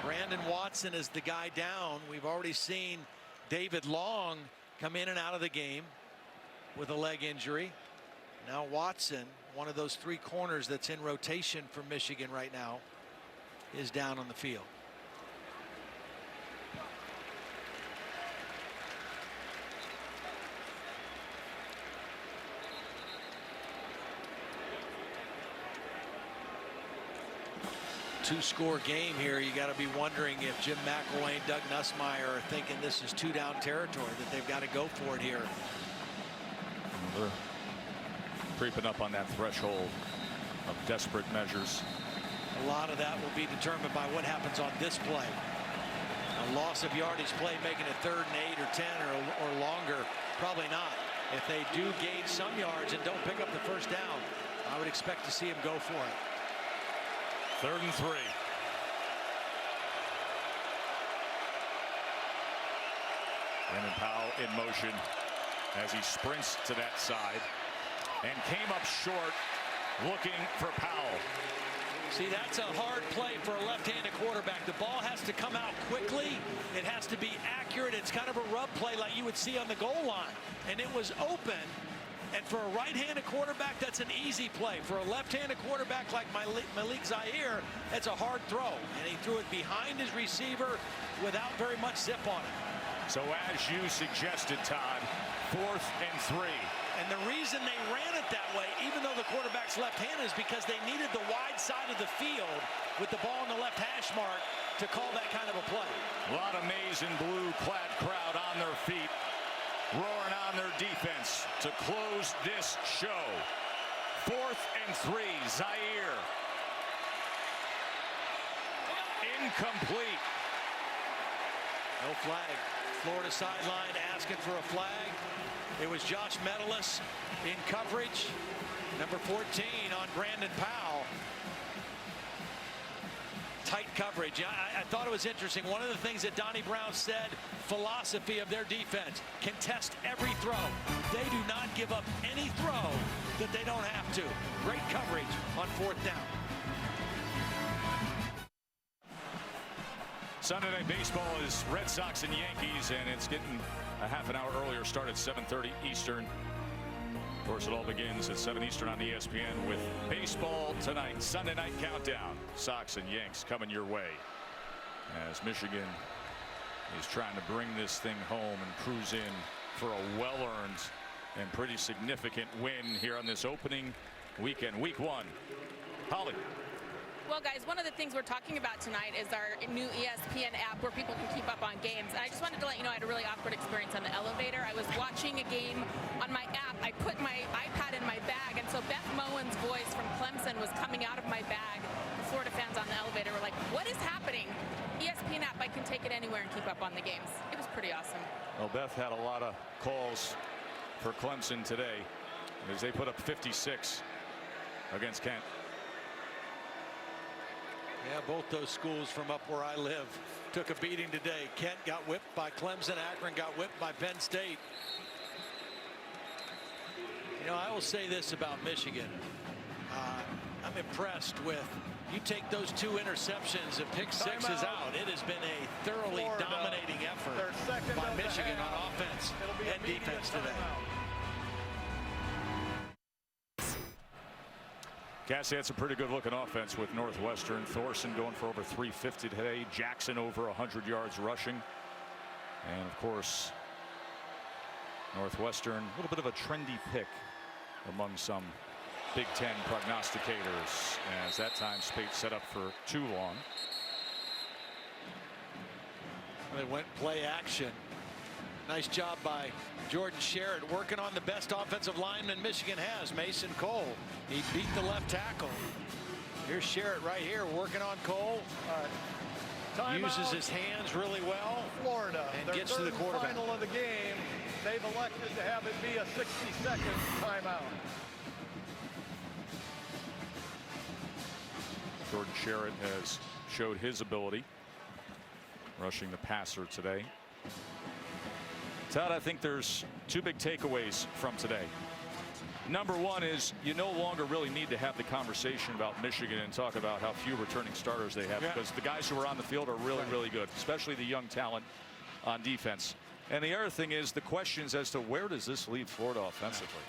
Brandon Watson is the guy down. We've already seen David Long come in and out of the game with a leg injury. Now Watson, one of those three corners that's in rotation for Michigan right now, is down on the field. Two-score game here. You got to be wondering if Jim McElwain, Doug Nussmeier are thinking this is two-down territory, that they've got to go for it here. They're creeping up on that threshold of desperate measures. A lot of that will be determined by what happens on this play. A loss of yardage play making it 3rd and 8 or 10 or longer. Probably not. If they do gain some yards and don't pick up the first down, I would expect to see him go for it. 3rd and 3. Brandon Powell in motion as he sprints to that side and came up short looking for Powell. See, that's a hard play for a left-handed quarterback. The ball has to come out quickly. It has to be accurate. It's kind of a rub play like you would see on the goal line. And it was open. And for a right-handed quarterback, that's an easy play. For a left-handed quarterback like Malik Zaire, that's a hard throw. And he threw it behind his receiver without very much zip on it. So as you suggested, Todd, 4th and 3. And the reason they ran it that way, even though the quarterback's left-handed, is because they needed the wide side of the field with the ball in the left hash mark to call that kind of a play. A lot of maize and blue-clad crowd on their feet, roaring on their defense to close this show. 4th and 3, Zaire. Incomplete. No flag. Florida sideline asking for a flag. It was Josh Metellus in coverage. Number 14 on Brandon Powell. Tight coverage. I thought it was interesting. One of the things that Donnie Brown said, philosophy of their defense, contest every throw. They do not give up any throw that they don't have to. Great coverage on 4th down. Sunday Night Baseball is Red Sox and Yankees, and it's getting a half an hour earlier start at 7:30 Eastern. Of course, it all begins at 7 Eastern on ESPN with baseball tonight. Sunday night countdown. Sox and Yanks coming your way as Michigan is trying to bring this thing home and cruise in for a well-earned and pretty significant win here on this opening weekend. Week 1. Holly. Well, guys, one of the things we're talking about tonight is our new ESPN app where people can keep up on games. And I just wanted to let you know I had a really awkward experience on the elevator. I was watching a game on my app. I put my iPad in my bag, and so Beth Moen's voice from Clemson was coming out of my bag. The Florida fans on the elevator were like, what is happening? ESPN app, I can take it anywhere and keep up on the games. It was pretty awesome. Well, Beth had a lot of calls for Clemson today as they put up 56 against Kent. Yeah, both those schools from up where I live took a beating today. Kent got whipped by Clemson. Akron got whipped by Penn State. You know, I will say this about Michigan. I'm impressed with, you take those 2 interceptions and pick 6s out. It has been a thoroughly dominating effort by Michigan on offense and defense today. Cassie had some pretty good looking offense with Northwestern. Thorson going for over 350 today. Jackson over 100 yards rushing. And of course, Northwestern, a little bit of a trendy pick among some Big Ten prognosticators, as that time Spate set up for too long. They went play action. Nice job by Jordan Sherritt working on the best offensive lineman Michigan has, Mason Cole. He beat the left tackle. Here's Sherritt right here working on Cole. Uses his hands really well. Florida and gets to the quarterback. Final of the game. They've elected to have it be a 60-second timeout. Jordan Sherritt has showed his ability rushing the passer today. Todd, I think there's 2 big takeaways from today. Number one is you no longer really need to have the conversation about Michigan and talk about how few returning starters they have, because the guys who are on the field are really, really good, especially the young talent on defense. And the other thing is the questions as to where does this leave Florida offensively?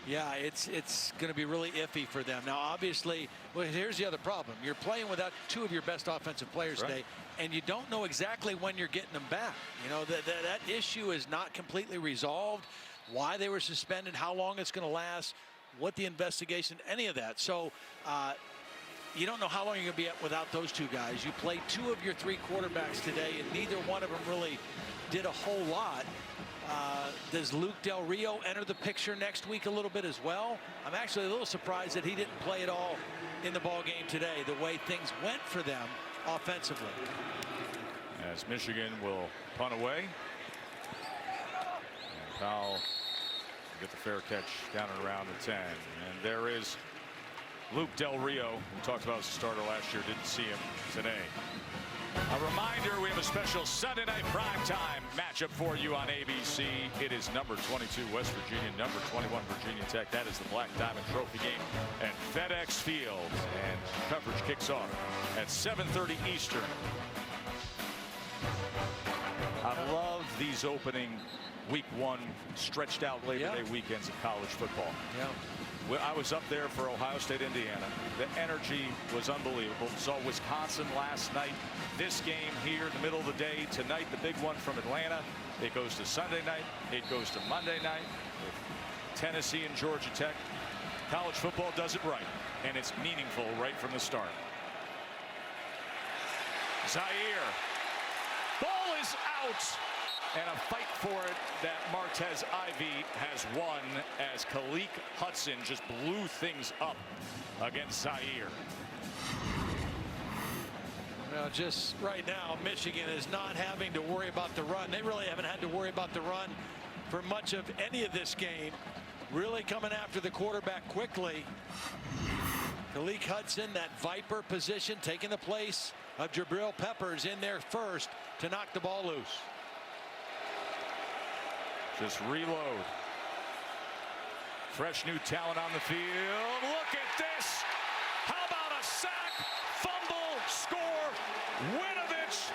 Yeah, it's going to be really iffy for them. Now, obviously, well, here's the other problem. You're playing without two of your best offensive players today, and you don't know exactly when you're getting them back. You know, that issue is not completely resolved. Why they were suspended, how long it's going to last, what the investigation, any of that. So you don't know how long you're going to be without those two guys. You played two of your three quarterbacks today, and neither one of them really did a whole lot. Does Luke Del Rio enter the picture next week a little bit as well? I'm actually a little surprised that he didn't play at all in the ball game today, the way things went for them offensively. As Michigan will punt away. And Powell get the fair catch down and around the 10. And there is Luke Del Rio, who talked about as a starter last year. Didn't see him today. A reminder, we have a special Sunday night primetime matchup for you on ABC. It is number 22 West Virginia, number 21 Virginia Tech. That is the Black Diamond Trophy game at FedEx Field. And coverage kicks off at 7:30 Eastern. I love these opening week one stretched out Labor Day weekends of college football. I was up there for Ohio State, Indiana. The energy was unbelievable. Saw Wisconsin last night. This game here in the middle of the day. Tonight, the big one from Atlanta. It goes to Sunday night. It goes to Monday night with Tennessee and Georgia Tech. College football does it right, and it's meaningful right from the start. Zaire. Ball is out. And a fight for it that Martez Ivy has won as Khaleke Hudson just blew things up against Zaire. Well, just right now, Michigan is not having to worry about the run. They really haven't had to worry about the run for much of any of this game. Really coming after the quarterback quickly. Khaleke Hudson, that Viper position, taking the place of Jabril Peppers in there first to knock the ball loose. Just reload. Fresh new talent on the field. Look at this. How about a sack, fumble, score? Winovich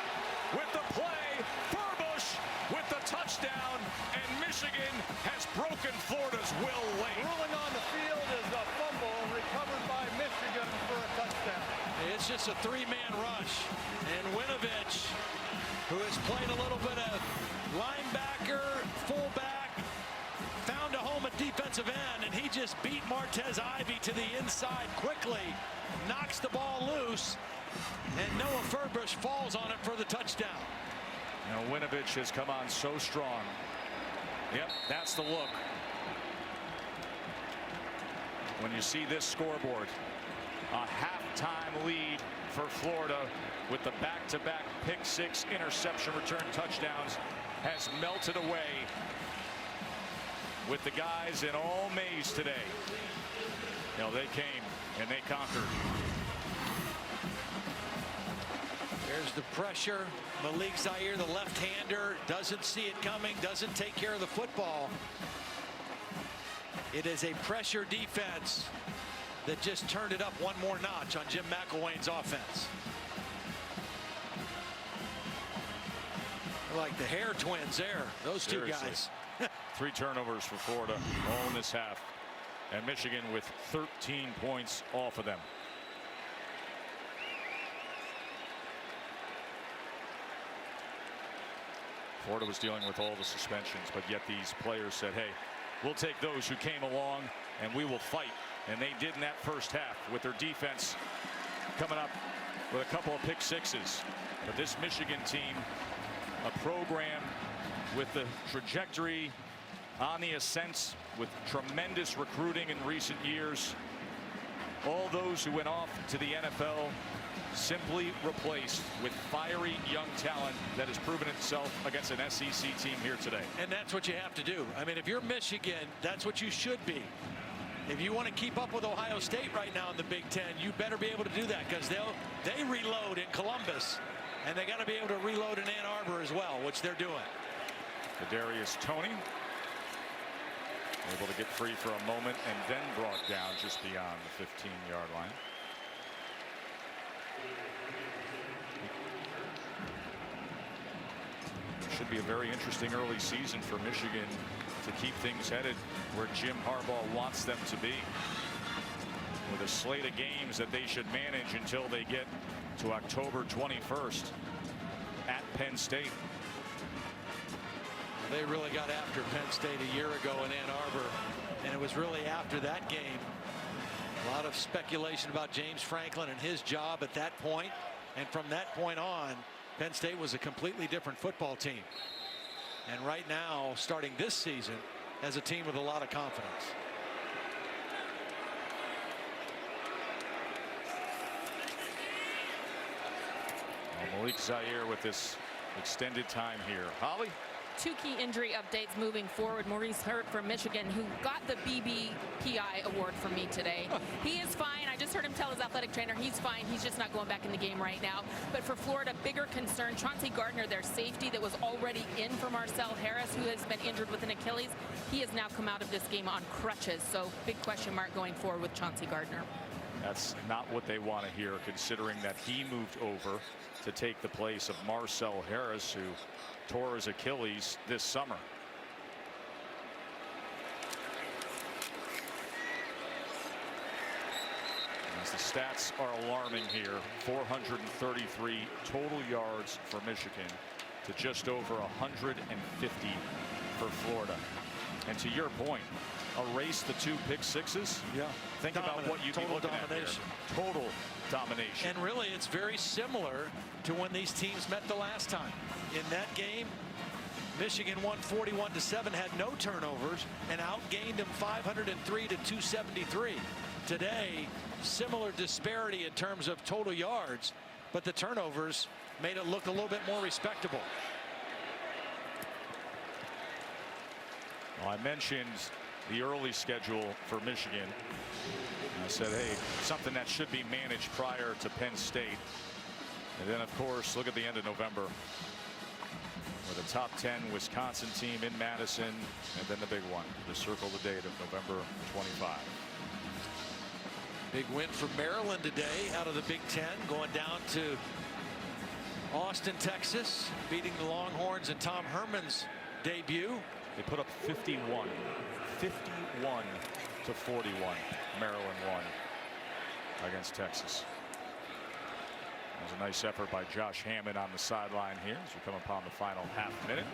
with the play. Furbush with the touchdown. And Michigan has broken Florida's will late. Ruling on the field is a fumble recovered by Michigan for a touchdown. It's just a three-man rush. And Winovich, who has played a little bit of linebacker, fullback, found a home at defensive end, and he just beat Martez Ivy to the inside quickly, knocks the ball loose, and Noah Furbush falls on it for the touchdown. Now Winovich has come on so strong. Yep, that's the look. When you see this scoreboard, a halftime lead for Florida with the back-to-back pick six, interception, return touchdowns has melted away with the guys in all maize today. You know, they came and they conquered. There's the pressure. Malik Zaire, the left-hander, doesn't see it coming, doesn't take care of the football. It is a pressure defense that just turned it up one more notch on Jim McElwain's offense. Like the Hare twins there, those two guys. 3 turnovers for Florida all in this half, and Michigan with 13 points off of them. Florida was dealing with all the suspensions, but yet these players said, hey, we'll take those who came along and we will fight. And they did in that first half with their defense coming up with a couple of pick sixes. But this Michigan team, a program with the trajectory on the ascent, with tremendous recruiting in recent years. All those who went off to the NFL simply replaced with fiery young talent that has proven itself against an SEC team here today. And that's what you have to do. I mean, if you're Michigan, that's what you should be. If you want to keep up with Ohio State right now in the Big Ten, you better be able to do that, because they reload in Columbus, and they got to be able to reload in Ann Arbor as well, which they're doing. Kadarius Toney. Able to get free for a moment and then brought down just beyond the 15-yard line. Should be a very interesting early season for Michigan to keep things headed where Jim Harbaugh wants them to be, with a slate of games that they should manage until they get to October 21st at Penn State. They really got after Penn State a year ago in Ann Arbor, and it was really after that game. A lot of speculation about James Franklin and his job at that point, and from that point on, Penn State was a completely different football team. And right now, starting this season, as a team with a lot of confidence. Well, Malik Zaire with this extended time here. Holly? Two key injury updates moving forward. Maurice Hurt from Michigan, who got the BBPI award from me today. He is fine. I just heard him tell his athletic trainer he's fine. He's just not going back in the game right now. But for Florida, bigger concern, Chauncey Gardner, their safety that was already in for Marcel Harris, who has been injured with an Achilles. He has now come out of this game on crutches. So big question mark going forward with Chauncey Gardner. That's not what they want to hear, considering that he moved over to take the place of Marcel Harris, who tore his Achilles this summer. As the stats are alarming here, 433 total yards for Michigan to just over 150 for Florida. And to your point, erase the 2 pick sixes. Yeah. Think about what you'd be looking at here. Total domination. And really, it's very similar to when these teams met the last time. In that game, Michigan won 41-7, had no turnovers, and outgained them 503 to 273. Today, similar disparity in terms of total yards, but the turnovers made it look a little bit more respectable. Well, I mentioned the early schedule for Michigan. I said, hey, something that should be managed prior to Penn State. And then, of course, look at the end of November with a top 10 Wisconsin team in Madison, and then the big one, the circle the date of November 25. Big win for Maryland today out of the Big Ten, going down to Austin, Texas, beating the Longhorns in Tom Herman's debut. They put up 51 to 41. Maryland won against Texas. It was a nice effort by Josh Hammond on the sideline here as we come upon the final half minute.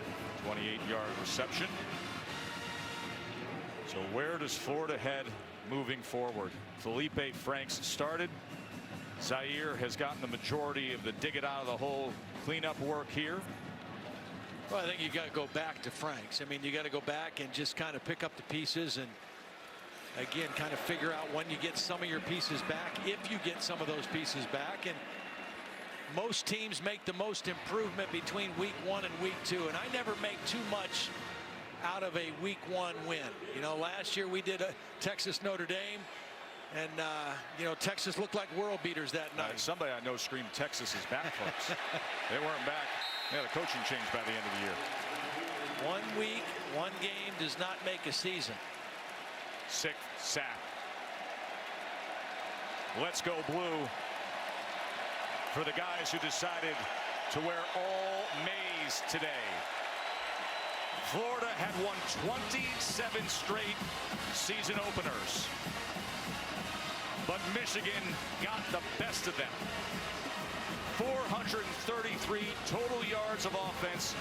28-yard reception. So where does Florida head moving forward? Felipe Franks started. Zaire has gotten the majority of the dig it out of the hole cleanup work here. Well, I think you got to go back to Franks. I mean, you got to go back and just kind of pick up the pieces and again kind of figure out when you get some of your pieces back, if you get some of those pieces back. And most teams make the most improvement between week 1 and week 2, and I never make too much out of a week 1 win. You know, last year we did a Texas Notre Dame, and you know, Texas looked like world beaters that night. Somebody I know screamed Texas is back, folks. They weren't back. They had a coaching change by the end of the year. 1 week, 1 game does not make a season. 6th sack. Let's go blue for the guys who decided to wear all maize today. Florida had won 27 straight season openers, but Michigan got the best of them. 433 total yards of offense,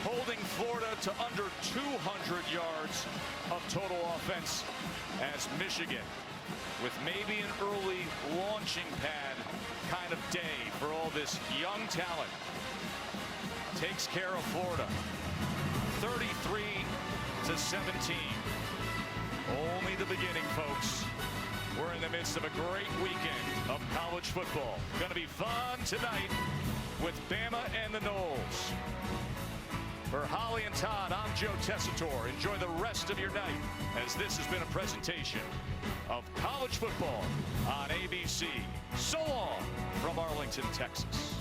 holding Florida to under 200 yards of total offense, as Michigan, with maybe an early launching pad kind of day for all this young talent, takes care of Florida 33-17. Only the beginning, folks. We're in the midst of a great weekend of college football. Going to be fun tonight with Bama and the Noles. For Holly and Todd, I'm Joe Tessitore. Enjoy the rest of your night, as this has been a presentation of college football on ABC. So long from Arlington, Texas.